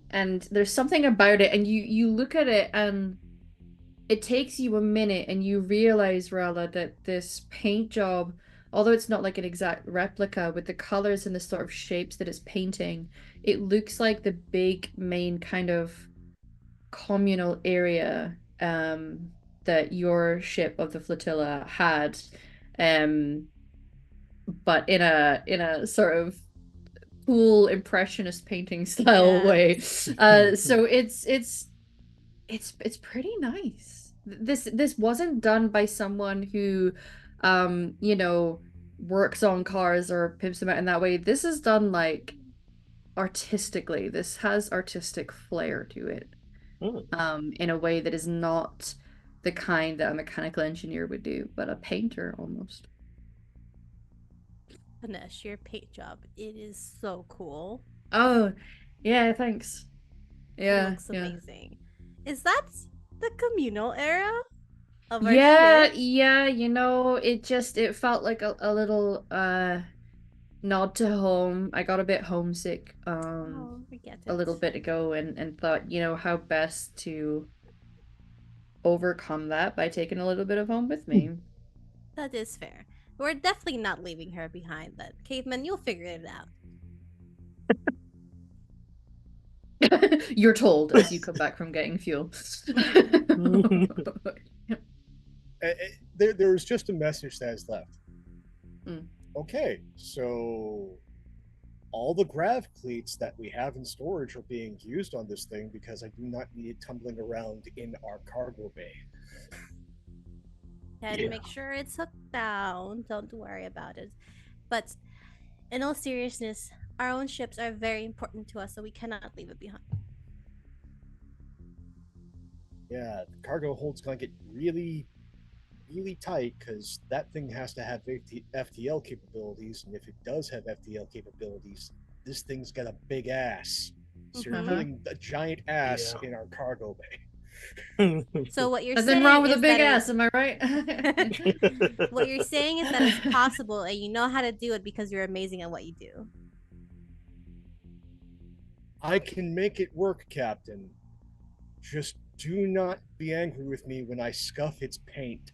there's something about it, and you look at it and it takes you a minute and you realize, Rala, that this paint job, although it's not like an exact replica, with the colors and the sort of shapes that it's painting, it looks like the big main kind of communal area that your ship of the flotilla had, but in a sort of cool impressionist painting style way. So it's pretty nice. This wasn't done by someone who works on cars or pimps them out in that way. This is done like artistically. This has artistic flair to it. In a way that is not the kind that a mechanical engineer would do, but a painter almost. Ganesh, your paint job, it is so cool. Oh, yeah, thanks. It Yeah, looks yeah. amazing. Is that the communal era of our Yeah, ship? yeah, it felt like a little nod to home. I got a bit homesick Oh, I get a it. little bit ago and thought, how best to overcome that by taking a little bit of home with me. That is fair. We're definitely not leaving her behind then. Caveman, you'll figure it out. You're told as you come back from getting fuel. There's just a message that is left. Mm. Okay, so all the grav cleats that we have in storage are being used on this thing because I do not need it tumbling around in our cargo bay. And make sure it's hooked down. Don't worry about it. But in all seriousness, our own ships are very important to us, so we cannot leave it behind. Yeah, the cargo hold's gonna get really, really tight because that thing has to have FTL capabilities, and if it does have FTL capabilities, this thing's got a big ass. So you're putting a giant ass in our cargo bay. So what you're Nothing saying wrong with a is big that ass, am I right? what you're saying is that it's possible and you know how to do it because you're amazing at what you do. I can make it work, Captain. Just do not be angry with me when I scuff its paint.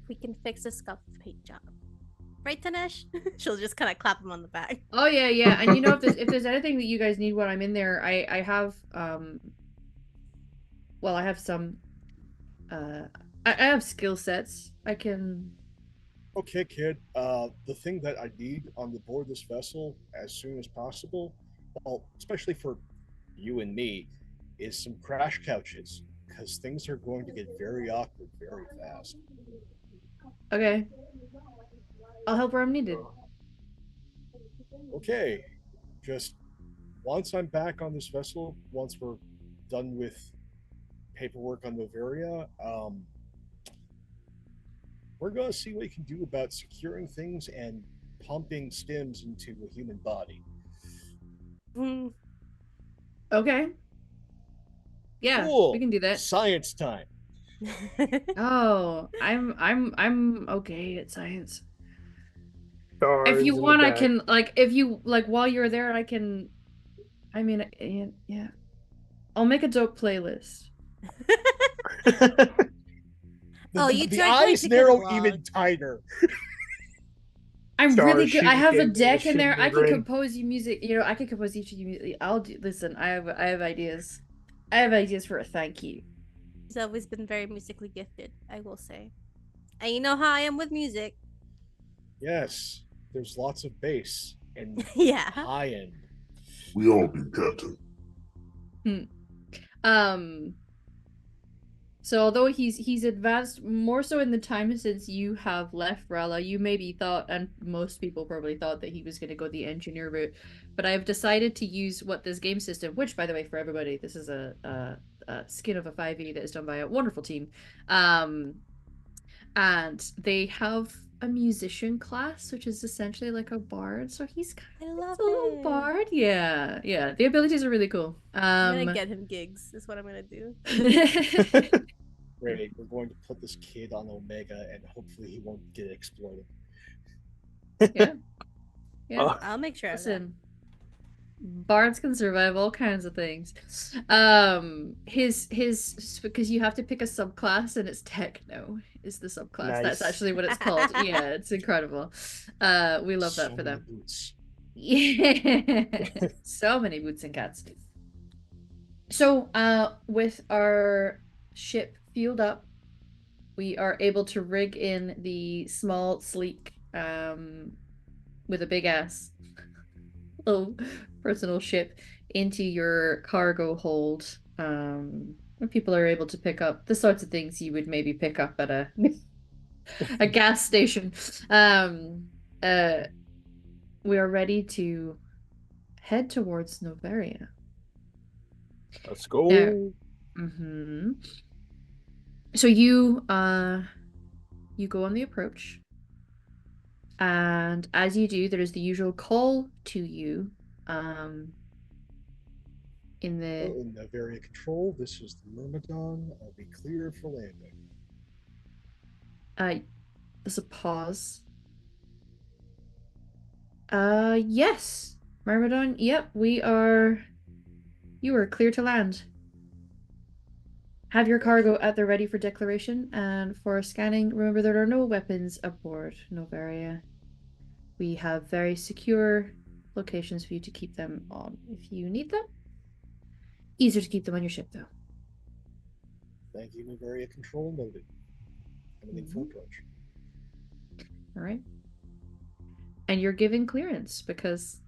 We can fix a scuff paint job. Right, Tanesh? She'll just kind of clap him on the back. Oh yeah, yeah. And if there's anything that you guys need when I'm in there, I have well, I have some I have skill sets. I can Okay, kid. The thing that I need on the board this vessel as soon as possible, well, especially for you and me, is some crash couches because things are going to get very awkward very fast. Okay. I'll help where I'm needed. Okay, just once I'm back on this vessel, once we're done with paperwork on Novaria, we're going to see what we can do about securing things and pumping stims into a human body. Okay. Yeah, Cool. we can do that. Science time. Oh, I'm okay at science. Stars If you in the want, I back. can if you while you're there, I can. I mean, yeah. I'll make a dope playlist. The eyes narrow even tighter. I'm really good. I have a shooting deck in there. I can grid. compose you music. I can compose each of you music. Listen, I have ideas. I have ideas for a thank you. He's always been very musically gifted, I will say. And you know how I am with music. Yes, there's lots of bass and Yeah. high end. We all do, Captain. So although he's advanced more so in the time since you have left Rala, you maybe thought, and most people probably thought, that he was going to go the engineer route, but I've decided to use what this game system, which by the way for everybody, this is a skin of a 5e that is done by a wonderful team, and they have a musician class, which is essentially like a bard. So he's kind of a little bard. Yeah, yeah. The abilities are really cool. I'm gonna get him gigs. Is what I'm gonna do. Great. We're going to put this kid on Omega, and hopefully he won't get exploded. Yeah. Yeah. I'll make sure of that. Bards can survive all kinds of things. His because you have to pick a subclass, and it's techno is the subclass. Nice. That's actually what it's called. Yeah, it's incredible. We love that for them. Boots. Yeah. So many boots and cats. So, with our ship fueled up, we are able to rig in the small, sleek, with a big ass little personal ship into your cargo hold. Where people are able to pick up the sorts of things you would maybe pick up at a A gas station. Um, uh, we are ready to head towards Noveria. Let's Now, go. so you go on the approach, and as you do, there is the usual call to you, um, in the Noveria Control, this is the Myrmidon. I'll be clear for landing. uh, there's a pause. Yes, Myrmidon. Yep, you are clear to land. Have your cargo at the ready for declaration and for scanning. Remember, there are no weapons aboard Noveria. We have very secure locations for you to keep them on if you need them. Easier to keep them on your ship, though. Thank you, Noveria Control. Noted. Anything for approach. All right. And you're given clearance because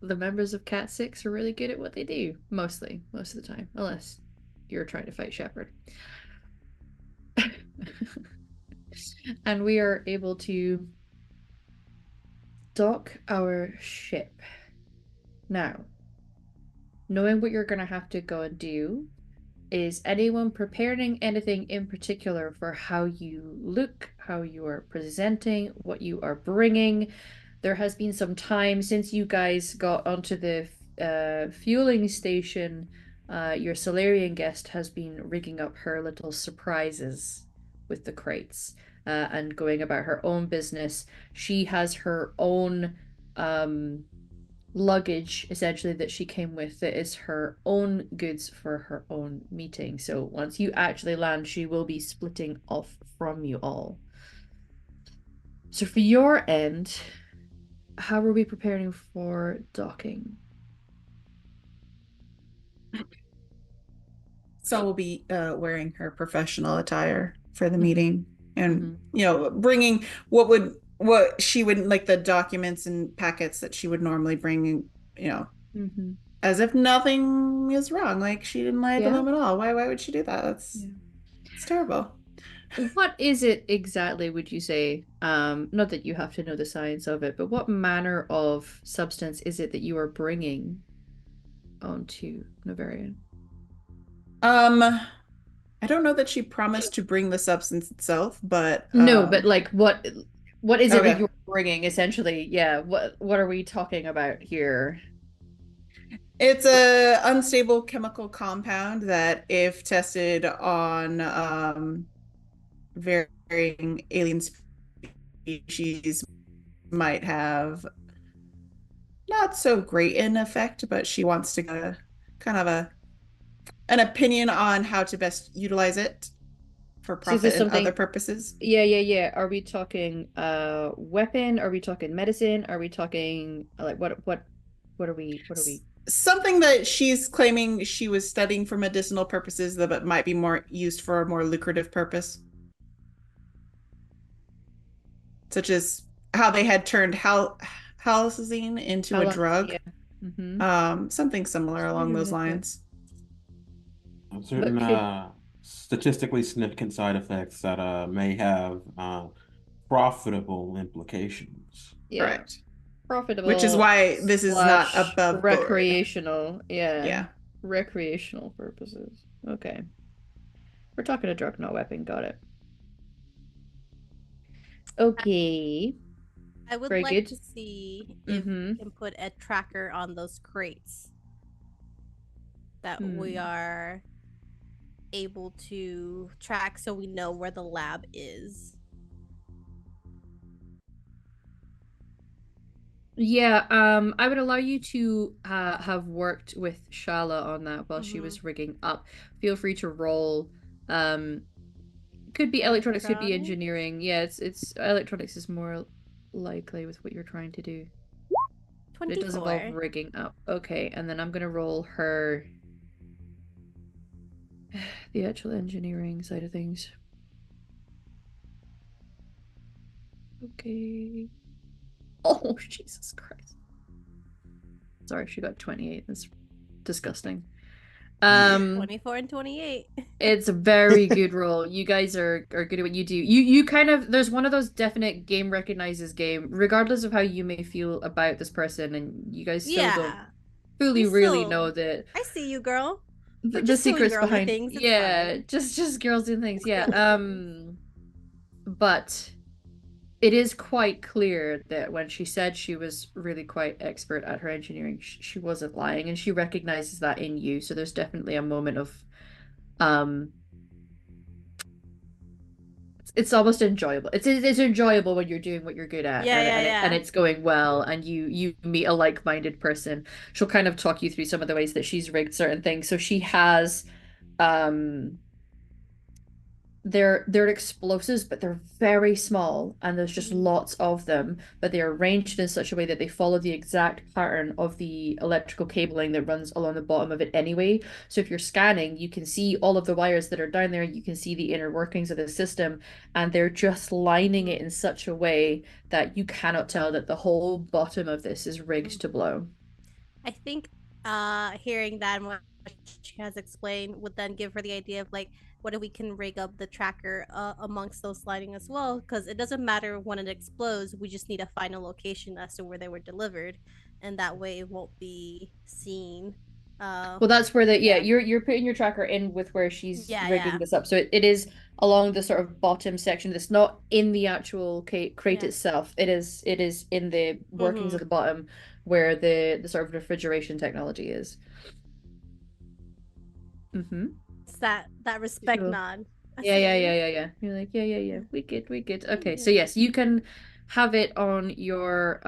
the members of Cat 6 are really good at what they do, most of the time, unless you're trying to fight Shepard. And we are able to dock our ship. Now, knowing what you're going to have to go and do, is anyone preparing anything in particular for how you look, how you are presenting, what you are bringing? There has been some time since you guys got onto the fueling station. Your Solarian guest has been rigging up her little surprises with the crates and going about her own business. She has her own luggage essentially that she came with that is her own goods for her own meeting. So once you actually land, she will be splitting off from you all. So for your end, how are we preparing for docking? So we'll be wearing her professional attire for the meeting, and bringing what she would like, the documents and packets that she would normally bring, as if nothing is wrong. Like she didn't lie to them at all. Why would she do that? It's terrible. What is it exactly, would you say? Not that you have to know the science of it, but what manner of substance is it that you are bringing onto Novarian? I don't know that she promised to bring the substance itself, but no, but like what is it that okay. you're bringing essentially? Yeah, what are we talking about here? It's a unstable chemical compound that, if tested on varying alien species, might have not so great an effect, but she wants to get kind of an opinion on how to best utilize it for So is this profit and other something? purposes. Yeah. Are we talking weapon? Are we talking medicine? Are we talking like what are we Something that she's claiming she was studying for medicinal purposes, that might be more used for a more lucrative purpose, such as how they had turned halazine into a drug. Yeah. Something similar along those lines. Certain But could statistically significant side effects that may have profitable implications. yeah, Correct. profitable Which is why this is not slash above board. recreational. Yeah. Yeah. Recreational purposes. Okay. We're talking a drug, not weapon. Got it. Okay. I would Very like good. to see if we can put a tracker on those crates that we are able to track so we know where the lab is. Yeah, I would allow you to have worked with Shala on that while she was rigging up. Feel free to roll. Could be electronics, could be engineering. Yeah, it's electronics is more likely with what you're trying to do. 24. But it does involve rigging up. Okay, and then I'm gonna roll her the actual engineering side of things. Okay. Oh, Jesus Christ. Sorry, she got 28. That's disgusting. Um, 24 and 28. it's a very good roll. You guys are good at what you do. You kind of there's one of those definite game recognizes game, regardless of how you may feel about this person, and you guys still don't Yeah. We fully really still know the I see you, girl. We're the just doing secrets girly behind. things. It's Yeah, fine. just girls doing things. Just Yeah. girly things. But it is quite clear that when she said she was really quite expert at her engineering, she wasn't lying, and she recognizes that in you. So there's definitely a moment of um it's almost enjoyable. It's enjoyable when you're doing what you're good at, Yeah, yeah, and yeah. it's going well, and you meet a like-minded person. She'll kind of talk you through some of the ways that she's rigged certain things. So she has um they're explosives, but they're very small, and there's just Mhm. lots of them, but they're arranged in such a way that they follow the exact pattern of the electrical cabling that runs along the bottom of it anyway. So if you're scanning, you can see all of the wires that are down there, you can see the inner workings of the system, and they're just lining it Mhm. in such a way that you cannot tell that the whole bottom of this is rigged to blow. I think hearing that and what she has explained would then give her the idea of like what if we can rig up the tracker amongst those sliding as well, because it doesn't matter when it explodes, we just need to find a location as to where they were delivered, and that way it won't be seen. uh Well, that's where the yeah, yeah, you're putting your tracker in with where she's yeah, rigging yeah, this up. So it is along the sort of bottom section. It's not in the actual crate yeah. itself. It is in the workings of Mm-hmm. the bottom where the sort of refrigeration technology is. Mm-hmm. It's that respect Cool. nod. I Yeah, see yeah, yeah, you. yeah, yeah. You're like, yeah, yeah, yeah. Yeah, We get. Okay, so yeah. yes, you can have it on your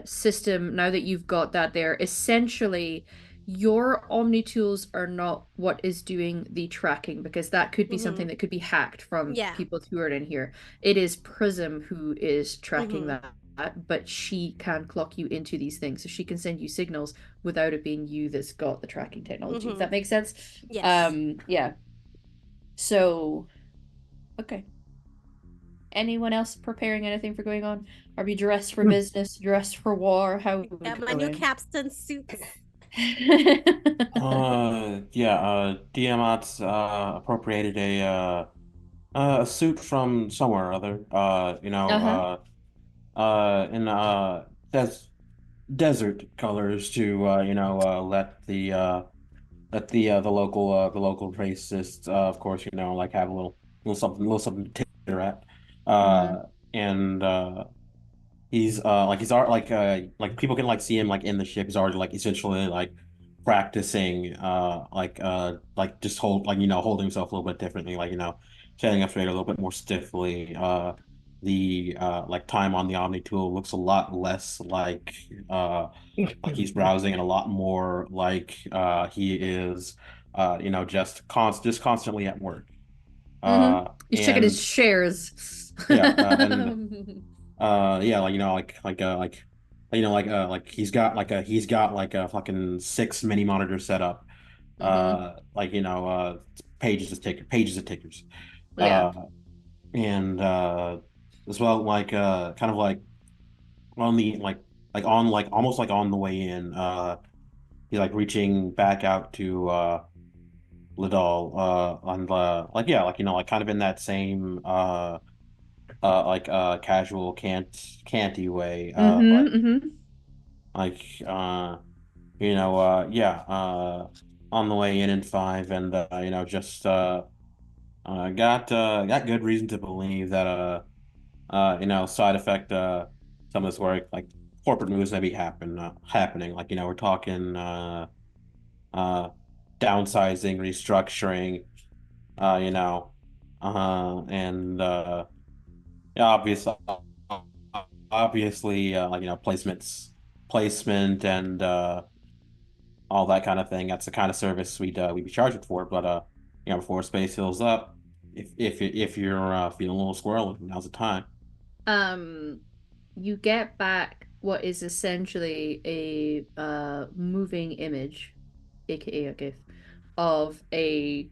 system now that you've got that there. Essentially, your Omni tools are not what is doing the tracking, because that could be Mm-hmm. something that could be hacked from Yeah. people who are in here. It is Prism who is tracking Mm-hmm. that, but she can clock you into these things, so she can send you signals without it being you that's got the tracking technology. If Mm-hmm. that makes sense. Yes. Yeah. So, okay. Anyone else preparing anything for going on? Are we dressed for business, dressed for war? How are we Got my new going? capstan suits. Yeah, Diamat's appropriated a suit from somewhere or other. Uh-huh. In desert colors to let the local racists, of course, like have a little something to titter at. Mm-hmm. And he's already like people can like see him like in the ship. He's already like essentially like practicing like just holding himself a little bit differently, like standing up straight a little bit more stiffly. The like time on the Omni tool looks a lot less like he's browsing, and a lot more like he is just constantly at work. Mm-hmm. He's checking his And shares. yeah, and yeah, like he's got like a fucking six mini monitors set up, Mm-hmm. pages of tickers, Yeah. uh and as well, like kind of like on the like almost like on the way in, he's like reaching back out to Ladal, on the like yeah, like like kind of in that same casual canty way, Mm-hmm. Mm-hmm. like yeah, on the way in five, and just got good reason to believe that side effect, some of this work, like corporate moves maybe happening, like we're talking uh downsizing, restructuring, you know and yeah, obviously, like placement, and all that kind of thing. That's the kind of service we'd be charged for. But before space fills up, if you're feeling a little squirrely, now's the time. Um, you get back what is essentially a moving image, aka a GIF, of a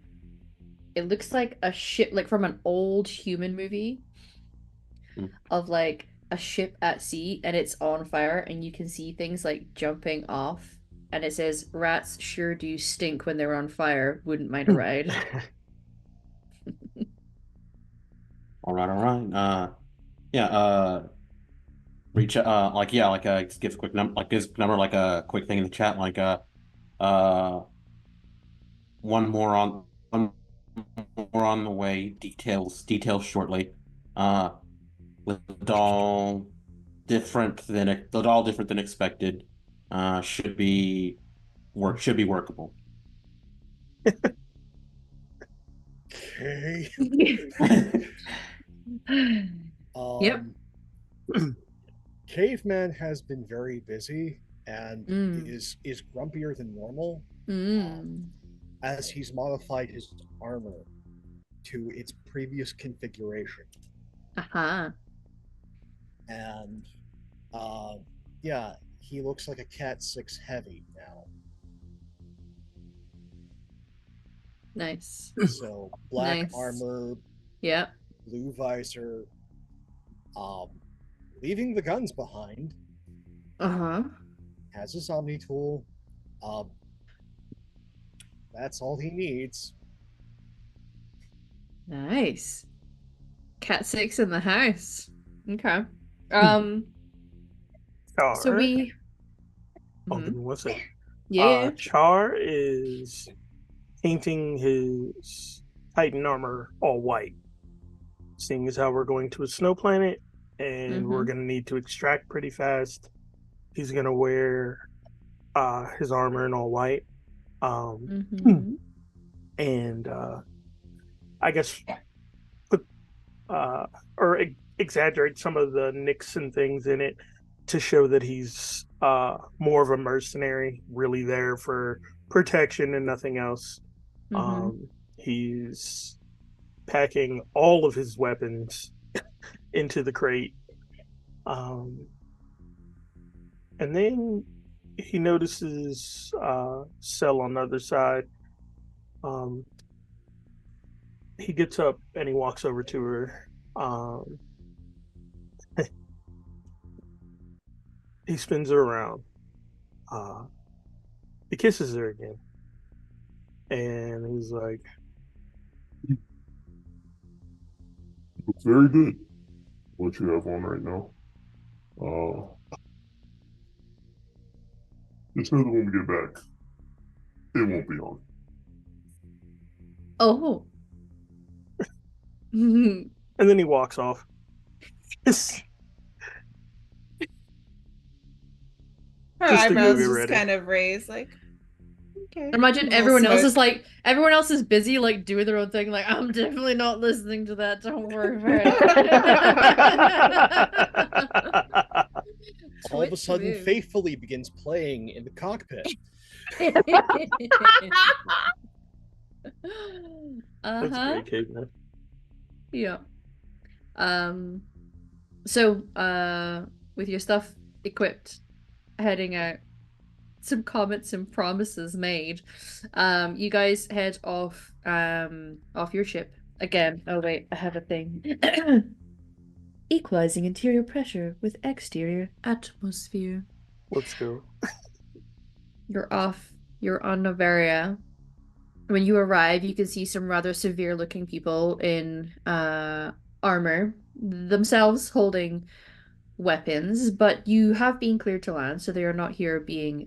it looks like a ship, like from an old human movie, Mm. of like a ship at sea and it's on fire and you can see things like jumping off and it says, "Rats sure do stink when they're on fire. Wouldn't mind a ride." All right, all right. Yeah. Reach. Like yeah, like just give a quick number, like this number, like a quick thing in the chat, like uh, one more on the way. Details shortly. Uh, with all different than expected. Should be workable. Okay. Yep. Caveman has been very busy and Mm. is grumpier than normal Mm. as he's modified his armor to its previous configuration. Uh-huh. And uh, yeah, he looks like a Cat 6 heavy now. Nice. So black Nice. armor, Yep. blue visor, um, leaving the guns behind. Uh-huh. Has his Omni tool. Um, that's all he needs. Nice. Cat 6 in the house. Okay. So Char. we Oh, give me one second. yeah. Char is painting his Titan armor all white. Seeing as how we're going to a snow planet and we're going to need to extract pretty fast, he's going to wear his armor in all white. And I guess put or exaggerate some of the nicks and things in it to show that he's more of a mercenary, really there for protection and nothing else. He's packing all of his weapons into the crate. And then he notices Cell on the other side. He gets up and he walks over to her. He spins her around. He kisses her again. And he's like, Looks very good. What you have on right now. Just know that when we get back, it won't be on. Oh. and then he walks off. Her Just to go eyebrows get just ready. kind of raised, like, okay. Imagine A little everyone else smirk. is like, everyone else is busy, like, doing their own thing. Like, I'm definitely not listening to that. Don't worry about it. All of a Twitch sudden, move. Faithfully begins playing in the cockpit. That's Uh-huh. great, Caveman. Yeah. So, with your stuff equipped, heading out, some comments and promises made, you guys head off your ship again. Oh wait, I have a thing. Equalizing interior pressure with exterior atmosphere. Let's go. You're off. You're on Novaria. When you arrive, you can see some rather severe looking people in armor, themselves holding weapons, but you have been cleared to land, so they are not here being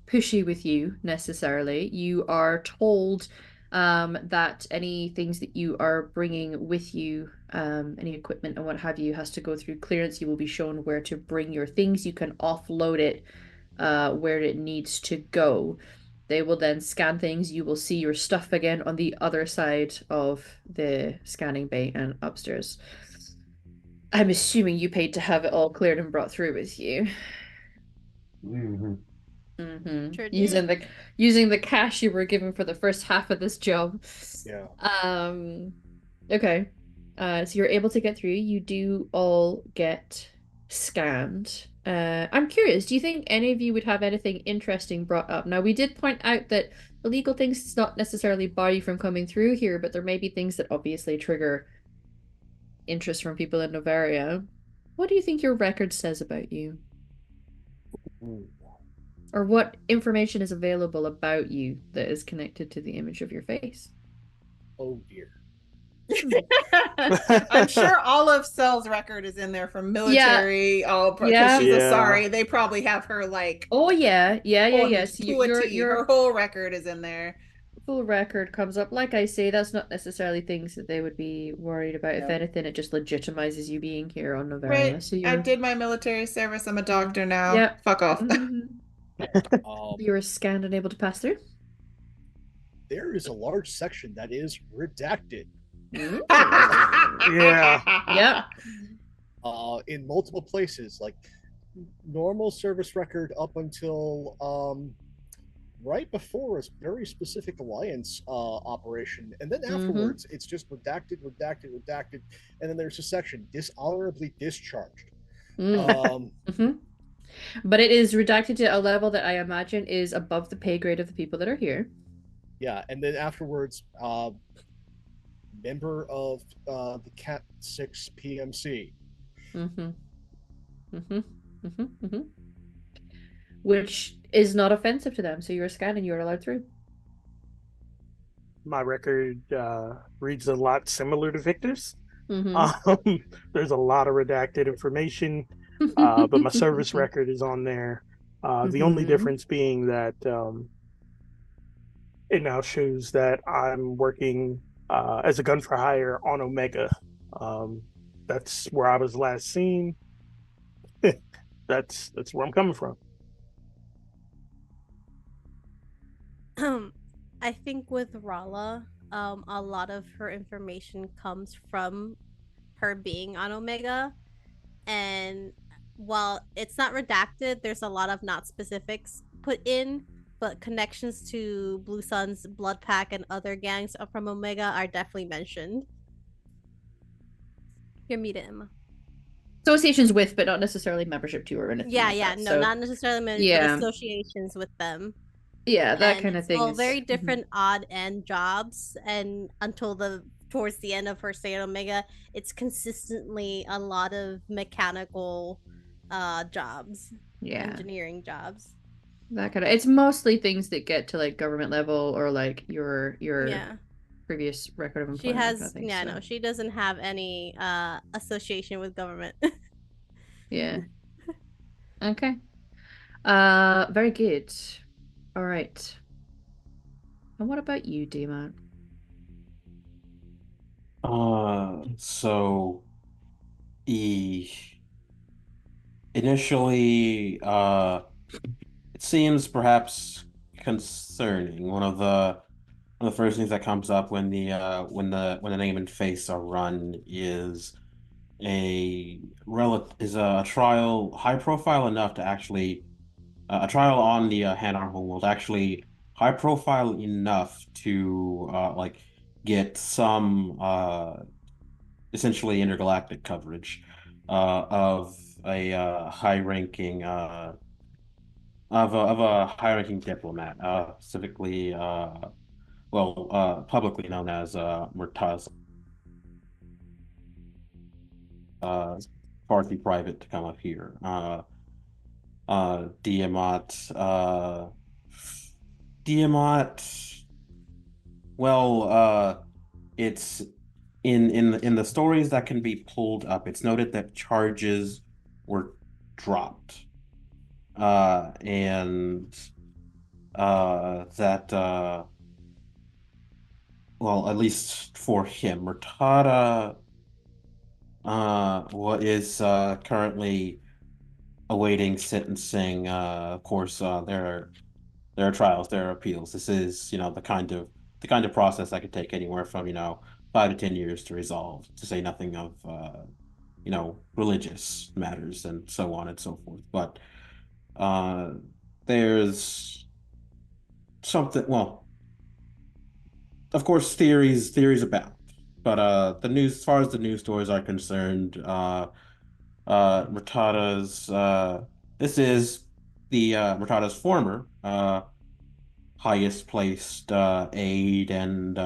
pushy with you necessarily. You are told that any things that you are bringing with you, any equipment and what have you, has to go through clearance. You will be shown where to bring your things. You can offload it where it needs to go. They will then scan things. You will see your stuff again on the other side of the scanning bay and upstairs. I'm assuming you paid to have it all cleared and brought through with you. Sure Using did. the cash you were given for the first half of this job. Yeah. Okay. So you're able to get through. You do all get scanned. I'm curious, do you think any of you would have anything interesting brought up? Now, we did point out that illegal things does not necessarily bar you from coming through here, but there may be things that obviously trigger interest from people in Novaria. What do you think your record says about you? Or what information is available about you that is connected to the image of your face? Oh dear. I'm sure all of Cell's record is in there from Yeah, military. Oh, because yeah. she's a Yeah. sorry. They probably have her like Oh yeah, yeah, yeah, yeah. on So to a T. Her your whole record is in there. full record comes up. Like I say, that's not necessarily things that they would be worried about. If Yep. anything, it just legitimizes you being here on Right. Novaria. So I you're, did my military service. I'm a doctor now. yeah. Fuck off. You're scanned and able to pass through. There is a large section that is redacted. Yeah. Yeah. In multiple places, like normal service record up until right before a very specific alliance operation, and then afterwards it's just redacted, redacted, redacted, and then there's a section dishonorably discharged. But it is redacted to a level that I imagine is above the pay grade of the people that are here. Yeah, and then afterwards, member of the Cat 6 PMC. Which is not offensive to them. So you're scanned and you're allowed through. My record reads a lot similar to Victor's. Mm-hmm. There's a lot of redacted information, but my service record is on there. The only difference being that it now shows that I'm working as a gun for hire on Omega. That's where I was last seen. That's where I'm coming from. I think with Rala, a lot of her information comes from her being on Omega. And while it's not redacted, there's a lot of not specifics put in, but connections to Blue Sun's Blood Pack and other gangs from Omega are definitely mentioned. You're muted, Emma. Associations with, but not necessarily membership to or anything. Yeah, like yeah, that. no, So, not necessarily membership, but associations with them. Yeah, that And kind of it's thing all is very different odd end jobs, and until towards the end of her stay at Omega, it's consistently a lot of mechanical jobs, engineering jobs. That kind of, it's mostly things that get to like government level or like your previous record of She employment. has kind of thing, no, she doesn't have any association with government. Yeah. Okay. Very good. All right. And what about you, Damon? So initially, it seems perhaps concerning. One of the first things that comes up when the name and face are run is a trial high profile enough to actually a trial on the Han-Armor world, actually high profile enough to like get some essentially intergalactic coverage of a high ranking of a high ranking diplomat, specifically publicly known as Murtaz. Far too private to come up here. Diamat. Diamat. Well, it's in the stories that can be pulled up. It's noted that charges were dropped, and that well, at least for him, Murtada what is currently awaiting sentencing. Of course, there are trials, there are appeals. This is, the kind of process that could take anywhere from, 5 to 10 years to resolve, to say nothing of religious matters and so on and so forth. But there's something, well, of course, theories abound. But as far as the news stories are concerned, Murtada's this is the Murtada's former highest placed aide, and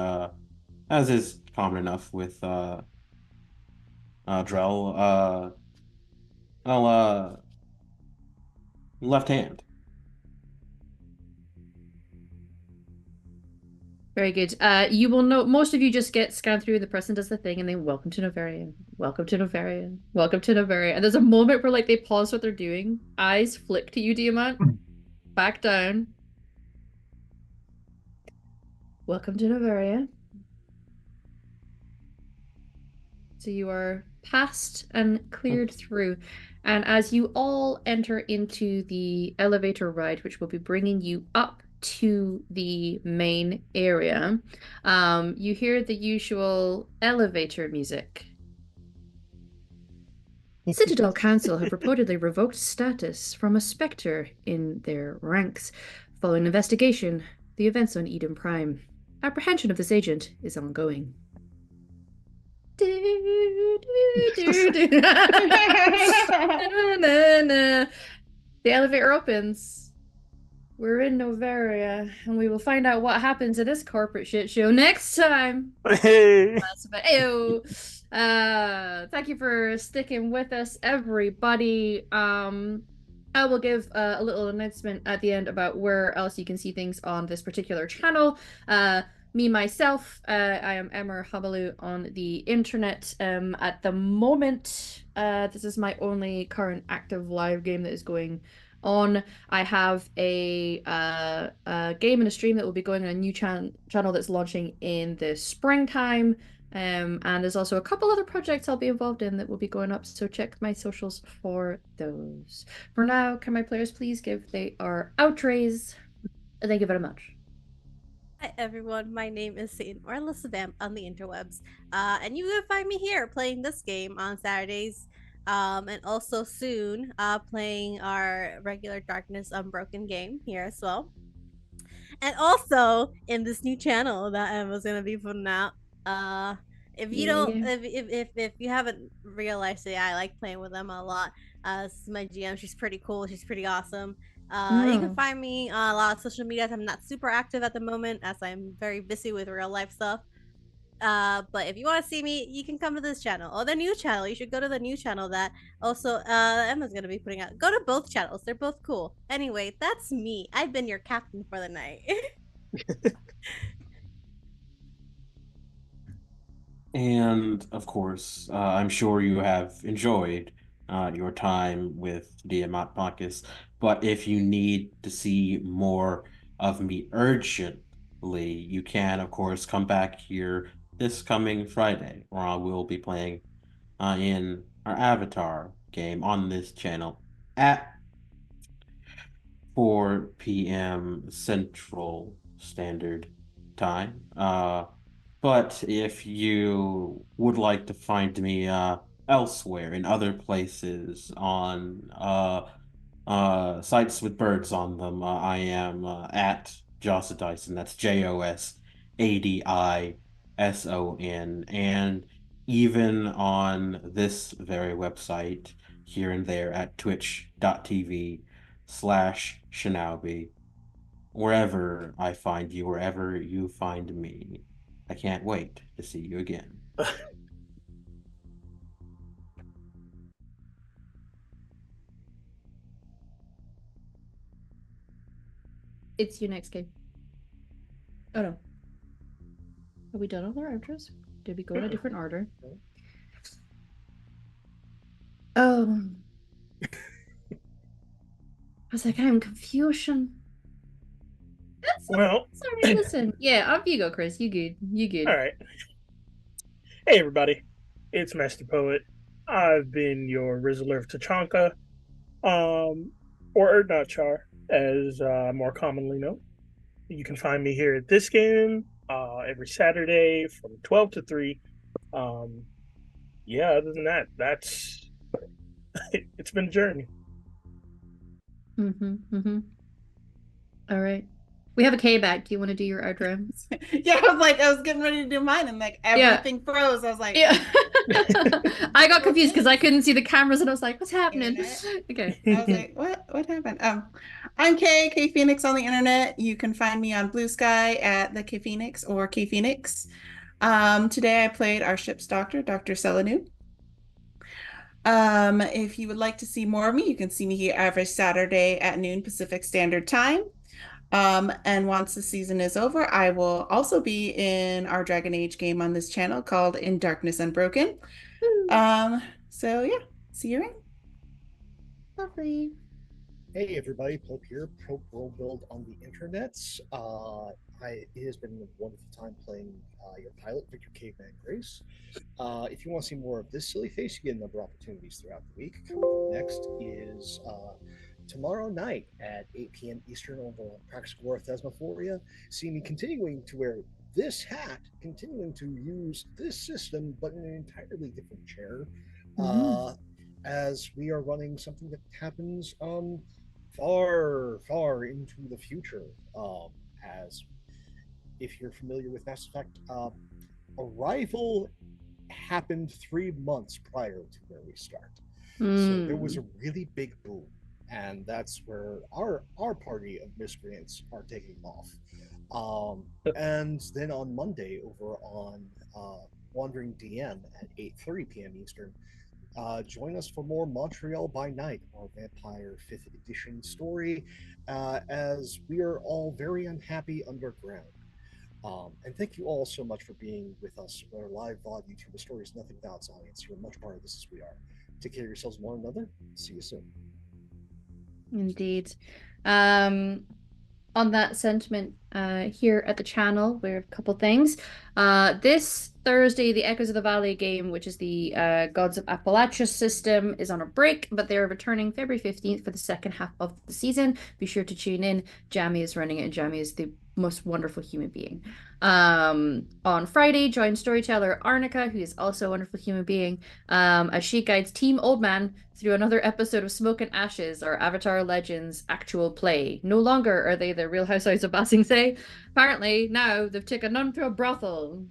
as is common enough with Drell, well, left hand. Very good. You will know most of you just get scanned through, the person does the thing, and then welcome to Novaria. Welcome to Novaria. Welcome to Novaria. And there's a moment where like they pause what they're doing, eyes flick to you, Diamant, back down. Welcome to Novaria. So you are passed and cleared through. And as you all enter into the elevator ride, which will be bringing you up to the main area, you hear the usual elevator music. Citadel Council have reportedly revoked status from a Spectre in their ranks. Following investigation, the events on Eden Prime. Apprehension of this agent is ongoing. The elevator opens. We're in Novaria, and we will find out what happens in this corporate shit show next time. Hey. Thank you for sticking with us, everybody. I will give a little announcement at the end about where else you can see things on this particular channel. Myself, I am Emma Habalu on the internet. At the moment, this is my only current active live game that is going on. I have a game and a stream that will be going on a new channel that's launching in the springtime. And there's also a couple other projects I'll be involved in that will be going up, so check my socials for those. For now, can my players please give their outros? Thank you very much. Hi everyone, my name is Satan or Vamp on the interwebs, and you can find me here playing this game on Saturdays, and also soon playing our regular Darkness Unbroken game here as well, and also in this new channel that Emma's gonna be putting out. If you don't, if you haven't realized it, I like playing with Emma a lot. This is my GM. She's pretty cool. She's pretty awesome. You can find me on a lot of social media. I'm not super active at the moment as I'm very busy with real life stuff. But if you want to see me, you can come to this channel or the new channel. You should go to the new channel that also Emma's gonna be putting out. Go to both channels. They're both cool. Anyway, that's me. I've been your captain for the night. And of course, I'm sure you have enjoyed your time with Diamantbakis. But if you need to see more of me urgently, you can, of course, come back here this coming Friday, where I will be playing in our Avatar game on this channel at 4 p.m. Central Standard Time. But if you would like to find me elsewhere in other places on sites with birds on them, I am at Jossadison. That's JOSADISON. And even on this very website, here and there at twitch.tv/Shinobi. Wherever I find you, wherever you find me. I can't wait to see you again. It's your next game. Oh no. Are we done all our outros? Did we go in a different order? Oh. I was like, I'm confusion. Well, sorry, listen. Yeah, up you go, Chris. You good. You good. All right. Hey, everybody. It's Master Poet. I've been your Rizzler of Tachanka, or Erdnotchar, as more commonly known. You can find me here at this game every Saturday from 12 to 3. Yeah, other than that, that's it's been a journey. All right. We have a K back. Do you want to do your outro? Yeah, I was getting ready to do mine, and like everything froze. I was like, yeah. I got confused because I couldn't see the cameras, and I was like, "What's happening?" Okay. I was like, "What happened?" I'm K Phoenix on the internet. You can find me on Blue Sky at the K Phoenix or K Phoenix. Today I played our ship's doctor, Dr. Selanu. If you would like to see more of me, you can see me here every Saturday at noon Pacific Standard Time. And once the season is over, I will also be in our Dragon Age game on this channel called In Darkness Unbroken. So yeah, see you around. Lovely. Hey everybody, Pope here, Pope World Build on the internets. It has been a wonderful time playing your pilot, Victor Caveman Grace. If you want to see more of this silly face, you get a number of opportunities throughout the week. Coming up next is tomorrow night at 8 p.m. Eastern over on Practical War Thesmophoria. See me continuing to wear this hat, continuing to use this system, but in an entirely different chair. As we are running something that happens far, far into the future. As if you're familiar with Mass Effect, Arrival happened 3 months prior to where we start. So there was a really big boom, and that's where our party of miscreants are taking off. And then on Monday, over on Wandering DM at 8:30 p.m. Eastern, join us for more Montreal by Night, our Vampire 5th edition story, as we are all very unhappy underground. And thank you all so much for being with us on our live VOD YouTube Stories Nothing Doubts audience. You're much part of this as we are. Take care of yourselves and one another. See you soon. Indeed. On that sentiment, here at the channel, we have a couple things. This Thursday, the Echoes of the Valley game, which is the Gods of Appalachia system, is on a break, but they're returning February 15th for the second half of the season. Be sure to tune in. Jamie is running it, and Jamie is the most wonderful human being. On Friday, join storyteller Arnica, who is also a wonderful human being, as she guides Team Old Man through another episode of Smoke and Ashes, our Avatar Legends actual play. No longer are they the Real Housewives of Ba Sing Se. Apparently, now they've taken none to a brothel.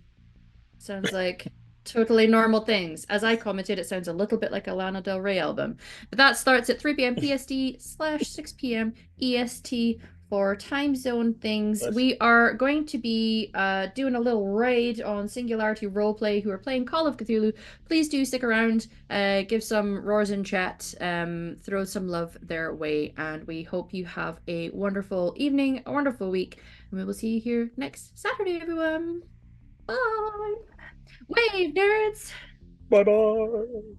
Sounds like totally normal things. As I commented, it sounds a little bit like a Lana Del Rey album. But that starts at 3 p.m. PST/6 p.m. EST for time zone things. We are going to be doing a little raid on Singularity Roleplay, who are playing Call of Cthulhu. Please do stick around, give some roars in chat, throw some love their way, and we hope you have a wonderful evening, a wonderful week, and we will see you here next Saturday, everyone. Bye. Wave, nerds! Bye bye.